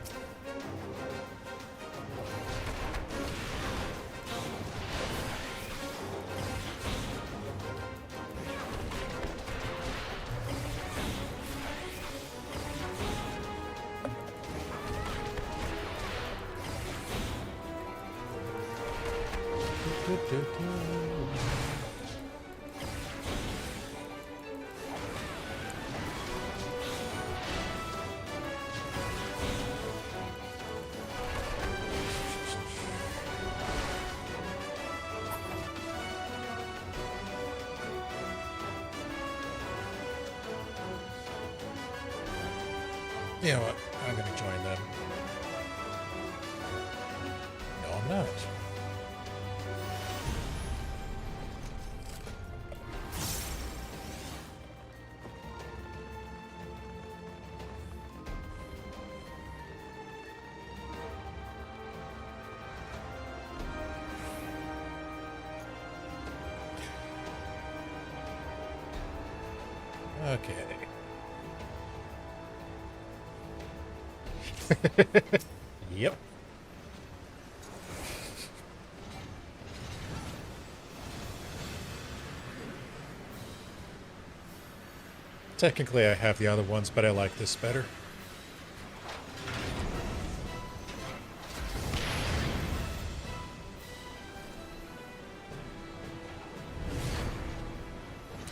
You know what? I'm going to join them. No, I'm not. Okay. Yep. Technically, I have the other ones, but I like this better.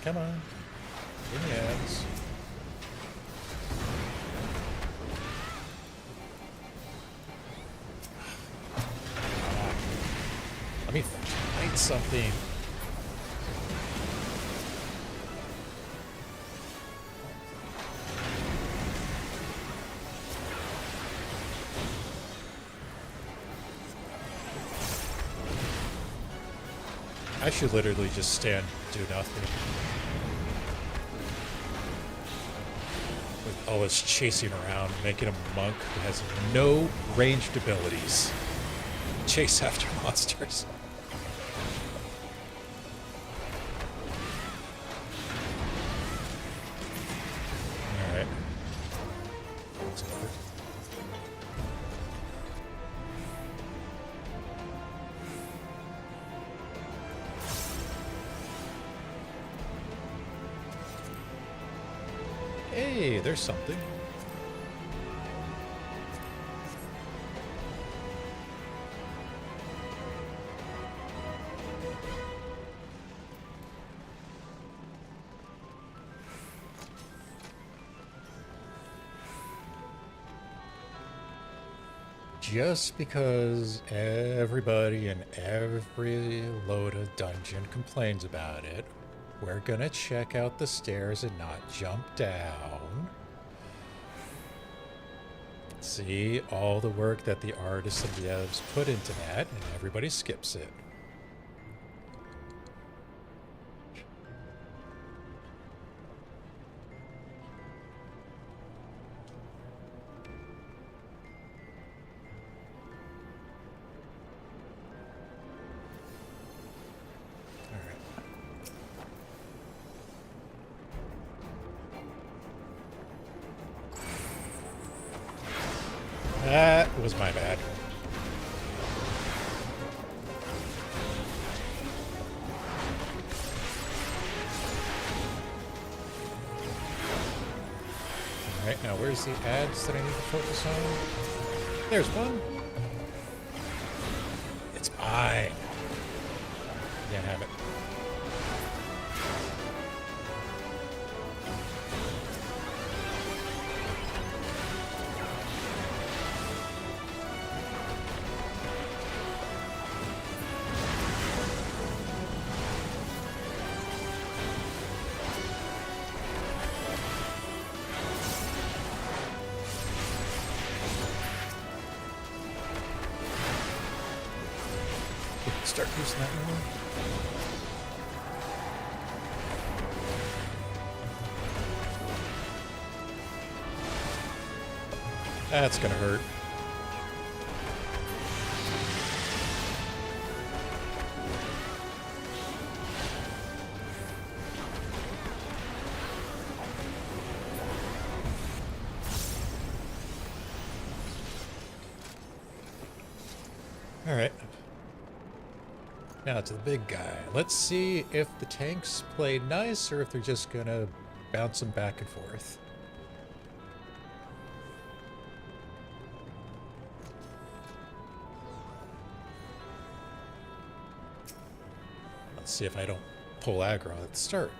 Come on. Give me ads. Let me find something. I should literally just stand, do nothing. With all this chasing around, making a monk who has no ranged abilities. Chase after monsters. Alright. That's over. Hey, there's something. Just because everybody in every Loda dungeon complains about it, we're gonna check out the stairs and not jump down. See all the work that the artists and devs put into that, and everybody skips it. That was my bad. where's the ads that I need to focus on? There's one. It's mine. Can't have it. Start using that more. That's gonna hurt. All right. Now to the big guy. Let's see if the tanks play nice or if they're just gonna bounce them back and forth. Let's see if I don't pull aggro at the start.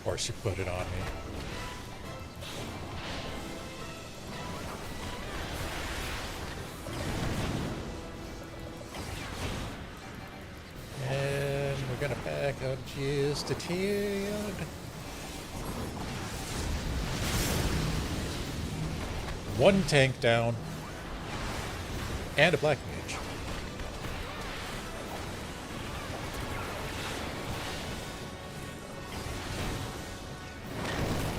Or she put it on me. And we're gonna back up just a tad. One tank down. And a black mage.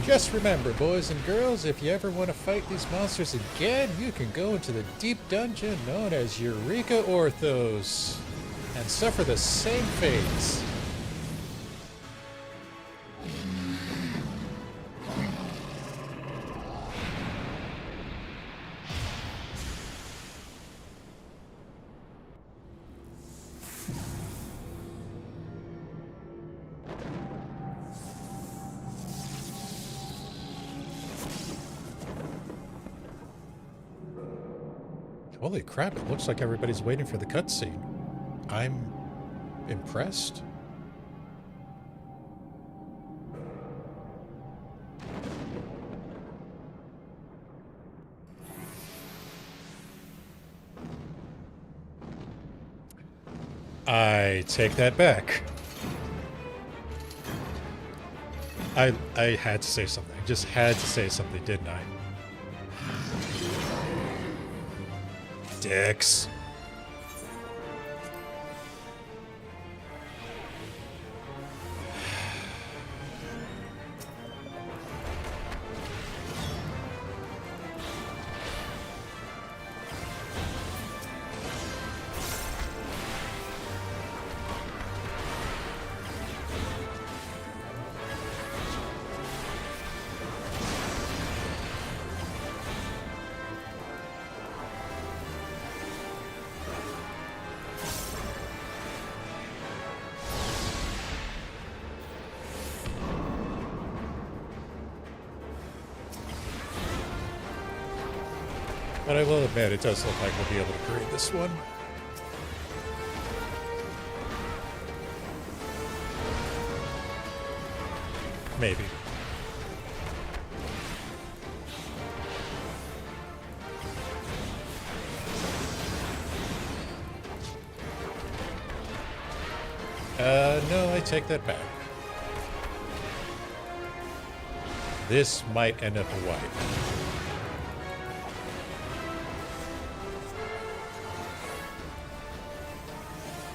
Just remember, boys and girls, if you ever want to fight these monsters again, you can go into the deep dungeon known as Eureka Orthos and suffer the same fates. Holy crap, it looks like everybody's waiting for the cutscene. I'm impressed. I take that back. I had to say something. I just had to say something, didn't I? Dicks. But I will admit, it does look like we'll be able to grade this one. Maybe. No, I take that back. This might end up a wipe.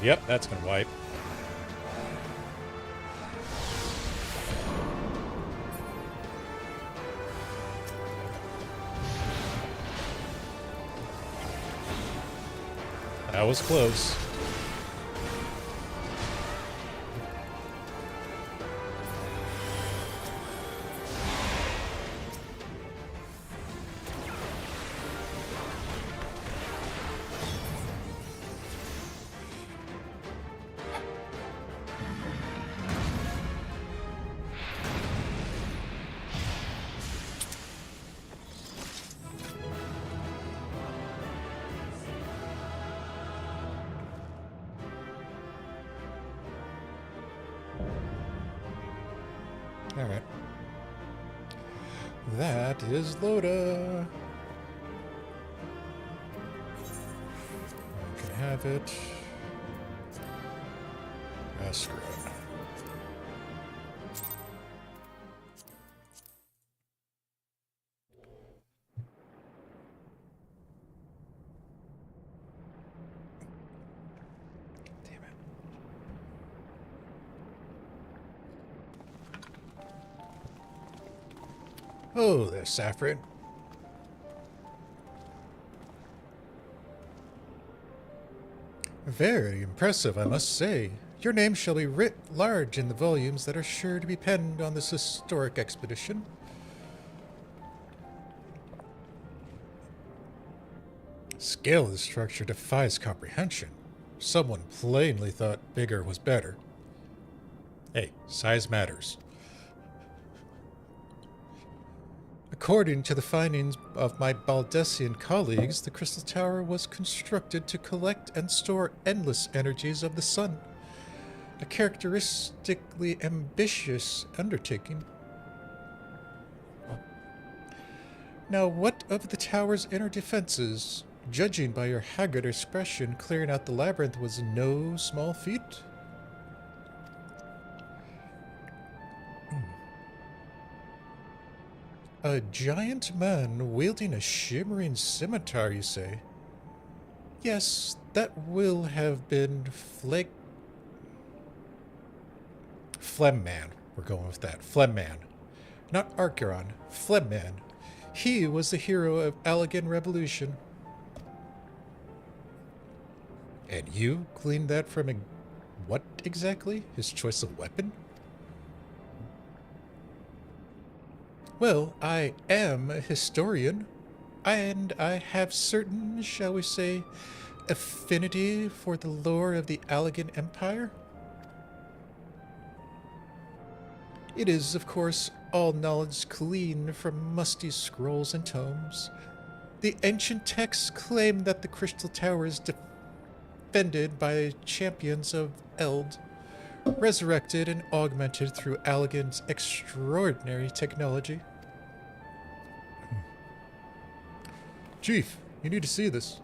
Yep, that's gonna wipe. That was close. Alright. That is Loda. You can have it. Ah, screw it. Damn it. Oh, there's Saffron. Very impressive, I must say. Your name shall be writ large in the volumes that are sure to be penned on this historic expedition. Scale of the structure defies comprehension. Someone plainly thought bigger was better. Hey, size matters. According to the findings of my Baldessian colleagues, the Crystal Tower was constructed to collect and store endless energies of the sun. A characteristically ambitious undertaking. Now, what of the tower's inner defenses? Judging by your haggard expression, clearing out the labyrinth was no small feat. A giant man wielding a shimmering scimitar, you say? Yes, that will have been Phlegm Man. We're going with that. Phlegm Man. Not Archeron. Phlegm Man. He was the hero of Allegan Revolution. And you gleaned that from what exactly? His choice of weapon? Well, I am a historian, and I have certain, shall we say, affinity for the lore of the Allegan Empire. It is, of course, all knowledge gleaned from musty scrolls and tomes. The ancient texts claim that the Crystal Tower is defended by champions of Eld, resurrected and augmented through Allegan's extraordinary technology. Chief, you need to see this.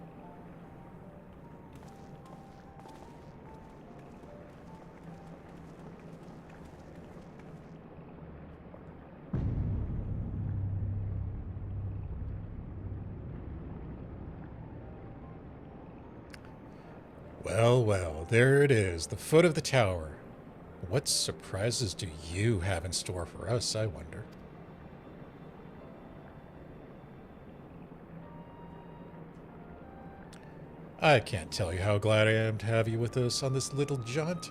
Well, well, there it is, the foot of the tower. What surprises do you have in store for us, I wonder? I can't tell you how glad I am to have you with us on this little jaunt,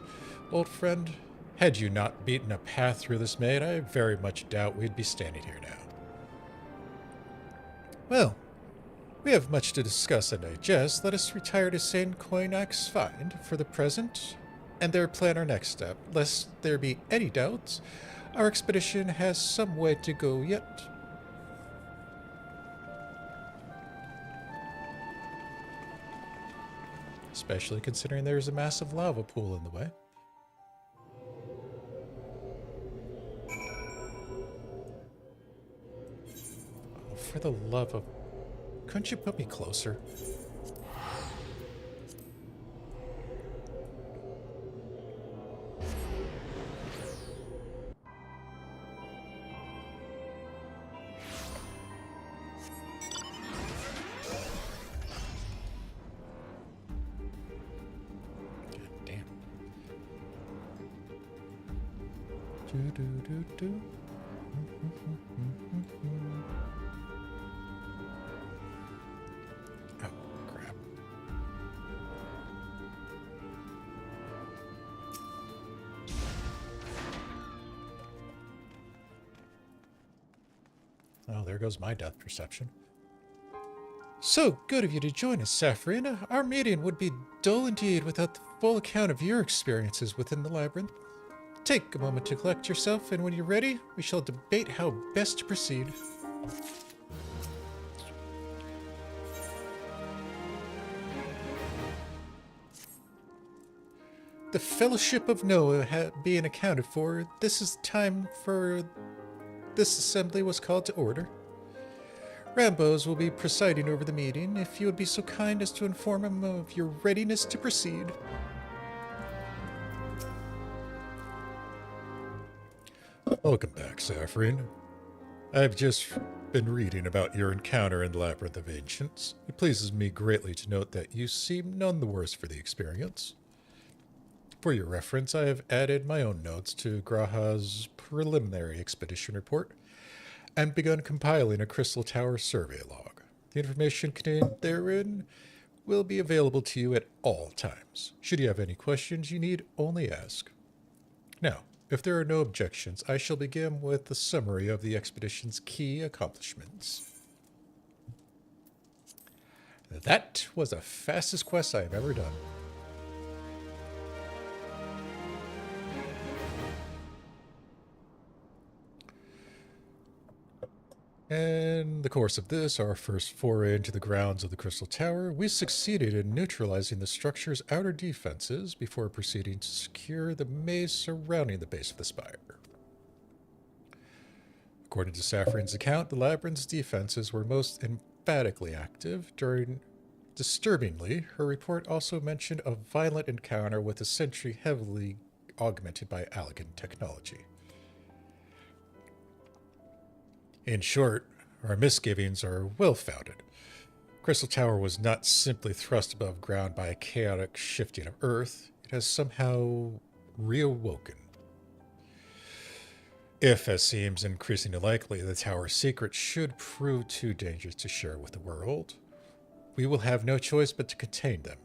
old friend. Had you not beaten a path through this maze, I very much doubt we'd be standing here now. Well, we have much to discuss and digest. Let us retire to St. Coinax Find for the present, and there plan our next step. Lest there be any doubts, our expedition has some way to go yet. Especially considering there's a massive lava pool in the way. Oh, for the love of... Couldn't you put me closer? Do. Oh, crap. Oh, there goes my depth perception. So good of you to join us, Saffron. Our meeting would be dull indeed without the full account of your experiences within the labyrinth. Take a moment to collect yourself, and when you're ready, we shall debate how best to proceed. The Fellowship of Noah being accounted for, this is the time for this assembly was called to order. Rambos will be presiding over the meeting. If you would be so kind as to inform him of your readiness to proceed. Welcome back, Saffron. I've just been reading about your encounter in the Labyrinth of Ancients. It pleases me greatly to note that you seem none the worse for the experience. For your reference, I have added my own notes to Graha's preliminary expedition report and begun compiling a Crystal Tower survey log. The information contained therein will be available to you at all times. Should you have any questions, you need only ask. Now, if there are no objections, I shall begin with the summary of the expedition's key accomplishments. That was the fastest quest I have ever done. In the course of this, our first foray into the grounds of the Crystal Tower, we succeeded in neutralizing the structure's outer defenses before proceeding to secure the maze surrounding the base of the spire. According to Saffron's account, the labyrinth's defenses were most emphatically active. Disturbingly, her report also mentioned a violent encounter with a sentry heavily augmented by Allegan technology. In short, our misgivings are well-founded. Crystal Tower was not simply thrust above ground by a chaotic shifting of Earth. It has somehow reawoken. If, as seems increasingly likely, the tower's secret should prove too dangerous to share with the world, we will have no choice but to contain them.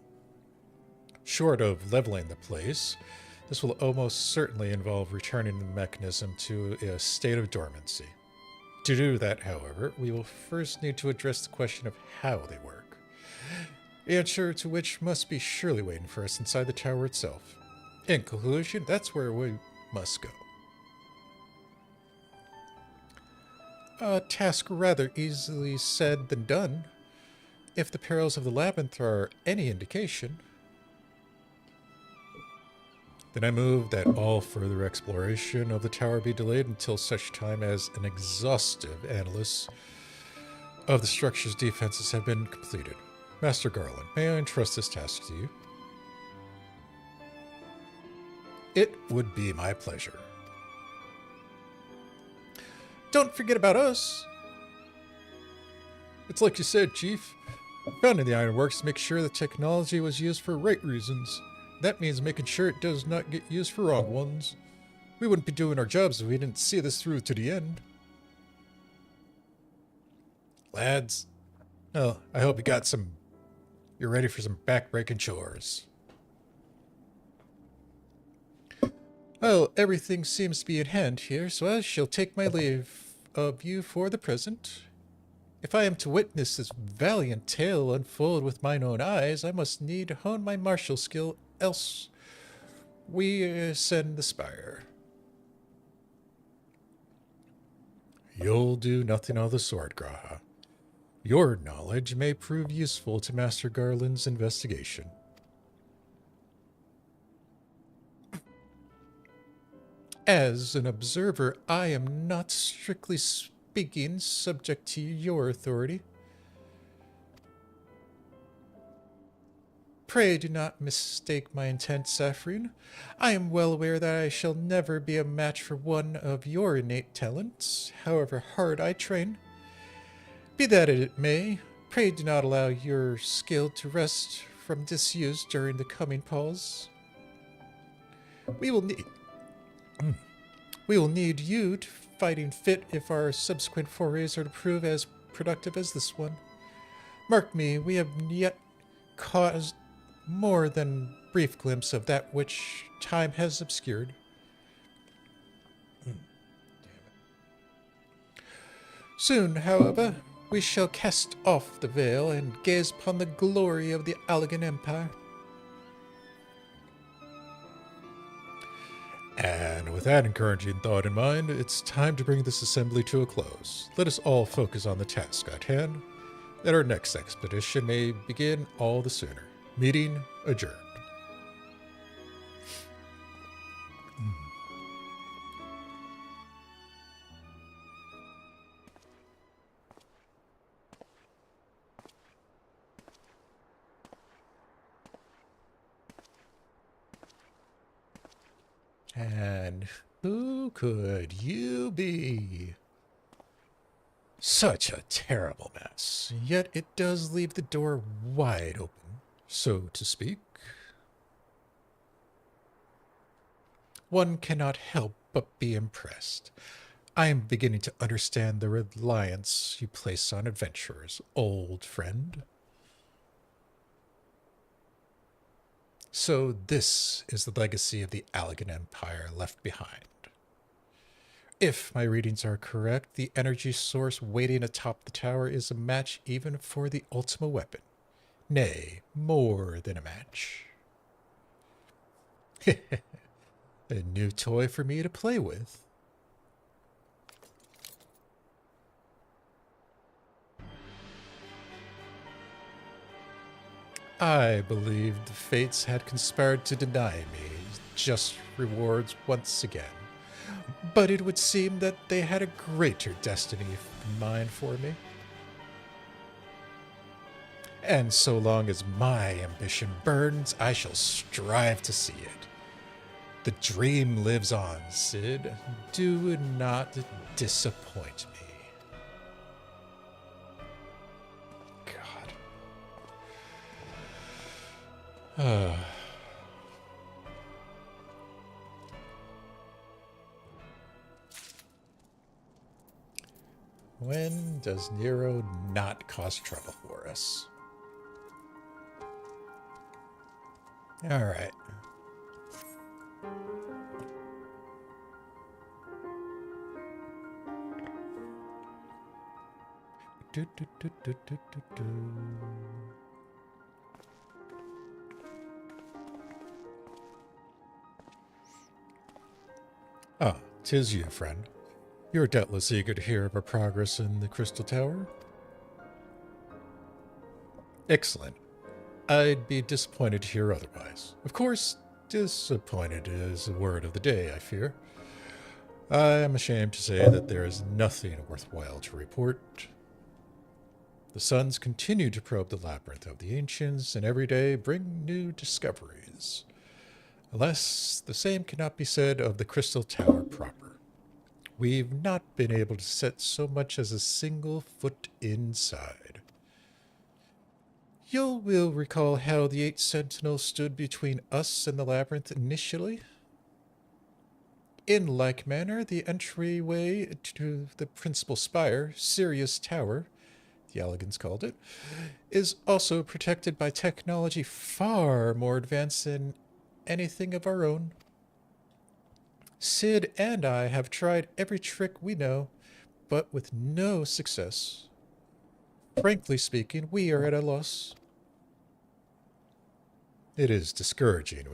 Short of leveling the place, this will almost certainly involve returning the mechanism to a state of dormancy. To do that, however, we will first need to address the question of how they work, the answer to which must be surely waiting for us inside the tower itself. In conclusion, that's where we must go. A task rather easily said than done, if the perils of the labyrinth are any indication. Then I move that all further exploration of the tower be delayed until such time as an exhaustive analysis of the structure's defenses have been completed. Master Garland, may I entrust this task to you? It would be my pleasure. Don't forget about us. It's like you said, Chief. Founding the Ironworks to make sure the technology was used for right reasons. That means making sure it does not get used for wrong ones. We wouldn't be doing our jobs if we didn't see this through to the end. Lads, well, I hope you're ready for some back-breaking chores. Well, everything seems to be in hand here, so I shall take my leave of you for the present. If I am to witness this valiant tale unfold with mine own eyes, I must need hone my martial skill, else we ascend the spire. You'll do nothing of the sort, Graha. Your knowledge may prove useful to Master Garland's investigation. As an observer, I am not, strictly speaking, subject to your authority. Pray do not mistake my intent, Saffron. I am well aware that I shall never be a match for one of your innate talents, however hard I train. Be that as it may, pray do not allow your skill to rest from disuse during the coming pause. We will need you to fighting fit if our subsequent forays are to prove as productive as this one. Mark me, we have yet caused more than brief glimpse of that which time has obscured. Soon, however, we shall cast off the veil and gaze upon the glory of the Allegan Empire. And with that encouraging thought in mind, it's time to bring this assembly to a close. Let us all focus on the task at hand, that our next expedition may begin all the sooner. Meeting adjourned. And who could you be? Such a terrible mess, yet it does leave the door wide open, so to speak. One cannot help but be impressed. I am beginning to understand the reliance you place on adventurers, old friend. So this is the legacy of the Allegan Empire left behind. If my readings are correct, the energy source waiting atop the tower is a match even for the Ultima weapon. Nay, more than a match. A new toy for me to play with. I believed the fates had conspired to deny me just rewards once again. But it would seem that they had a greater destiny in mind for me. And so long as my ambition burns, I shall strive to see it. The dream lives on, Sid. Do not disappoint me. God. When does Nero not cause trouble for us? All right. Do, do, do, do, do, do, do. Ah, 'tis you, friend. You're doubtless eager to hear of our progress in the Crystal Tower? Excellent. I'd be disappointed to hear otherwise. Of course, disappointed is a word of the day, I fear. I am ashamed to say that there is nothing worthwhile to report. The suns continue to probe the labyrinth of the ancients, and every day bring new discoveries. Alas, the same cannot be said of the Crystal Tower proper. We've not been able to set so much as a single foot inside. You will recall how the 8 sentinels stood between us and the labyrinth initially? In like manner, the entryway to the principal spire, Sirius Tower, the Allegans called it, is also protected by technology far more advanced than anything of our own. Sid and I have tried every trick we know, but with no success. Frankly speaking, we are at a loss. It is discouraging,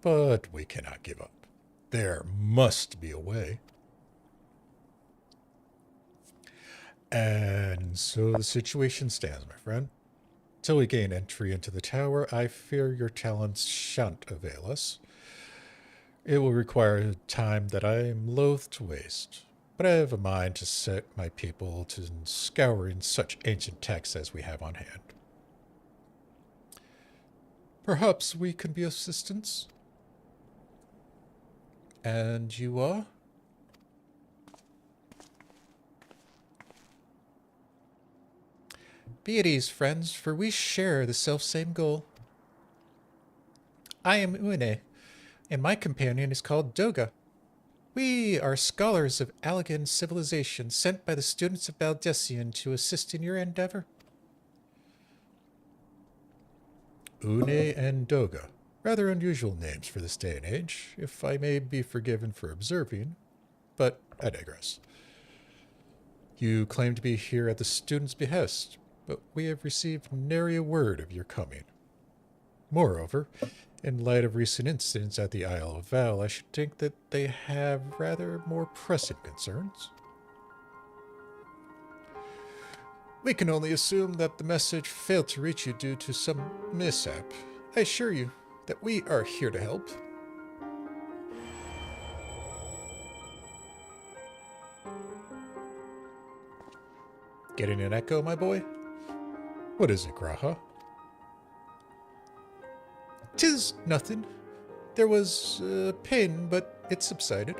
but we cannot give up. There must be a way. And so the situation stands, my friend. Till we gain entry into the tower, I fear your talents shan't avail us. It will require time that I am loath to waste, but I have a mind to set my people to scouring such ancient texts as we have on hand. Perhaps we can be of assistance? And you are? Be at ease, friends, for we share the selfsame goal. I am Une, and my companion is called Doga. We are scholars of Allegan civilization sent by the students of Baldessian to assist in your endeavor. Une and Doga. Rather unusual names for this day and age, if I may be forgiven for observing, but I digress. You claim to be here at the students' behest, but we have received nary a word of your coming. Moreover, in light of recent incidents at the Isle of Val, I should think that they have rather more pressing concerns. We can only assume that the message failed to reach you due to some mishap. I assure you that we are here to help. Getting an echo, my boy? What is it, Graha? 'Tis nothing. There was pain, but it subsided.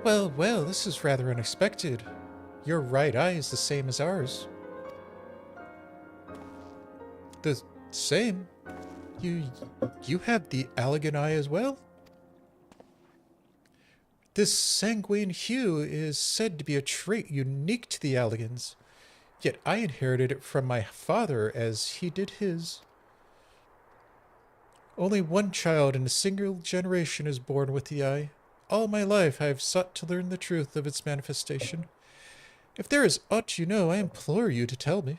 Well, well, this is rather unexpected. Your right eye is the same as ours. The same? You have the Allegan eye as well? This sanguine hue is said to be a trait unique to the Allegans, yet I inherited it from my father as he did his. Only one child in a single generation is born with the eye. All my life I have sought to learn the truth of its manifestation. If there is aught you know, I implore you to tell me.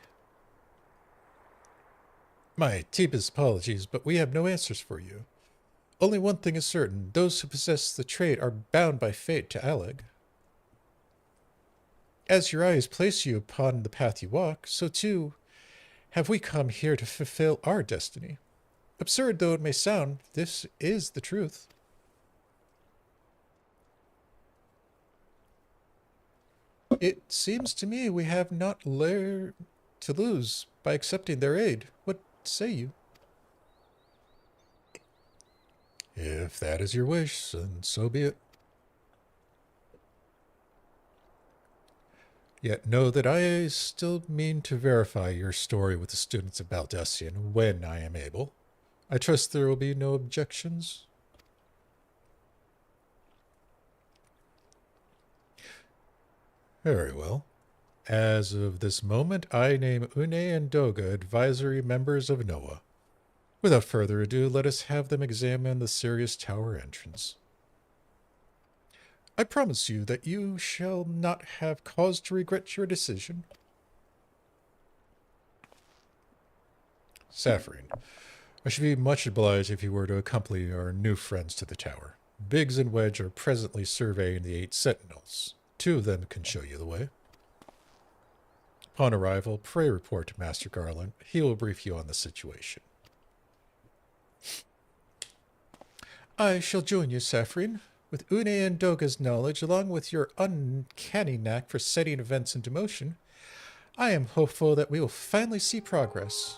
My deepest apologies, but we have no answers for you. Only one thing is certain. Those who possess the trait are bound by fate to Alleg. As your eyes place you upon the path you walk, so too have we come here to fulfill our destiny. Absurd though it may sound, this is the truth. It seems to me we have not to lose by accepting their aid. What say you? If that is your wish, then so be it. Yet know that I still mean to verify your story with the students of Baldessian when I am able. I trust there will be no objections. Very well. As of this moment, I name Une and Doga advisory members of NOAA. Without further ado, let us have them examine the Sirius Tower entrance. I promise you that you shall not have cause to regret your decision. Saffron, I should be much obliged if you were to accompany our new friends to the tower. Biggs and Wedge are presently surveying the 8 sentinels. 2 of them can show you the way. Upon arrival, pray report to Master Garland. He will brief you on the situation. I shall join you, Saffron. With Une and Doga's knowledge, along with your uncanny knack for setting events into motion, I am hopeful that we will finally see progress.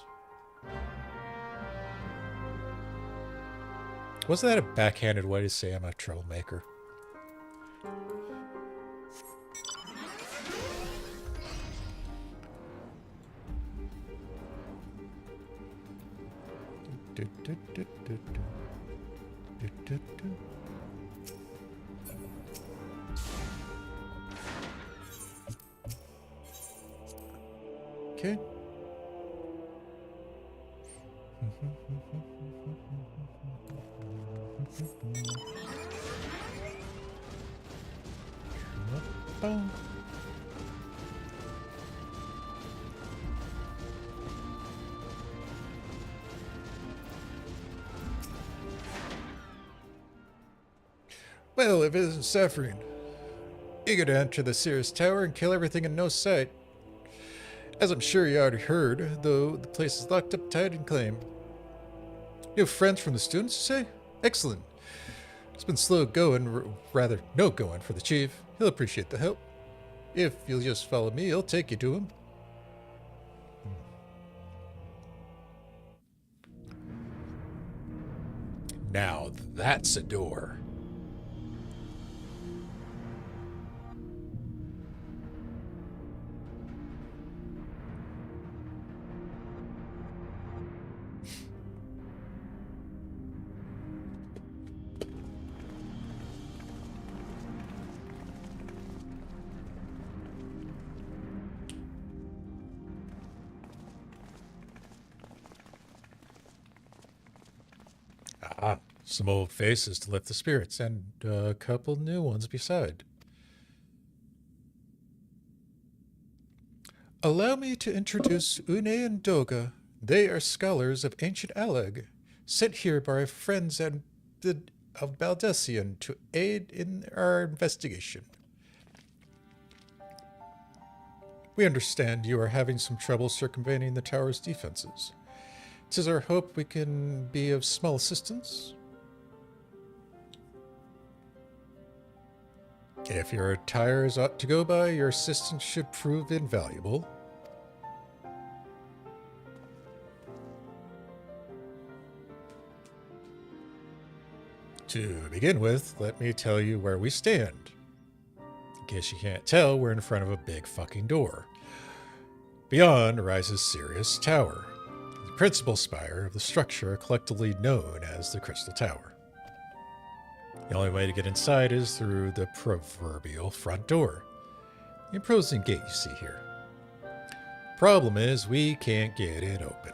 Wasn't that a backhanded way to say I'm a troublemaker? Okay. Well, if it isn't Saffron, eager to enter the Sirius Tower and kill everything in no sight. As I'm sure you already heard, though, the place is locked up tight and claimed. You have friends from the students, you say? Excellent. It's been slow going, rather no going for the chief. He'll appreciate the help. If you'll just follow me, I'll take you to him. Now that's a door. Ah, some old faces to lift the spirits, and a couple new ones beside. Allow me to introduce Une and Doga. They are scholars of ancient Alleg, sent here by our friends of Baldessian to aid in our investigation. We understand you are having some trouble circumventing the tower's defenses. 'Tis our hope we can be of small assistance. If your tires ought to go by, your assistance should prove invaluable. To begin with, let me tell you where we stand. In case you can't tell, we're in front of a big fucking door. Beyond rises Sirius Tower, the principal spire of the structure collectively known as the Crystal Tower. The only way to get inside is through the proverbial front door, the imposing gate you see here. Problem is, we can't get it open.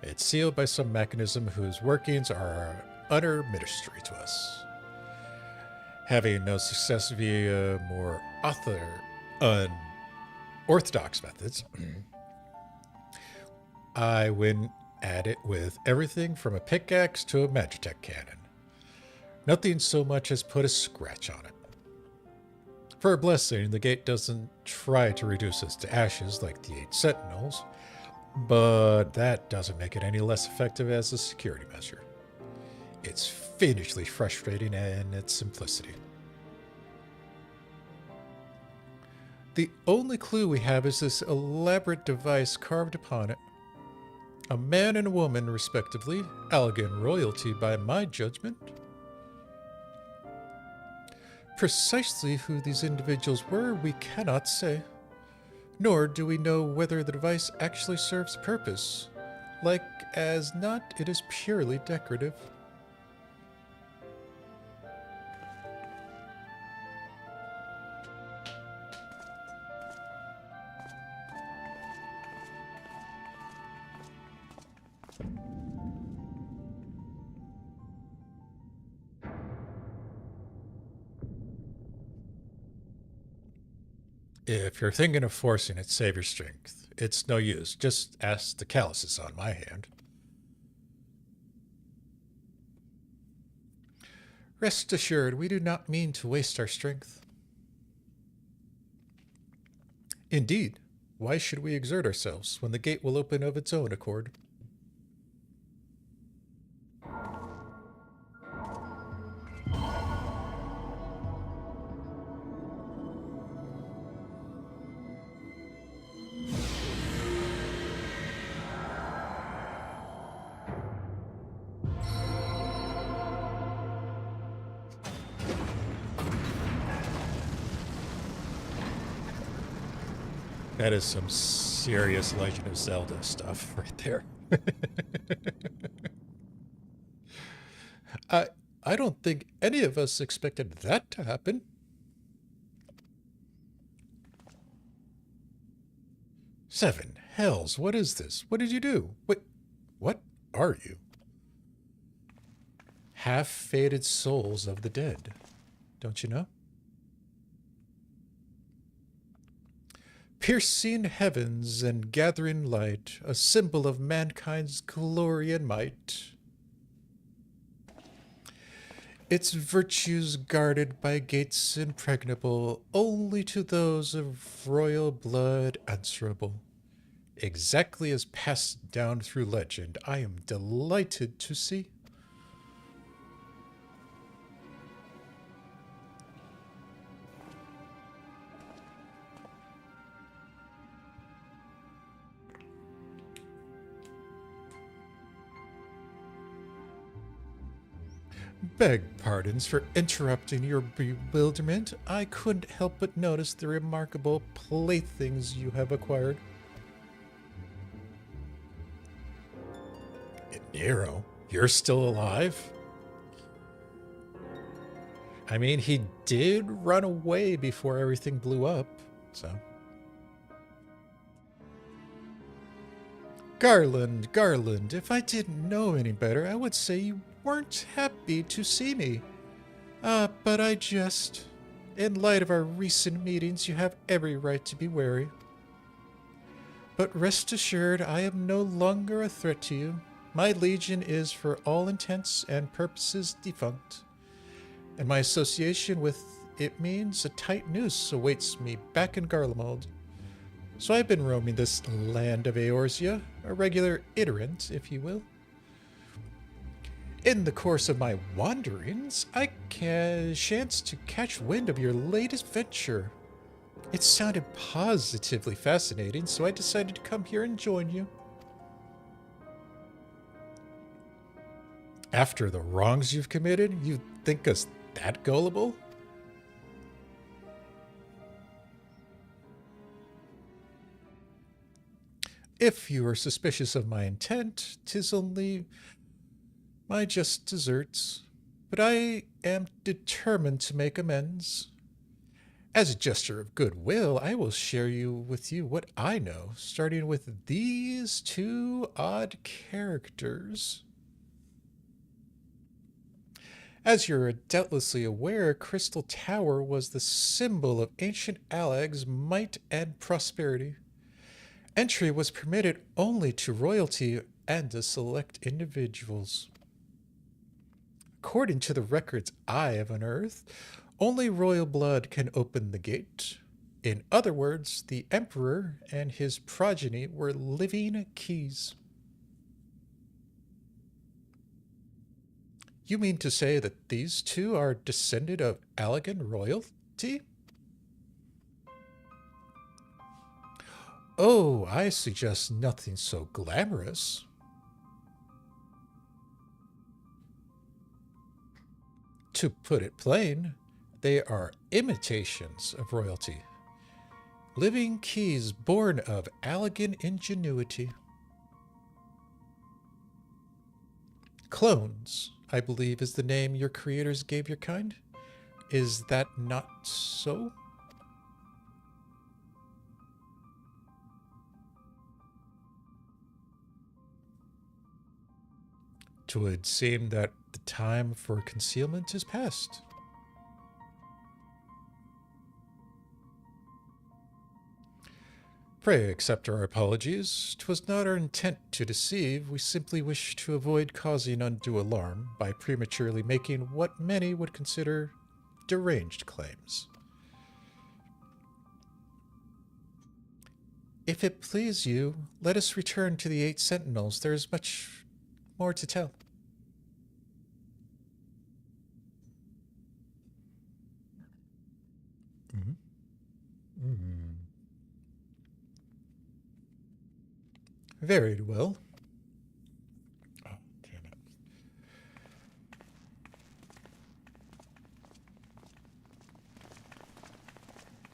It's sealed by some mechanism whose workings are utter mystery to us. Having no success via more unorthodox methods, I went at it with everything from a pickaxe to a Magitech cannon. Nothing so much as put a scratch on it. For a blessing, the gate doesn't try to reduce us to ashes like the 8 Sentinels, but that doesn't make it any less effective as a security measure. It's fiendishly frustrating in its simplicity. The only clue we have is this elaborate device carved upon it. A man and a woman, respectively, elegant royalty by my judgment. Precisely who these individuals were, we cannot say. Nor do we know whether the device actually serves a purpose. Like as not, it is purely decorative. If you're thinking of forcing it, save your strength. It's no use. Just ask the calluses on my hand. Rest assured, we do not mean to waste our strength. Indeed, why should we exert ourselves when the gate will open of its own accord? That is some serious Legend of Zelda stuff right there. I don't think any of us expected that to happen. Seven hells, what is this? What did you do? Wait, what are you? Half-faded souls of the dead. Don't you know? Piercing heavens and gathering light, a symbol of mankind's glory and might. Its virtues guarded by gates impregnable, only to those of royal blood answerable. Exactly as passed down through legend, I am delighted to see. Beg pardons for interrupting your bewilderment. I couldn't help but notice the remarkable playthings you have acquired. Nero, you're still alive? I mean, he did run away before everything blew up, so. Garland, if I didn't know any better, I would say you weren't happy to see me. But I just... In light of our recent meetings, you have every right to be wary. But rest assured, I am no longer a threat to you. My legion is, for all intents and purposes, defunct. And my association with it means a tight noose awaits me back in Garlemald. So I've been roaming this land of Eorzea, a regular iterant, if you will. In the course of my wanderings, I chanced to catch wind of your latest venture. It sounded positively fascinating, so I decided to come here and join you. After the wrongs you've committed, you think us that gullible? If you are suspicious of my intent, 'tis only my just deserts. But I am determined to make amends. As a gesture of goodwill, I will share with you what I know, starting with these two odd characters. As you're doubtlessly aware, Crystal Tower was the symbol of ancient Alag's might and prosperity. Entry was permitted only to royalty and to select individuals. According to the records I have unearthed, only royal blood can open the gate. In other words, the Emperor and his progeny were living keys. You mean to say that these two are descended of Allagan royalty? Oh, I suggest nothing so glamorous. To put it plain, they are imitations of royalty. Living keys born of Allagan ingenuity. Clones, I believe, is the name your creators gave your kind. Is that not so? It would seem that the time for concealment is past. Pray accept our apologies. 'Twas not our intent to deceive. We simply wish to avoid causing undue alarm by prematurely making what many would consider deranged claims. If it please you, let us return to the 8 Sentinels. There is much more to tell. Mm-hmm. Mm-hmm. Very well. Oh, damn it.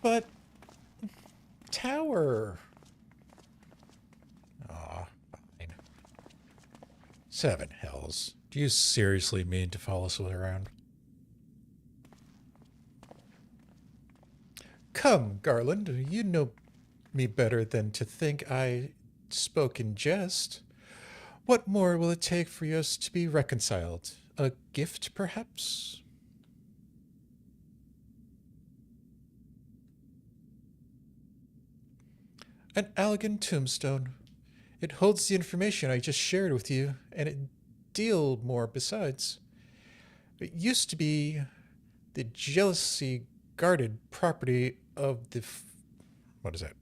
But tower. Aw, fine. 7 hells. Do you seriously mean to follow us around? Come, Garland, you know me better than to think I spoke in jest. What more will it take for us to be reconciled? A gift, perhaps? An elegant tombstone. It holds the information I just shared with you, and a deal more besides. It used to be the jealousy guarded property of the what is that?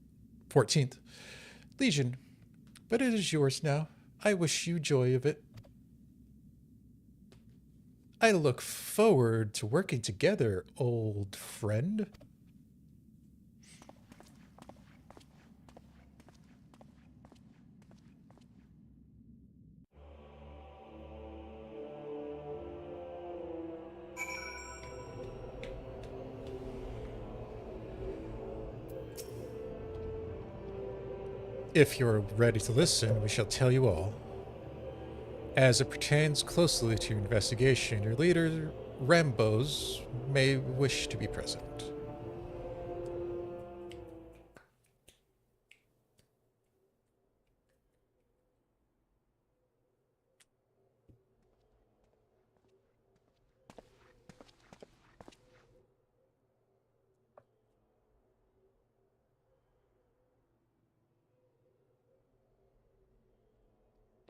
14th Legion, but it is yours now. I wish you joy of it. I look forward to working together, old friend. If you're ready to listen, we shall tell you all. As it pertains closely to your investigation, your leader, Rambos, may wish to be present.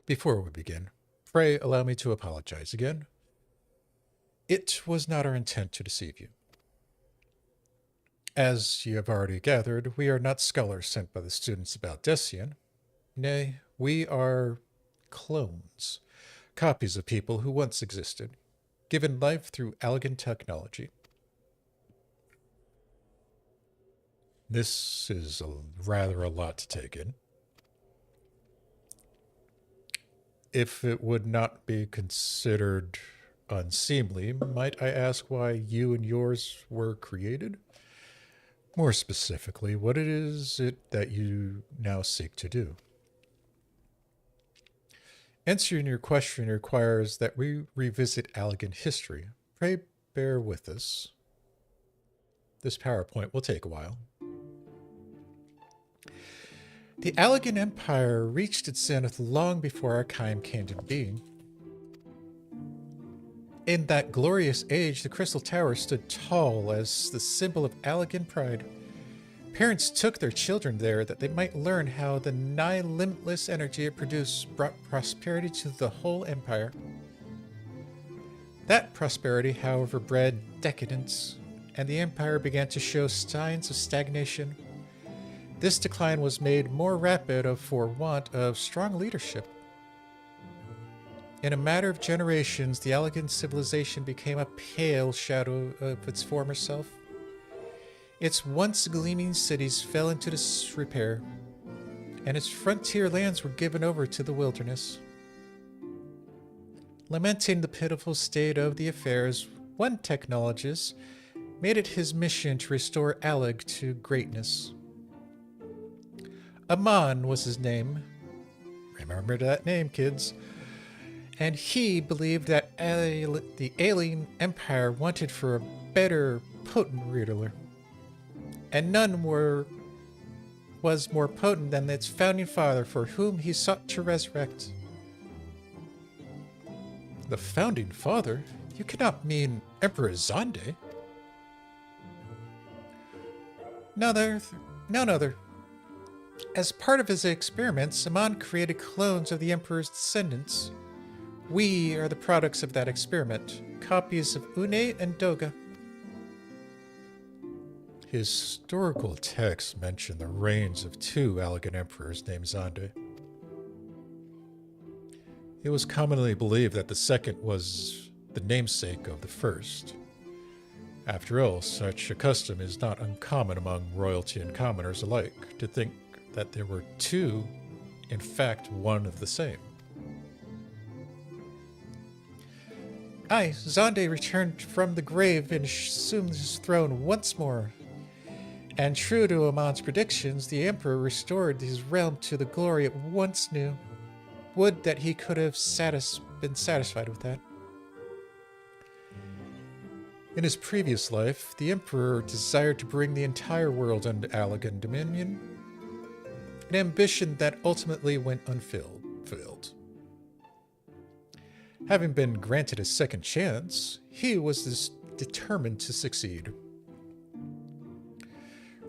Before we begin, pray allow me to apologize again. It was not our intent to deceive you. As you have already gathered, we are not scholars sent by the students about Decian. Nay, we are clones, copies of people who once existed, given life through Allegan technology. This is rather a lot to take in. If it would not be considered unseemly, might I ask why you and yours were created? More specifically, what it is that you now seek to do? Answering your question requires that we revisit Allegan history. Pray bear with us. This PowerPoint will take a while. The Allegan Empire reached its zenith long before Archaim came to being. In that glorious age, the Crystal Tower stood tall as the symbol of Allegan pride. Parents took their children there that they might learn how the nigh limitless energy it produced brought prosperity to the whole empire. That prosperity, however, bred decadence, and the empire began to show signs of stagnation. This decline was made more rapid for want of strong leadership. In a matter of generations, the Allegan civilization became a pale shadow of its former self. Its once gleaming cities fell into disrepair, and its frontier lands were given over to the wilderness. Lamenting the pitiful state of the affairs, one technologist made it his mission to restore Alleg to greatness. Amon was his name. Remember that name, kids. And he believed that the alien empire wanted for a better, potent ruler. And none was more potent than its founding father, for whom he sought to resurrect. The founding father? You cannot mean Emperor Zonde. None other. As part of his experiments, Amon created clones of the Emperor's descendants. We are the products of that experiment, copies of Une and Doga. Historical texts mention the reigns of two Allegan emperors named Zonde. It was commonly believed that the second was the namesake of the first. After all, such a custom is not uncommon among royalty and commoners alike, to think that there were two, in fact, one of the same. Aye, Zonde returned from the grave and assumed his throne once more. And true to Amon's predictions, the Emperor restored his realm to the glory it once knew. Would that he could have been satisfied with that. In his previous life, the Emperor desired to bring the entire world under Allegan dominion, an ambition that ultimately went unfulfilled. Having been granted a second chance, he was determined to succeed.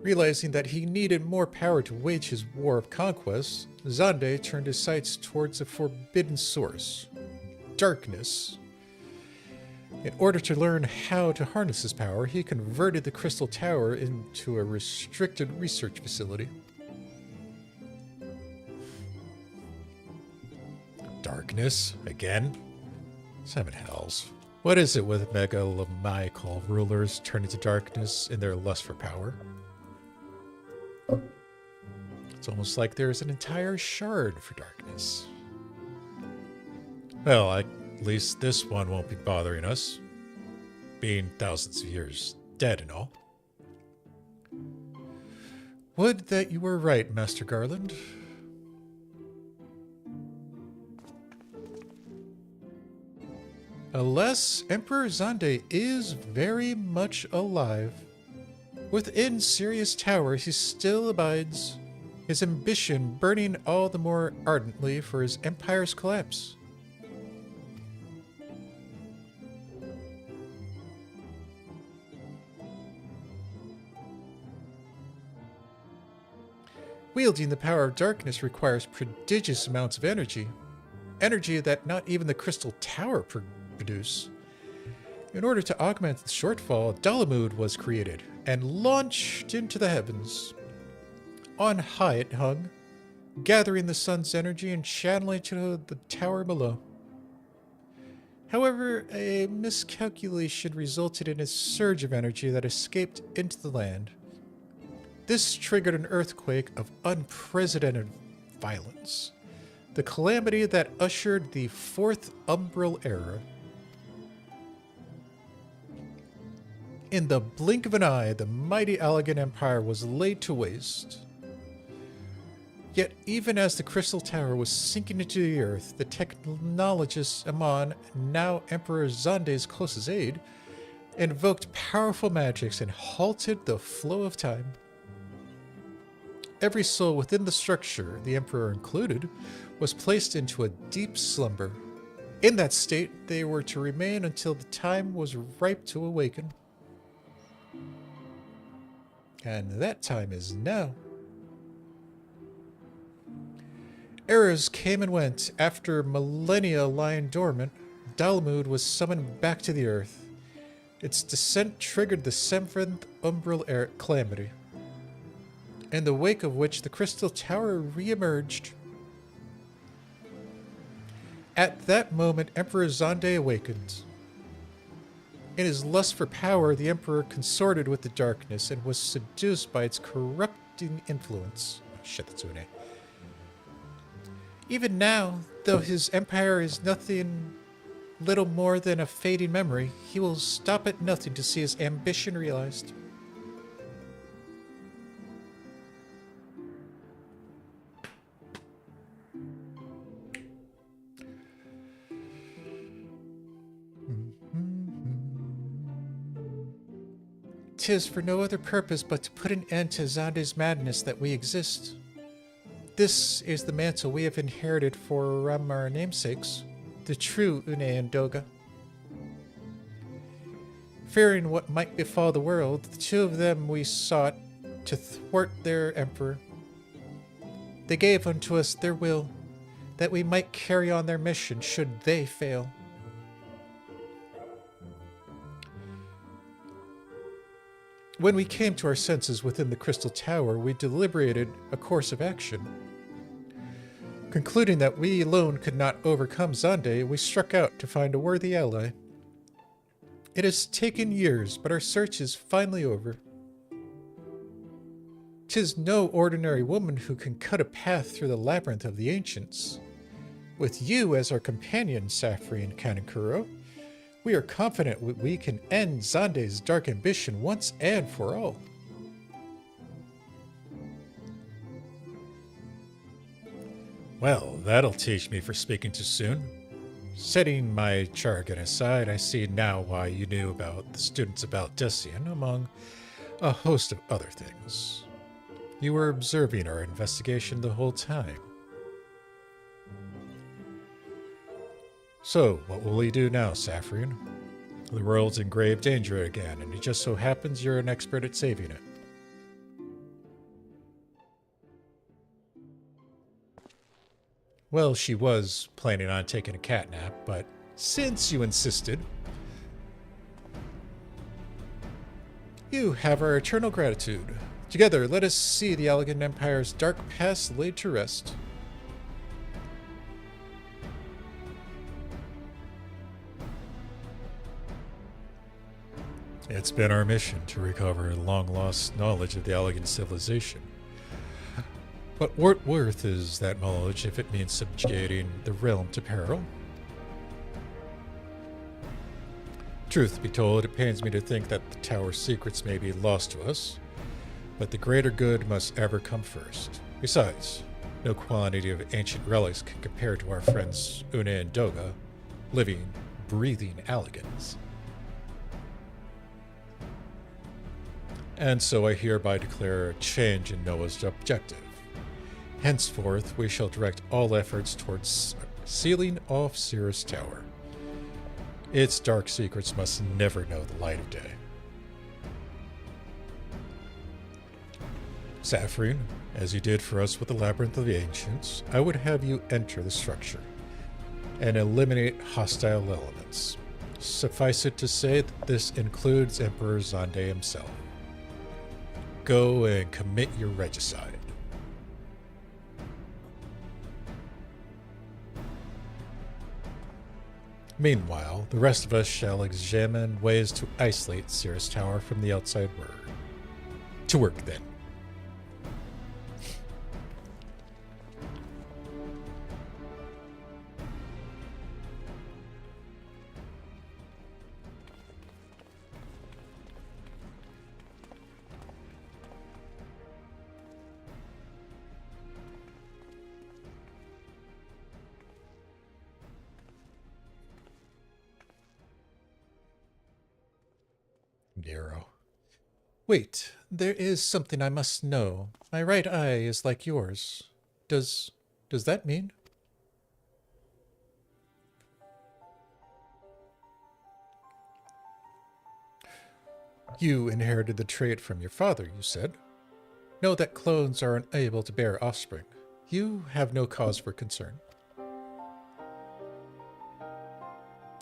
Realizing that he needed more power to wage his war of conquest, Zonde turned his sights towards a forbidden source, darkness. In order to learn how to harness his power, he converted the Crystal Tower into a restricted research facility. Darkness? Again? Seven hells. What is it with megalomaniacal rulers turning to darkness in their lust for power? It's almost like there's an entire shard for darkness. Well, at least this one won't be bothering us, being thousands of years dead and all. Would that you were right, Master Garland. Alas, Emperor Zonde is very much alive. Within Sirius Tower, he still abides, his ambition burning all the more ardently for his empire's collapse. Wielding the power of darkness requires prodigious amounts of energy. Energy that not even the Crystal Tower produce. In order to augment the shortfall, Dalamud was created and launched into the heavens. On high it hung, gathering the sun's energy and channeling to the tower below. However, a miscalculation resulted in a surge of energy that escaped into the land. This triggered an earthquake of unprecedented violence, the calamity that ushered the Fourth Umbral Era. In the blink of an eye, the mighty Allegan Empire was laid to waste. Yet even as the Crystal Tower was sinking into the earth, the technologist Amon, now Emperor Zande's closest aide, invoked powerful magics and halted the flow of time. Every soul within the structure, the Emperor included, was placed into a deep slumber. In that state, they were to remain until the time was ripe to awaken. And that time is now. Eras came and went. After millennia lying dormant, Dalamud was summoned back to the earth. Its descent triggered the seventh Umbral Calamity, in the wake of which the Crystal Tower re-emerged. At that moment, Emperor Zande awakened. In his lust for power, the Emperor consorted with the darkness and was seduced by its corrupting influence. Oh, shit, that's Une. Even now, though his empire is nothing little more than a fading memory, he will stop at nothing to see his ambition realized. "'Tis for no other purpose but to put an end to Zande's madness that we exist. This is the mantle we have inherited from our namesakes, the true Une and Doga. Fearing what might befall the world, the two of them we sought to thwart their emperor. They gave unto us their will, that we might carry on their mission should they fail. When we came to our senses within the Crystal Tower, we deliberated a course of action. Concluding that we alone could not overcome Zande, we struck out to find a worthy ally. It has taken years, but our search is finally over. 'Tis no ordinary woman who can cut a path through the labyrinth of the ancients. With you as our companion, Safri and Kanekuro, we are confident we can end Zande's dark ambition once and for all. Well, that'll teach me for speaking too soon. Setting my jargon aside, I see now why you knew about the students of Valdesian, among a host of other things. You were observing our investigation the whole time. So, what will we do now, Saffron? The world's in grave danger again, and it just so happens you're an expert at saving it. Well, she was planning on taking a cat nap, but since you insisted, you have our eternal gratitude. Together, let us see the Allegan Empire's dark past laid to rest. It's been our mission to recover long-lost knowledge of the Allegan civilization. But what worth is that knowledge if it means subjugating the realm to peril? Truth be told, it pains me to think that the tower's secrets may be lost to us, but the greater good must ever come first. Besides, no quantity of ancient relics can compare to our friends Une and Doga, living, breathing Allegans. And so I hereby declare a change in Noah's objective. Henceforth, we shall direct all efforts towards sealing off Cirrus Tower. Its dark secrets must never know the light of day. Saffron, as you did for us with the Labyrinth of the Ancients, I would have you enter the structure and eliminate hostile elements. Suffice it to say that this includes Emperor Zande himself. Go and commit your regicide. Meanwhile, the rest of us shall examine ways to isolate Cirrus Tower from the outside world. To work, then. Nero. Wait, there is something I must know. My right eye is like yours. Does that mean? You inherited the trait from your father, you said. Know that clones are unable to bear offspring. You have no cause for concern.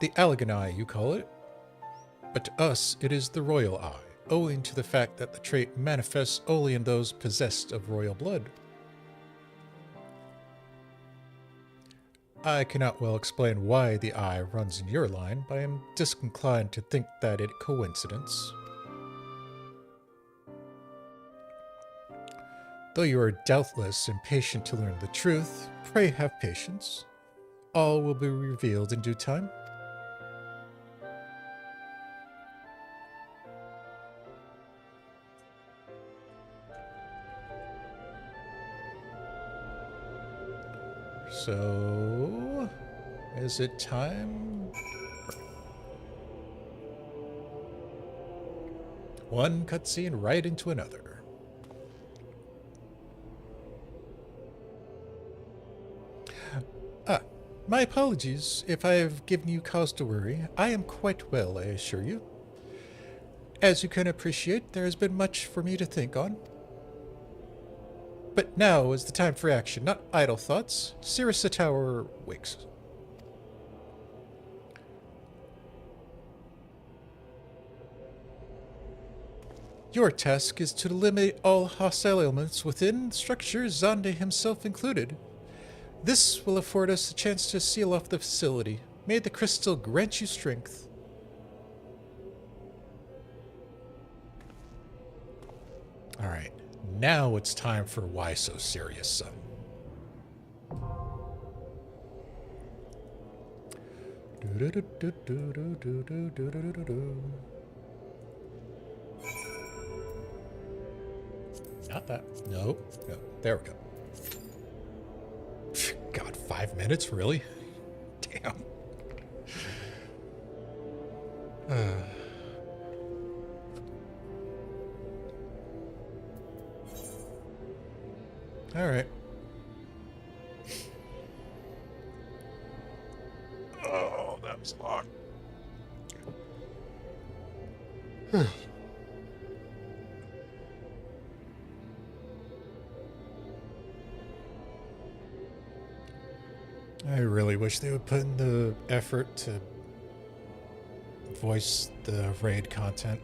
The Allegan eye, you call it? But to us, it is the royal eye, owing to the fact that the trait manifests only in those possessed of royal blood. I cannot well explain why the eye runs in your line, but I am disinclined to think that it coincidence. Though you are doubtless impatient to learn the truth, pray have patience. All will be revealed in due time. So, is it time? One cutscene right into another. My apologies if I have given you cause to worry. I am quite well, I assure you. As you can appreciate, there has been much for me to think on. But now is the time for action, not idle thoughts. Cirrus Tower wakes. Your task is to eliminate all hostile elements within the structure, Zonde himself included. This will afford us a chance to seal off the facility. May the crystal grant you strength. All right, now it's time for Why So Serious, Son. Not that. No. There we go. God, 5 minutes? Really? Damn. All right. Oh, that was long. I really wish they would put in the effort to voice the raid content.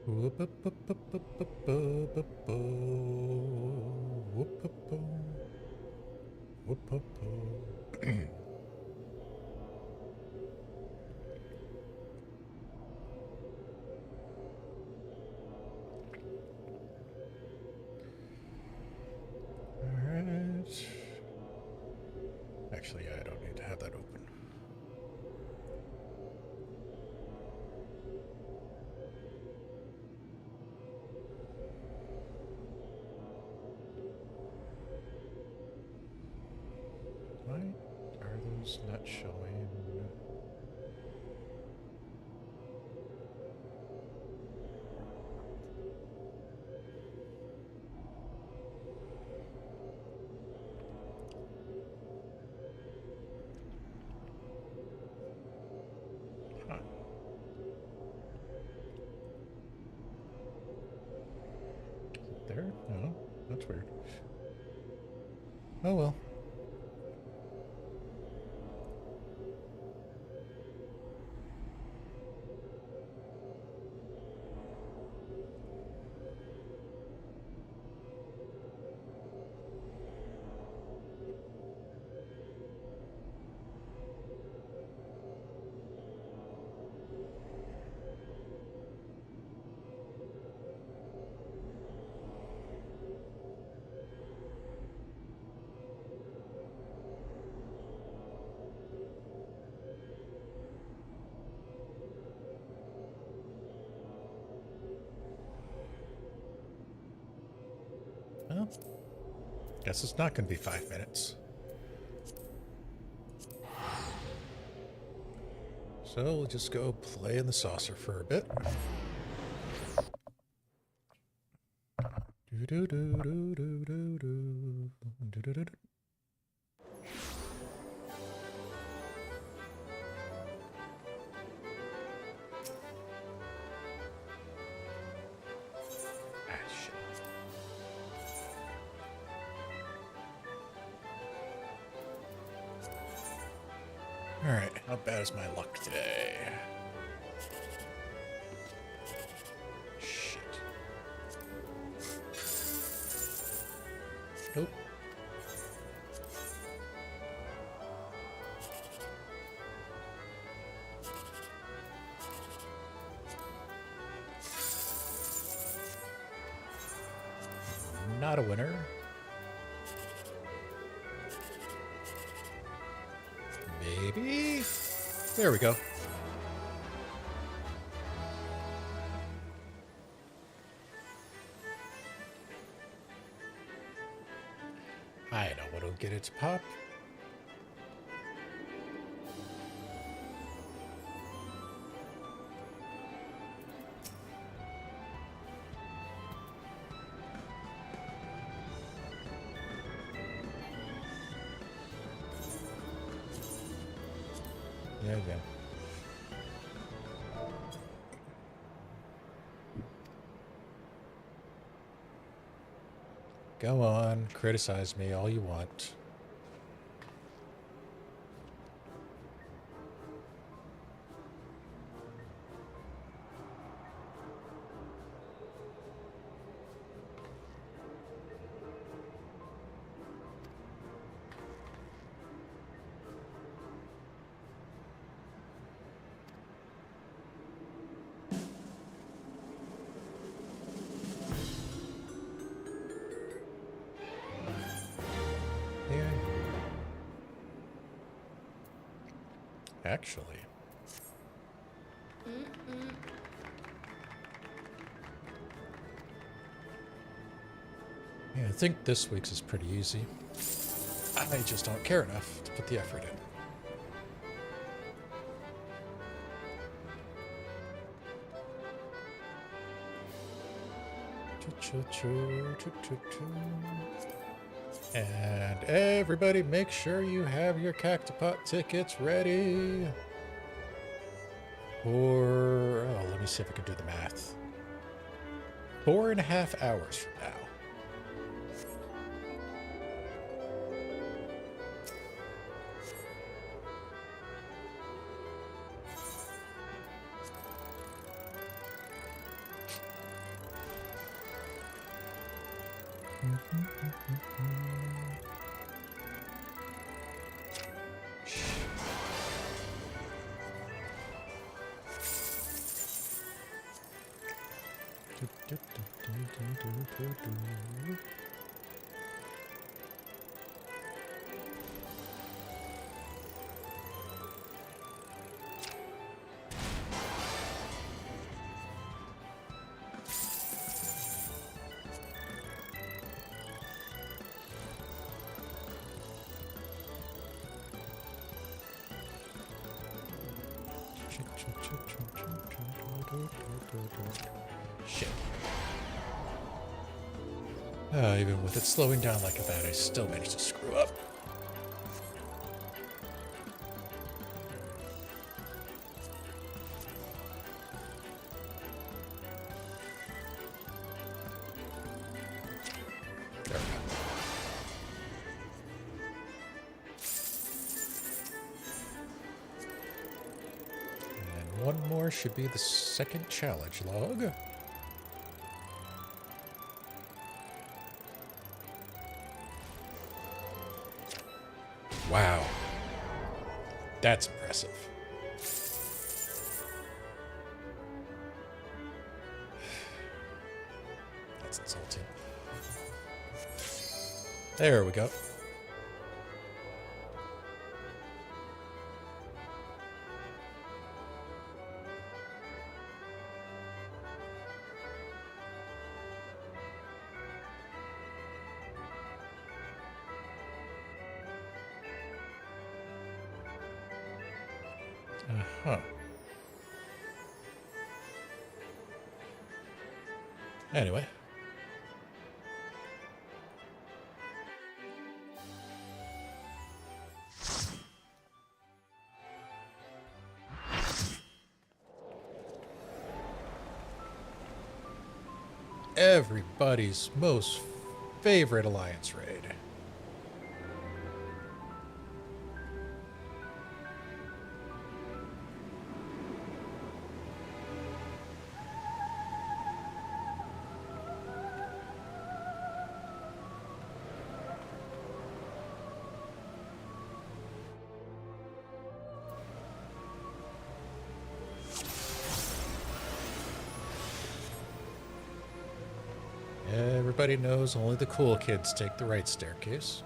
Alright. Actually, yeah, I don't need to have that open. Why are those not showing? Huh. Is it there? No, that's weird. Oh well. Well, guess it's not going to be 5 minutes. So we'll just go play in the saucer for a bit. Alright, how bad is my luck today? Shit. Nope. Not a winner. Maybe? There we go. I know what'll get its pop. Yeah, yeah. Go on, criticize me all you want. Yeah. Actually. Yeah, I think this week's is pretty easy. I just don't care enough to put the effort in. And everybody make sure you have your Cactopot tickets ready. For, oh, let me see if I can do the math. 4.5 hours from now. Shit. Even with it slowing down like that, I still managed to screw up. There we go. And one more should be the second challenge log. Wow. That's impressive. That's insulting. There we go. Uh-huh. Anyway. Everybody's most favorite alliance raid. Everybody knows only the cool kids take the right staircase.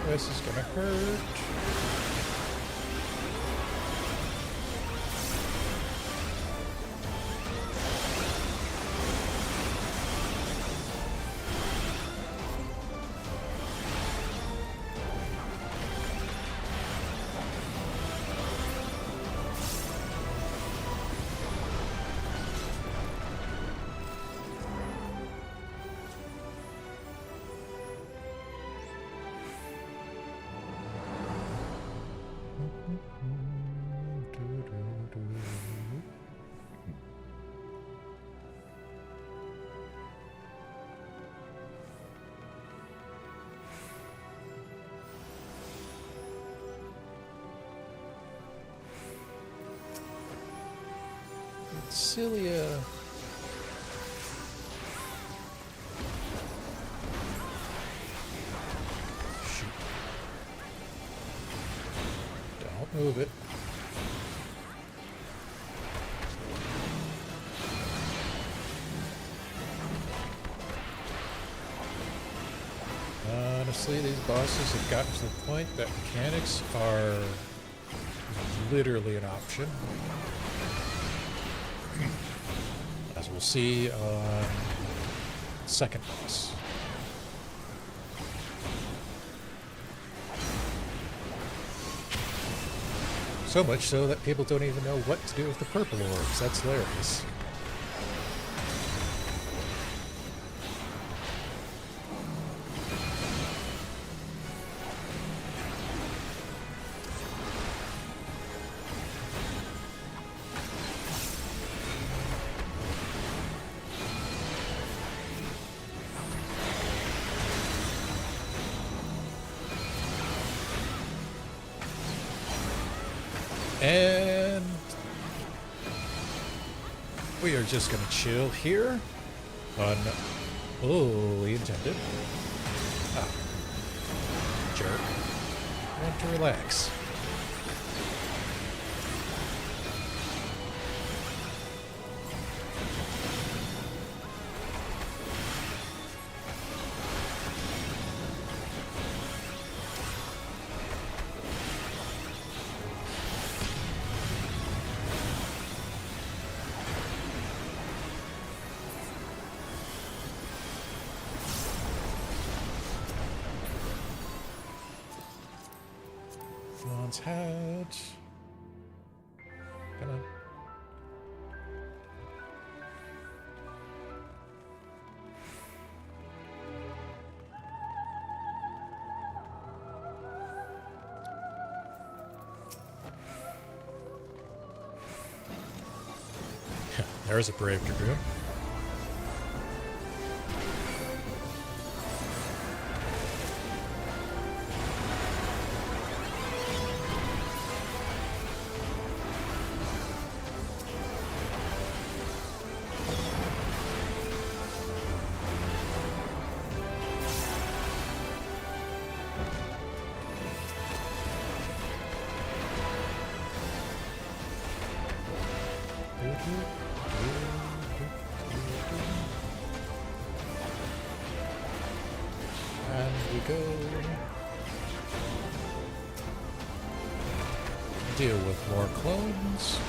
This is gonna hurt. Cilia. Shoot. Don't move it. Honestly, these bosses have gotten to the point that mechanics are literally an option. As we'll see on second boss. So much so that people don't even know what to do with the purple orbs. That's hilarious. And we are just going to chill here on fully intended. Ah, jerk. I want to relax. Hat. Come on. There's a brave dragoon. And we go deal with more clones.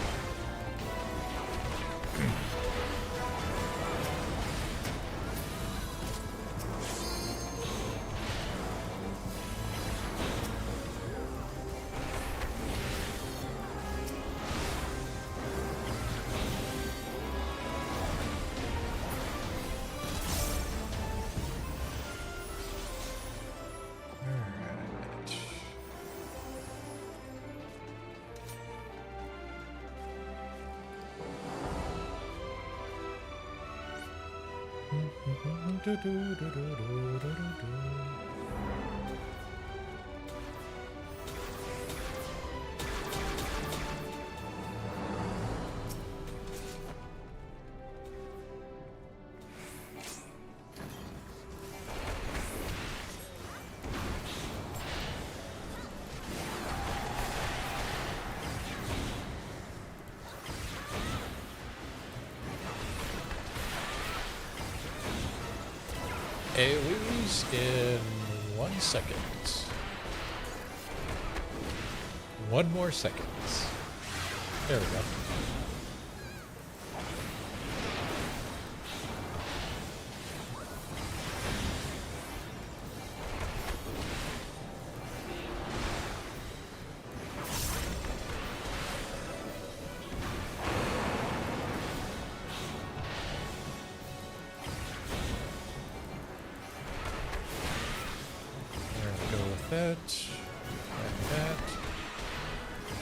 AoEs in 1 second. 1 more second. There we go.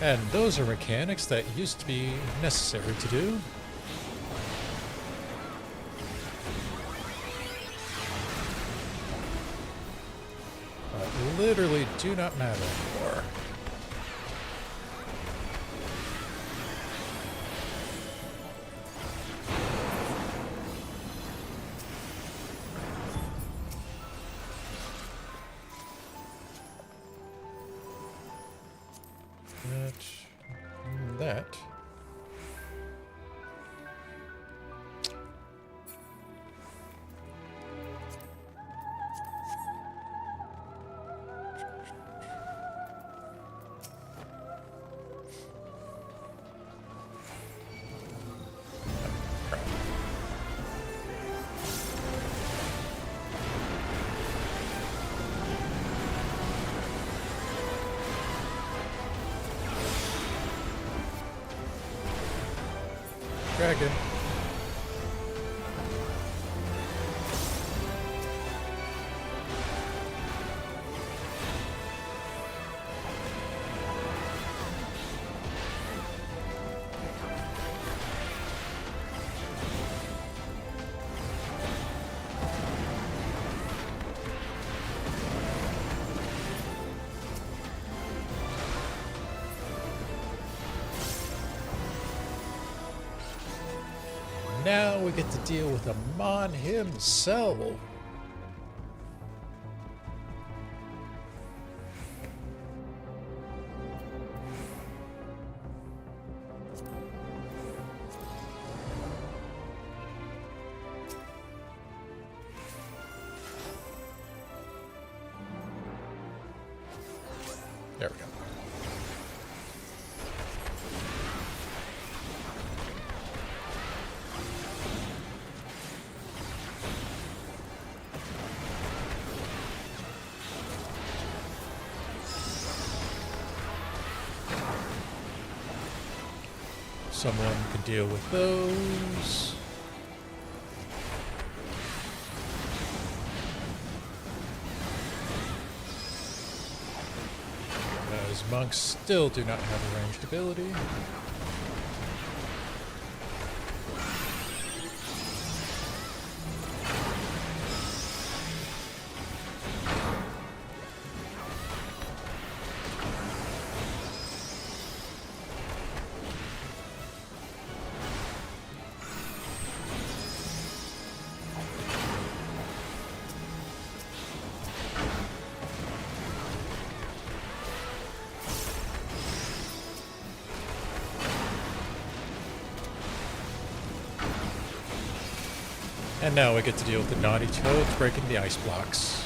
And those are mechanics that used to be necessary to do. But literally do not matter anymore. That. dragon. Now we get to deal with Amon himself. There we go. Someone can deal with those. Those monks still do not have a ranged ability. And now we get to deal with the naughty toads breaking the ice blocks.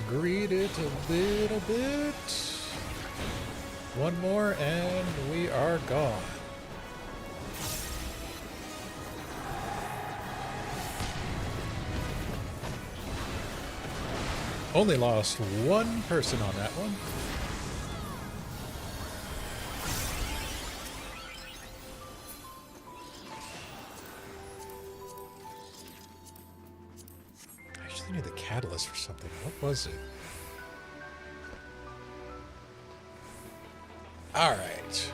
Greed it a little bit. One more and we are gone. Only lost one person on that one. I actually need the catalyst for something. What was it? Alright.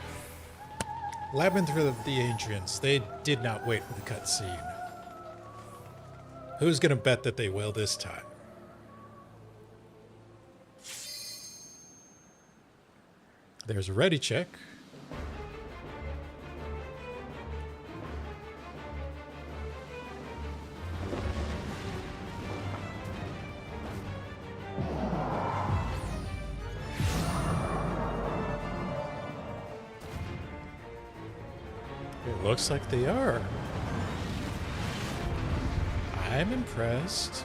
Labyrinth of the Ancients. They did not wait for the cutscene. Who's gonna bet that they will this time? There's a ready check. It looks like they are. I'm impressed.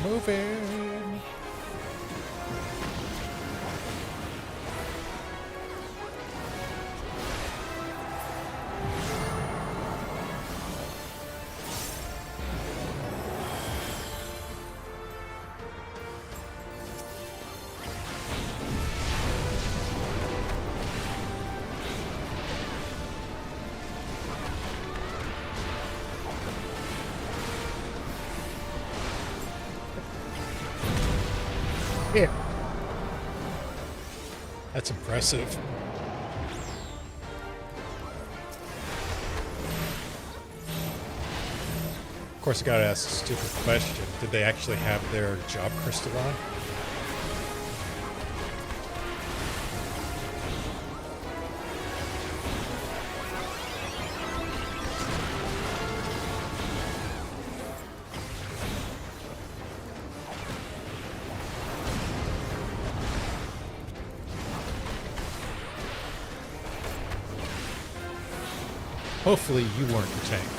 Moving. Damn. That's impressive. Of course, I gotta ask a stupid question. Did they actually have their job crystal on? Hopefully you weren't the tank.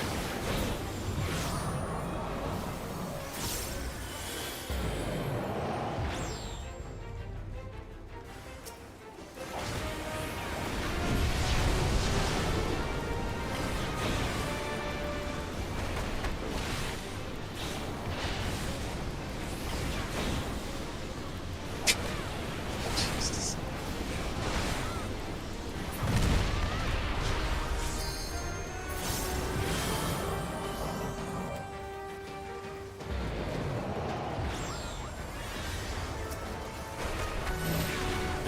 Jesus.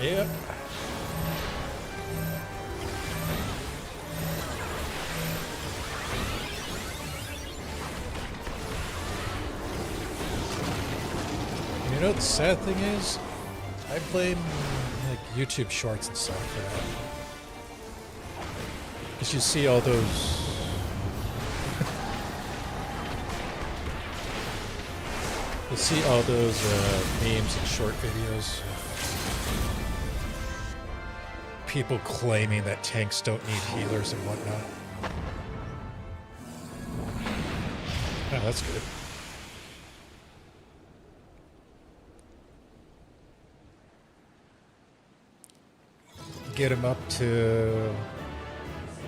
Yep. You know what the sad thing is? I blame like YouTube shorts and stuff for that. Because you see all those you see all those memes and short videos. People claiming that tanks don't need healers and whatnot. Oh, that's good. Get him up to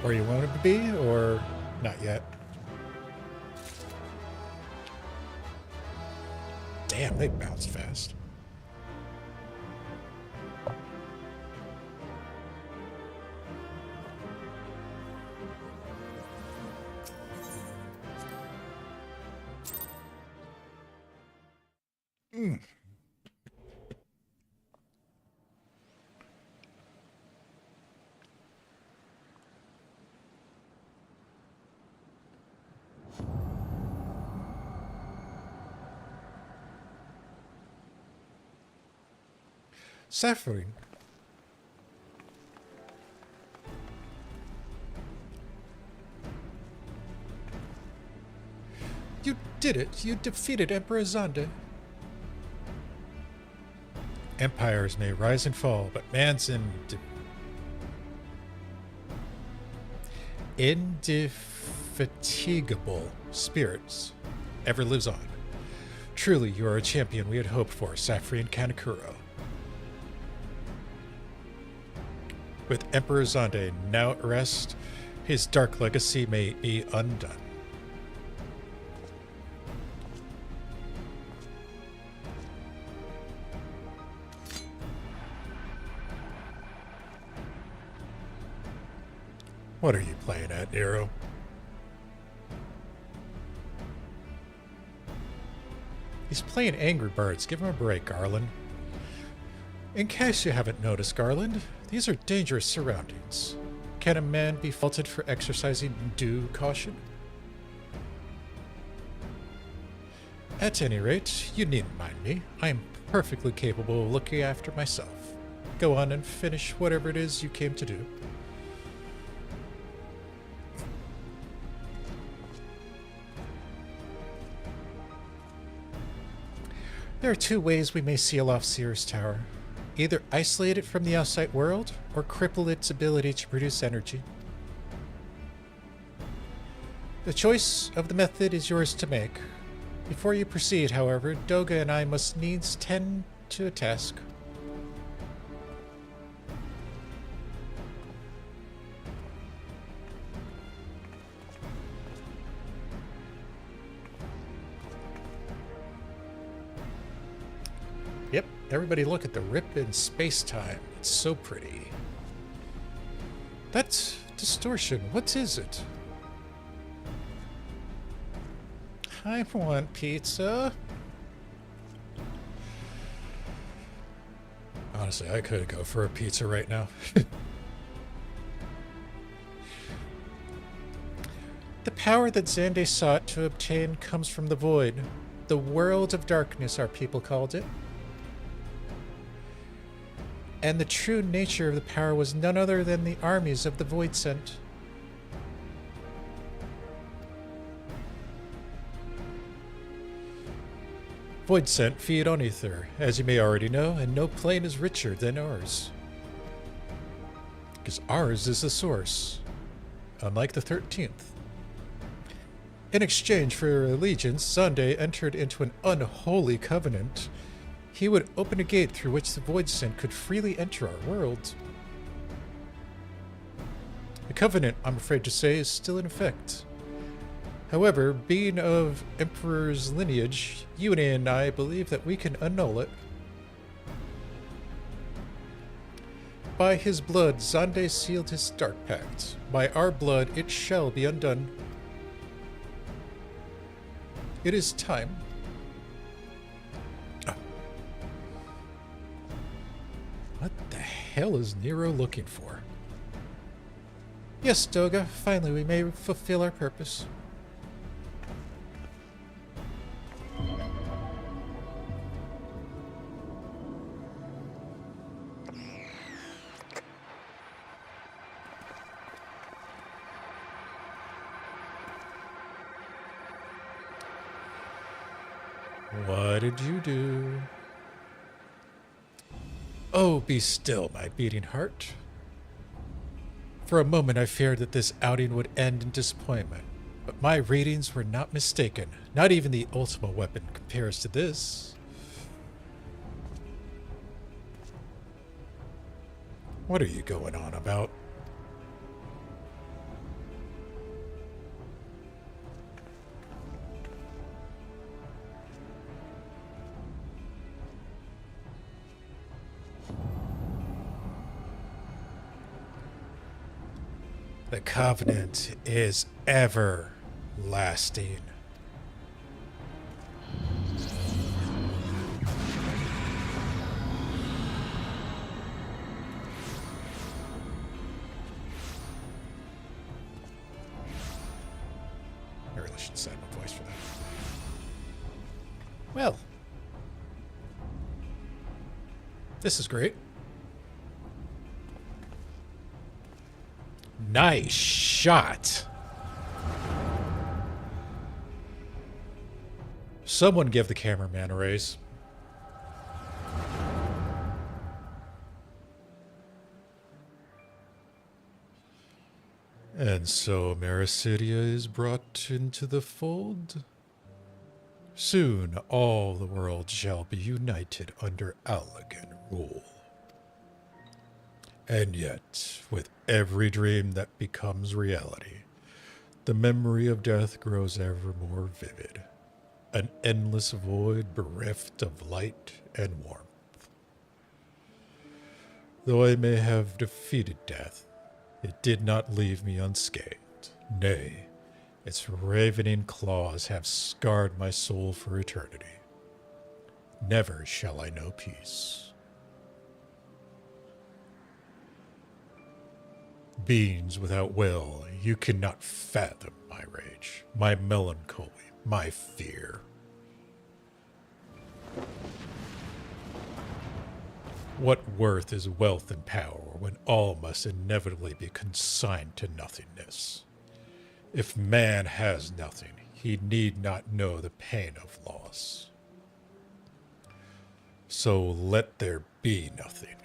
where you want him to be, or not yet? Damn, they bounce fast. Suffering. You did it. You defeated Emperor Zonda. Empires may rise and fall, but man's indefatigable spirits ever lives on. Truly, you are a champion we had hoped for, Saffron Kanekuro. With Emperor Zonde now at rest, his dark legacy may be undone. What are you playing at, Nero? He's playing Angry Birds. Give him a break, Garland. In case you haven't noticed, Garland, these are dangerous surroundings. Can a man be faulted for exercising due caution? At any rate, you needn't mind me. I am perfectly capable of looking after myself. Go on and finish whatever it is you came to do. There are two ways we may seal off Sears Tower. Either isolate it from the outside world, or cripple its ability to produce energy. The choice of the method is yours to make. Before you proceed, however, Doga and I must needs tend to a task. Yep, everybody look at the rip in space-time. It's so pretty. That's distortion. What is it? I want pizza. Honestly, I could go for a pizza right now. The power that Xande sought to obtain comes from the void. The world of darkness, our people called it. And the true nature of the power was none other than the armies of the Void Sent. Void Sent feed on ether, as you may already know, and no plane is richer than ours. Because ours is the source, unlike the 13th. In exchange for allegiance, Xande entered into an unholy covenant. He would open a gate through which the Void Sent could freely enter our world. The covenant, I'm afraid to say, is still in effect. However, being of Emperor's lineage, you and I believe that we can annul it. By his blood, Xande sealed his Dark Pact. By our blood, it shall be undone. It is time. Oh. What the hell is Nero looking for? Yes, Doga, finally we may fulfill our purpose. What did you do? Oh, be still, my beating heart. For a moment I feared that this outing would end in disappointment, but my readings were not mistaken. Not even the Ultima weapon compares to this. What are you going on about? The covenant is everlasting. I really should set my voice for that. Well, this is great. Nice shot. Someone give the cameraman a raise. And so Marasidia is brought into the fold. Soon all the world shall be united under Allagan rule. And yet, with every dream that becomes reality, the memory of death grows ever more vivid. An endless void bereft of light and warmth. Though I may have defeated death, it did not leave me unscathed. Nay, its ravening claws have scarred my soul for eternity. Never shall I know peace. Beings without will, you cannot fathom my rage, my melancholy, my fear. What worth is wealth and power when all must inevitably be consigned to nothingness? If man has nothing, he need not know the pain of loss. So let there be nothing.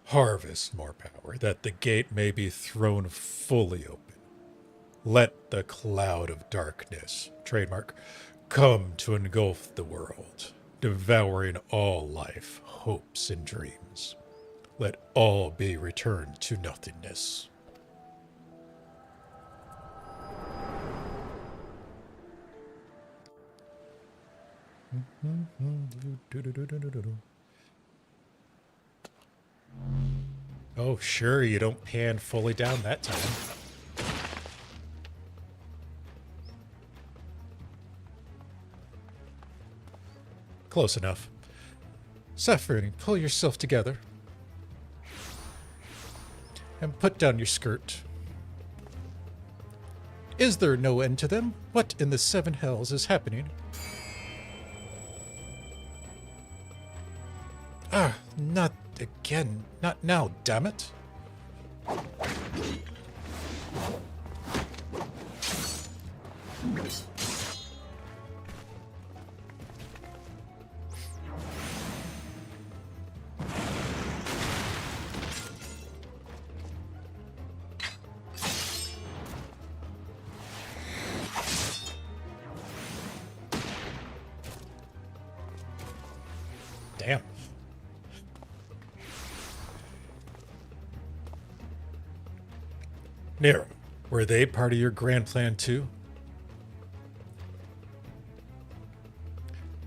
Harvest more power, that the gate may be thrown fully open. Let the cloud of darkness, trademark, come to engulf the world, devouring all life, hopes, and dreams. Let all be returned to nothingness. Oh, sure, you don't pan fully down that time. Close enough. Suffering, pull yourself together. And put down your skirt. Is there no end to them? What in the seven hells is happening? Ah, not again. Not now, damn it. Damn. Nero, were they part of your grand plan too?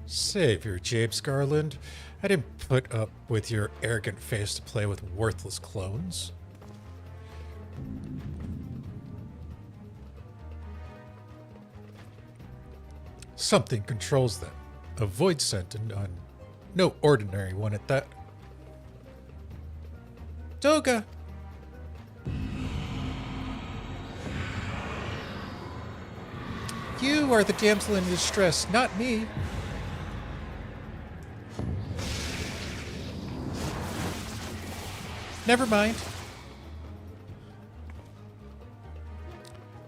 Savior James Garland, I didn't put up with your arrogant face to play with worthless clones. Something controls them. A void scent and none. No ordinary one at that. Toga! You are the damsel in distress, not me. Never mind.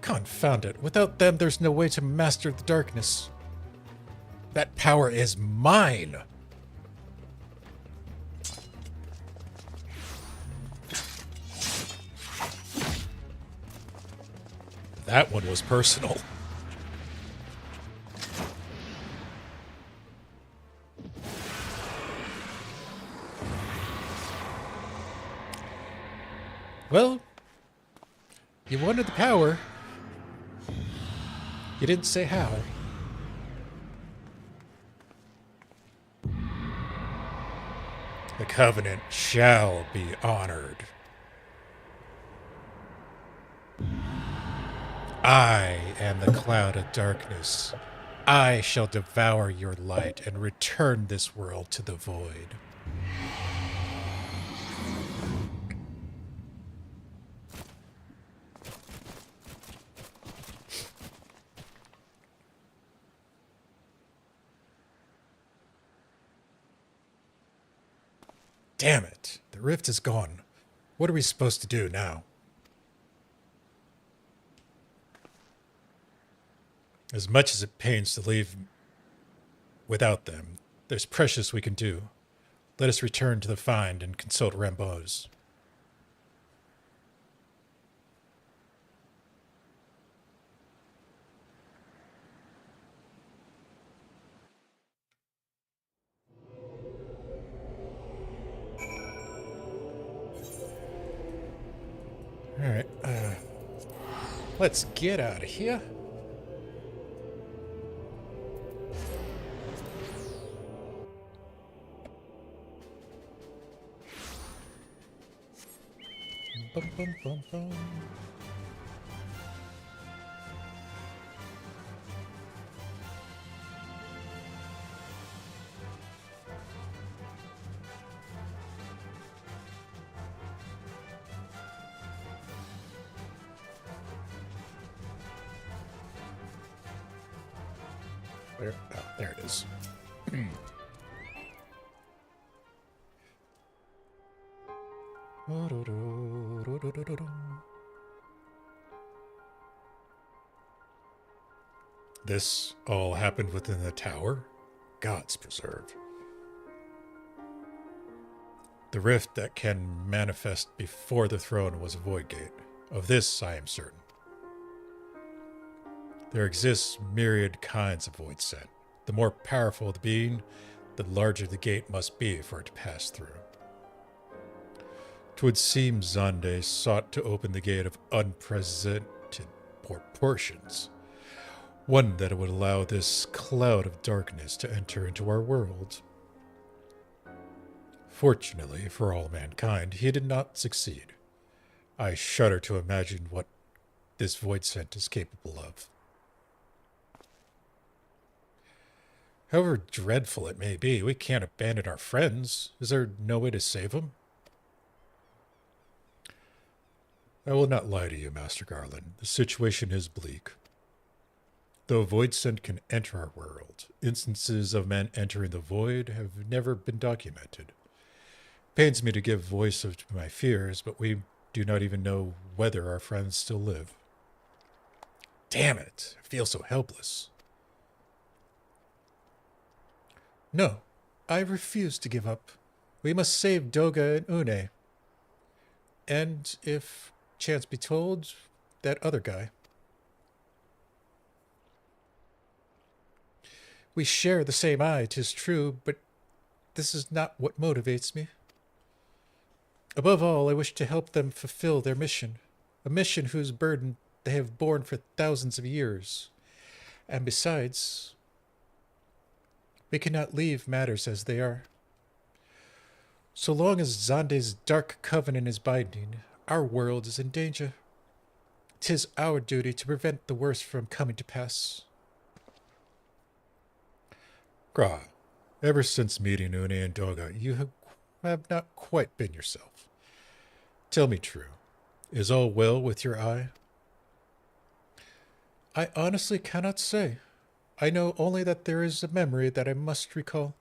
Confound it. Without them, there's no way to master the darkness. That power is mine. That one was personal. Well, you wanted the power. You didn't say how. The Covenant shall be honored. I am the cloud of darkness. I shall devour your light and return this world to the void. Damn it. The rift is gone. What are we supposed to do now? As much as it pains to leave without them, there's precious we can do. Let us return to the find and consult Rambo's. Alright, let's get out of here. Bum, bum, bum, bum. Where? Oh, there it is. This all happened within the tower? Gods preserve. The rift that can manifest before the throne was a void gate. Of this I am certain. There exists myriad kinds of void scent. The more powerful the being, the larger the gate must be for it to pass through. 'Twould seem Zonde sought to open the gate of unprecedented proportions, one that would allow this cloud of darkness to enter into our world. Fortunately for all mankind, he did not succeed. I shudder to imagine what this void scent is capable of. However dreadful it may be, we can't abandon our friends. Is there no way to save them? I will not lie to you, Master Garland. The situation is bleak. Though Void Scent can enter our world, instances of men entering the Void have never been documented. It pains me to give voice to my fears, but we do not even know whether our friends still live. Damn it, I feel so helpless. No, I refuse to give up. We must save Doga and Une. And, if chance be told, that other guy. We share the same eye, 'tis true, but this is not what motivates me. Above all, I wish to help them fulfill their mission, a mission whose burden they have borne for thousands of years. And besides, we cannot leave matters as they are. So long as Zande's dark covenant is binding, our world is in danger. 'Tis our duty to prevent the worst from coming to pass. Gra, ever since meeting Une and Doga, you have not quite been yourself. Tell me true, is all well with your eye? I honestly cannot say. I know only that there is a memory that I must recall.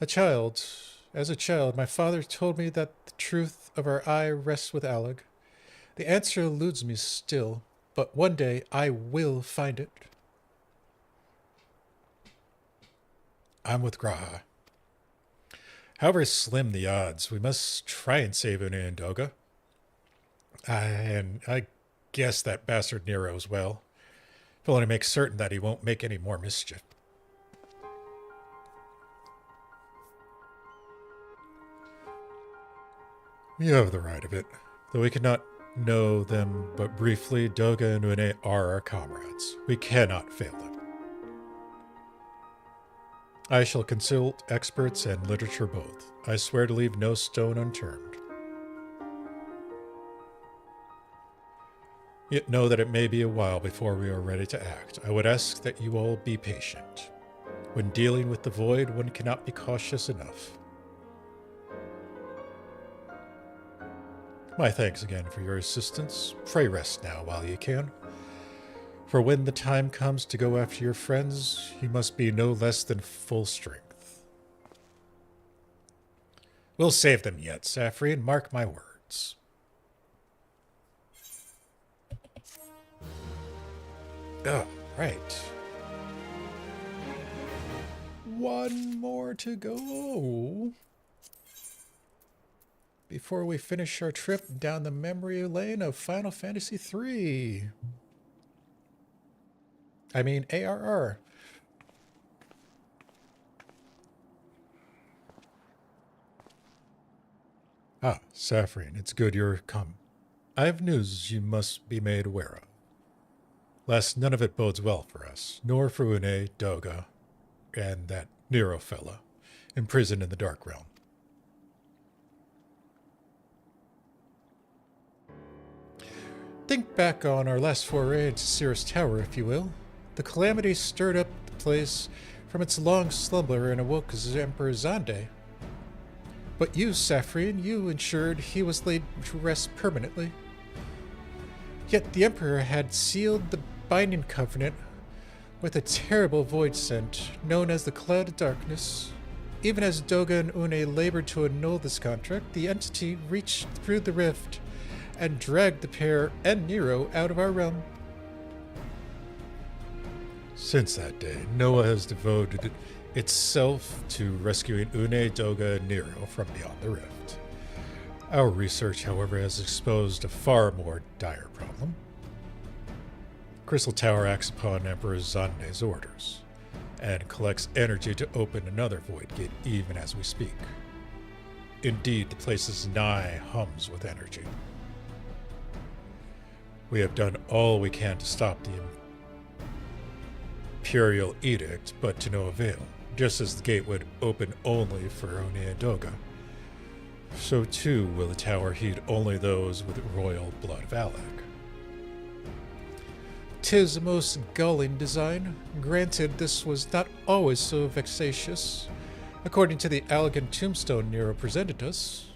As a child, my father told me that the truth of our eye rests with Alec. The answer eludes me still, but one day I will find it. I'm with Graha. However slim the odds, we must try and save Une and Doga. And I guess that bastard Nero as well. If only to make certain that he won't make any more mischief. You have the right of it. Though we cannot know them but briefly, Doga and Une are our comrades. We cannot fail them. I shall consult experts and literature both. I swear to leave no stone unturned. Yet know that it may be a while before we are ready to act. I would ask that you all be patient. When dealing with the Void, one cannot be cautious enough. My thanks again for your assistance. Pray rest now while you can. For when the time comes to go after your friends, you must be no less than full strength. We'll save them yet, Saffrian, mark my words. Oh, right. One more to go before we finish our trip down the memory lane of Final Fantasy III. I mean, ARR. Ah, Saffrian, it's good you're come. I have news you must be made aware of. Lest none of it bodes well for us, nor for Une, Doga, and that Nero fella, imprisoned in the Dark Realm. Think back on our last foray into Cirrus Tower, if you will. The calamity stirred up the place from its long slumber and awoke Emperor Zande. But you, Saffrian, you ensured he was laid to rest permanently. Yet the Emperor had sealed the binding covenant with a terrible void scent known as the Cloud of Darkness. Even as Doga and Une labored to annul this contract, the entity reached through the rift and dragged the pair and Nero out of our realm. Since that day, Noah has devoted itself to rescuing Une, Doga, and Nero from beyond the rift. Our research, however, has exposed a far more dire problem. Crystal Tower acts upon Emperor Zande's orders, and collects energy to open another void gate even as we speak. Indeed, the place's nigh hums with energy. We have done all we can to stop the Imperial Edict, but to no avail. Just as the gate would open only for Une and Doga, so too will the tower heed only those with royal blood of Alec. 'Tis a most galling design. Granted, this was not always so vexatious, according to the elegant tombstone Nero presented us.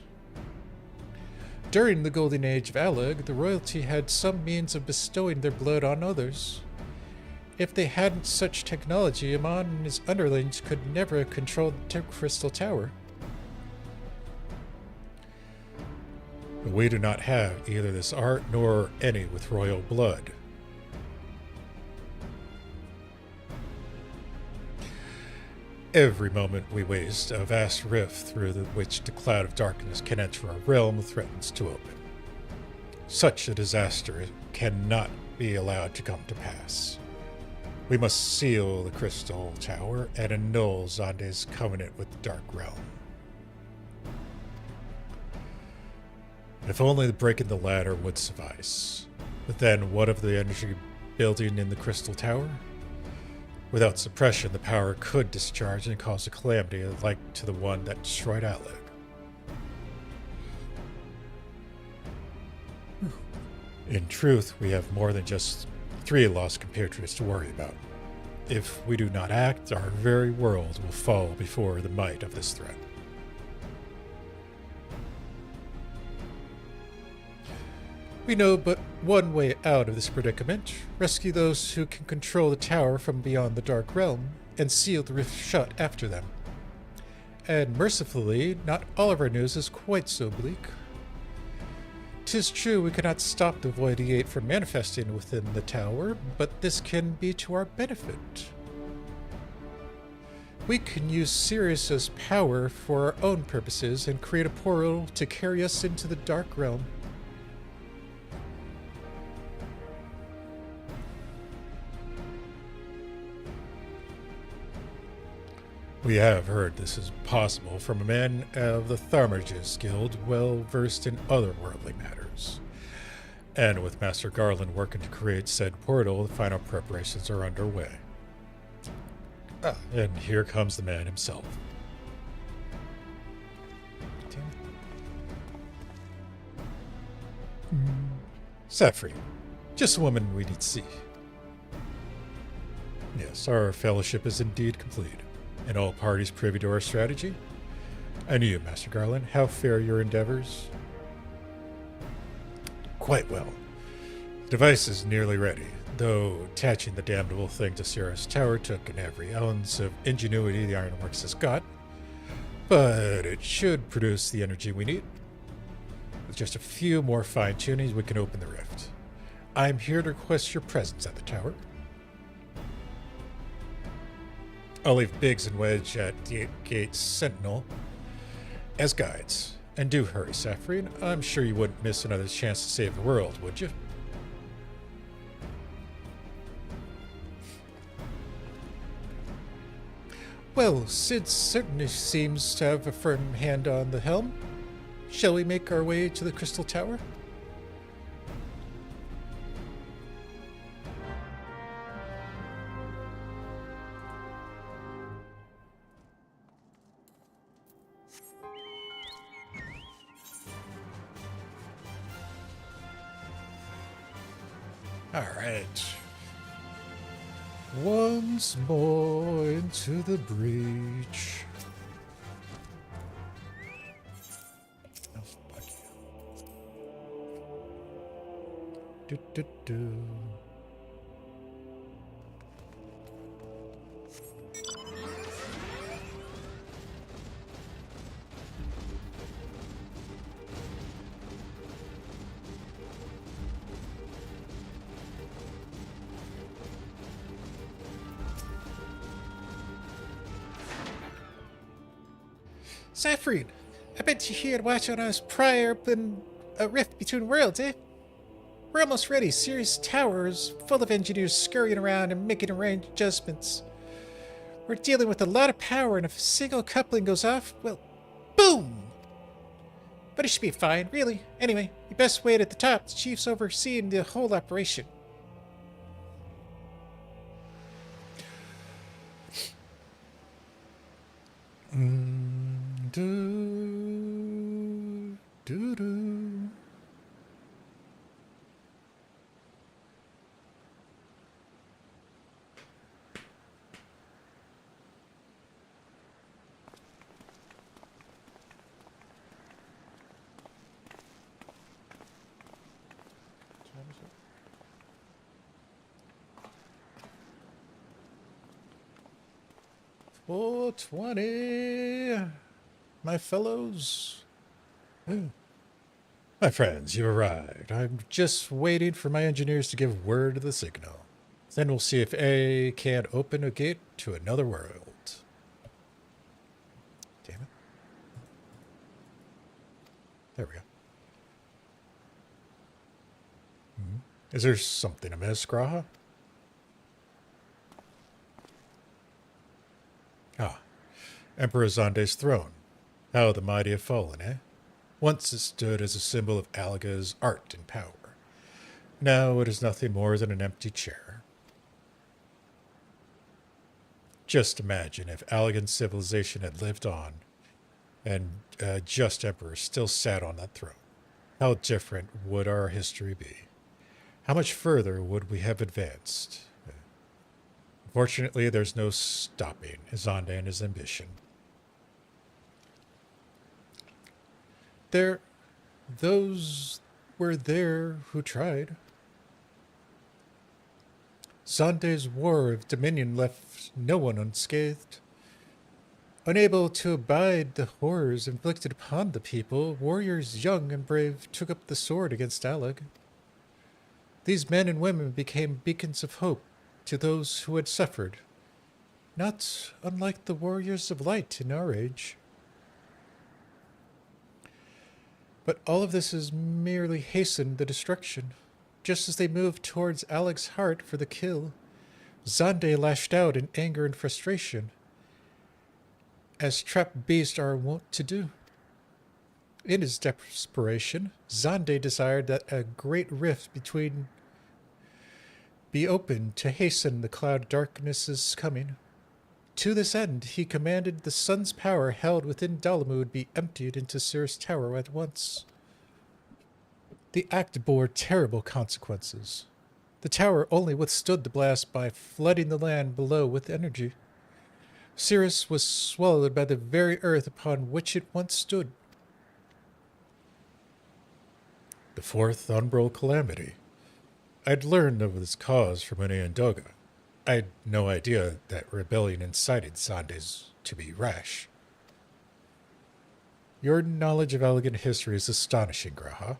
During the golden age of Aleg, the royalty had some means of bestowing their blood on others. If they hadn't such technology, Amon and his underlings could never have controlled the Crystal Tower. We do not have either this art nor any with royal blood. Every moment we waste, a vast rift through which the cloud of darkness can enter our realm threatens to open. Such a disaster cannot be allowed to come to pass. We must seal the Crystal Tower and annul Zande's covenant with the Dark Realm. If only breaking the ladder would suffice. But then what of the energy building in the Crystal Tower? Without suppression, the power could discharge and cause a calamity like to the one that destroyed Aleg. In truth, we have more than just 3 lost compatriots to worry about. If we do not act, our very world will fall before the might of this threat. We know but one way out of this predicament. Rescue those who can control the tower from beyond the Dark Realm, and seal the rift shut after them. And mercifully, not all of our news is quite so bleak. 'Tis true we cannot stop the Voidiate from manifesting within the tower, but this can be to our benefit. We can use Sirius's power for our own purposes and create a portal to carry us into the Dark Realm. We have heard this is possible from a man of the Thaumaturges Guild, well versed in otherworldly matters. And with Master Garland working to create said portal, the final preparations are underway. And here comes the man himself. Saffrey, just a woman we need to see. Yes, our fellowship is indeed complete, and all parties privy to our strategy. And you, Master Garland, how fare your endeavors? Quite well. The device is nearly ready, though attaching the damnable thing to Sierra's tower took in every ounce of ingenuity the Ironworks has got. But it should produce the energy we need. With just a few more fine-tunings, we can open the rift. I'm here to request your presence at the tower. I'll leave Biggs and Wedge at the Gate Sentinel as guides. And do hurry, Saffrey. I'm sure you wouldn't miss another chance to save the world, would you? Well, Sid certainly seems to have a firm hand on the helm. Shall we make our way to the Crystal Tower? All right. Once more into the breach. Oh, fuck you. Do, do, do. Saffron, I bet you here to watch on us pry open a rift between worlds, eh? We're almost ready. Sirius Tower is full of engineers scurrying around and making range adjustments. We're dealing with a lot of power, and if a single coupling goes off, well, boom! But it should be fine, really. Anyway, you best wait at the top. The chief's overseeing the whole operation. Oh, 20. My fellows. My friends, you've arrived. I'm just waiting for my engineers to give word of the signal. Then we'll see if A can't open a gate to another world. Damn it. There we go. Is there something amiss, Graha? Ah, Emperor Zonde's throne. How the mighty have fallen, eh? Once it stood as a symbol of Alga's art and power. Now it is nothing more than an empty chair. Just imagine if Allagan civilization had lived on and a just emperor still sat on that throne. How different would our history be? How much further would we have advanced? Fortunately, there's no stopping Zonde and his ambition. Those were there who tried. Zonde's war of dominion left no one unscathed. Unable to abide the horrors inflicted upon the people, warriors young and brave took up the sword against Allag. These men and women became beacons of hope to those who had suffered, not unlike the warriors of light in our age. But all of this has merely hastened the destruction. Just as they moved towards Allag's heart for the kill, Zonde lashed out in anger and frustration, as trapped beasts are wont to do. In his desperation, Zonde desired that a great rift be opened to hasten the cloud darkness's coming. To this end, he commanded the sun's power held within Dalamud be emptied into Cirrus Tower at once. The act bore terrible consequences. The tower only withstood the blast by flooding the land below with energy. Cirrus was swallowed by the very earth upon which it once stood. The fourth umbral calamity. I'd learned of its cause from Uneindoga. I had no idea that rebellion incited Zonde's to be rash. Your knowledge of elegant history is astonishing, Graha.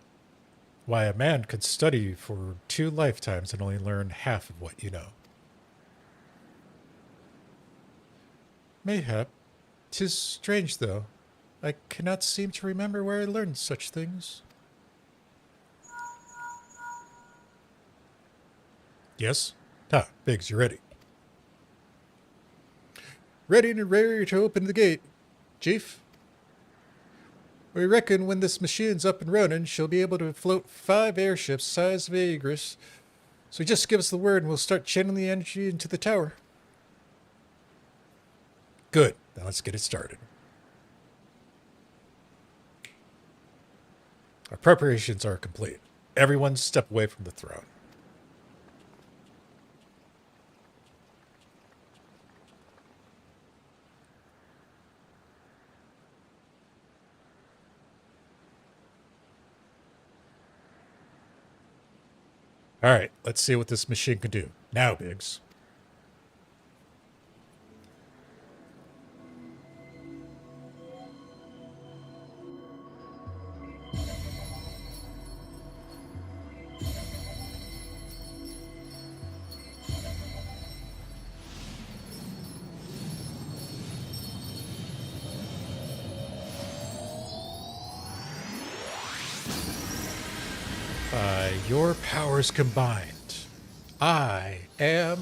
Why, a man could study for 2 lifetimes and only learn half of what you know. Mayhap. 'Tis strange, though. I cannot seem to remember where I learned such things. Yes? Ah, Biggs, you're ready. Ready and raring to open the gate, Chief. We reckon when this machine's up and running, she'll be able to float 5 airships size of Aegis. So just give us the word and we'll start channeling the energy into the tower. Good. Now let's get it started. Our preparations are complete. Everyone step away from the throne. All right, let's see what this machine can do. Now, Biggs. By your powers combined, I am...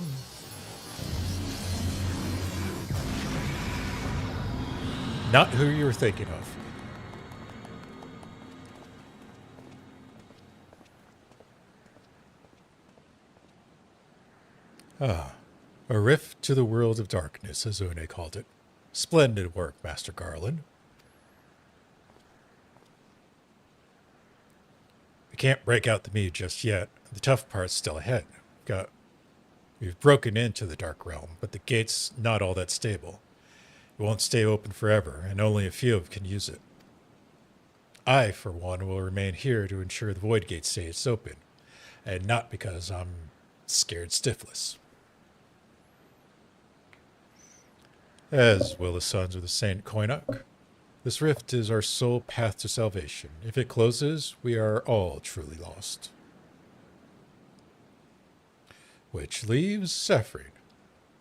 not who you were thinking of. Ah, a rift to the world of darkness, as Une called it. Splendid work, Master Garland. We can't break out the mead just yet. The tough part's still ahead. We've broken into the Dark Realm, but the gate's not all that stable. It won't stay open forever, and only a few can use it. I, for one, will remain here to ensure the Void Gate stays open, and not because I'm scared stiffless. as will the sons of the Saint Koinok. This rift is our sole path to salvation. If it closes, we are all truly lost. Which leaves Saffron.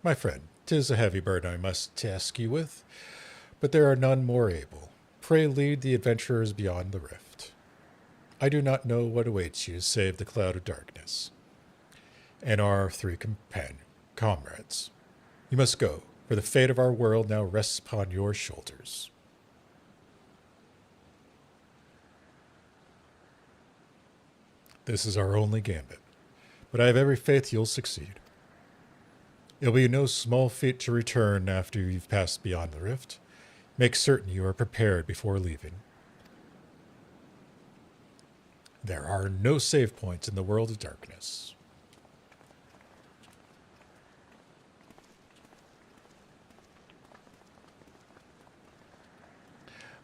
My friend, 'tis a heavy burden I must task you with, but there are none more able. Pray lead the adventurers beyond the rift. I do not know what awaits you save the cloud of darkness and our three comrades. You must go, for the fate of our world now rests upon your shoulders. This is our only gambit, but I have every faith you'll succeed. It'll be no small feat to return after you've passed beyond the rift. Make certain you are prepared before leaving. There are no save points in the world of darkness.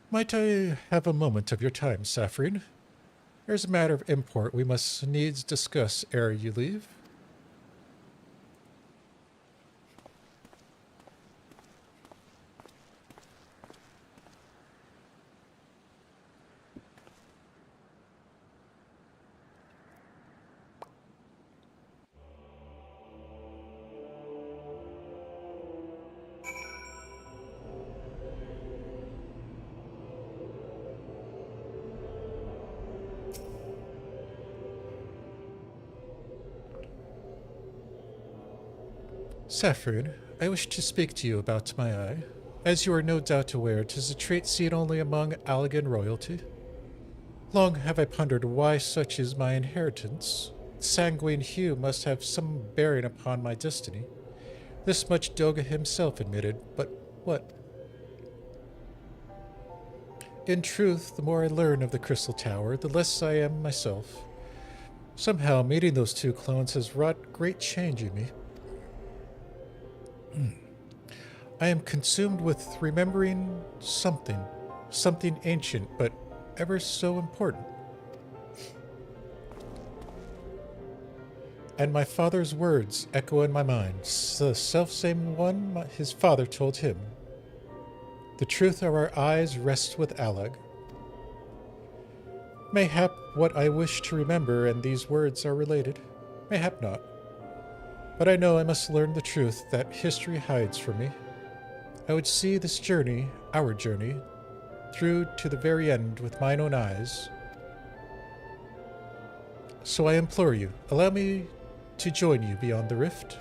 Might I have a moment of your time, Saffron? There's a matter of import we must needs discuss ere you leave. Saffron, I wish to speak to you about my eye. As you are no doubt aware, 'tis a trait seen only among Allegan royalty. Long have I pondered why such is my inheritance. Sanguine hue must have some bearing upon my destiny. This much Doga himself admitted, but what? In truth, the more I learn of the Crystal Tower, the less I am myself. Somehow, meeting those two clones has wrought great change in me. I am consumed with remembering something ancient, but ever so important. And my father's words echo in my mind, the selfsame one his father told him. The truth of our eyes rests with Allag. Mayhap what I wish to remember and these words are related, mayhap not. But I know I must learn the truth that history hides from me. I would see this journey, our journey, through to the very end with mine own eyes. So I implore you, allow me to join you beyond the rift.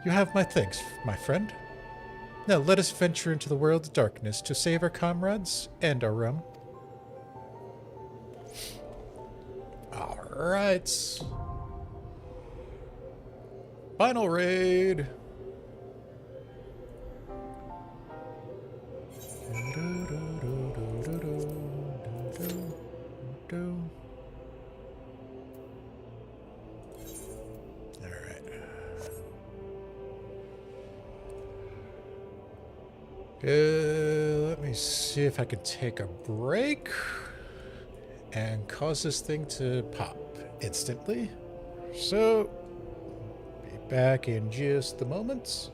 You have my thanks, my friend. Now let us venture into the world of darkness to save our comrades and our realm. All right. Final raid. All right. Let me see if I can take a break and cause this thing to pop instantly. So, be back in just a moment.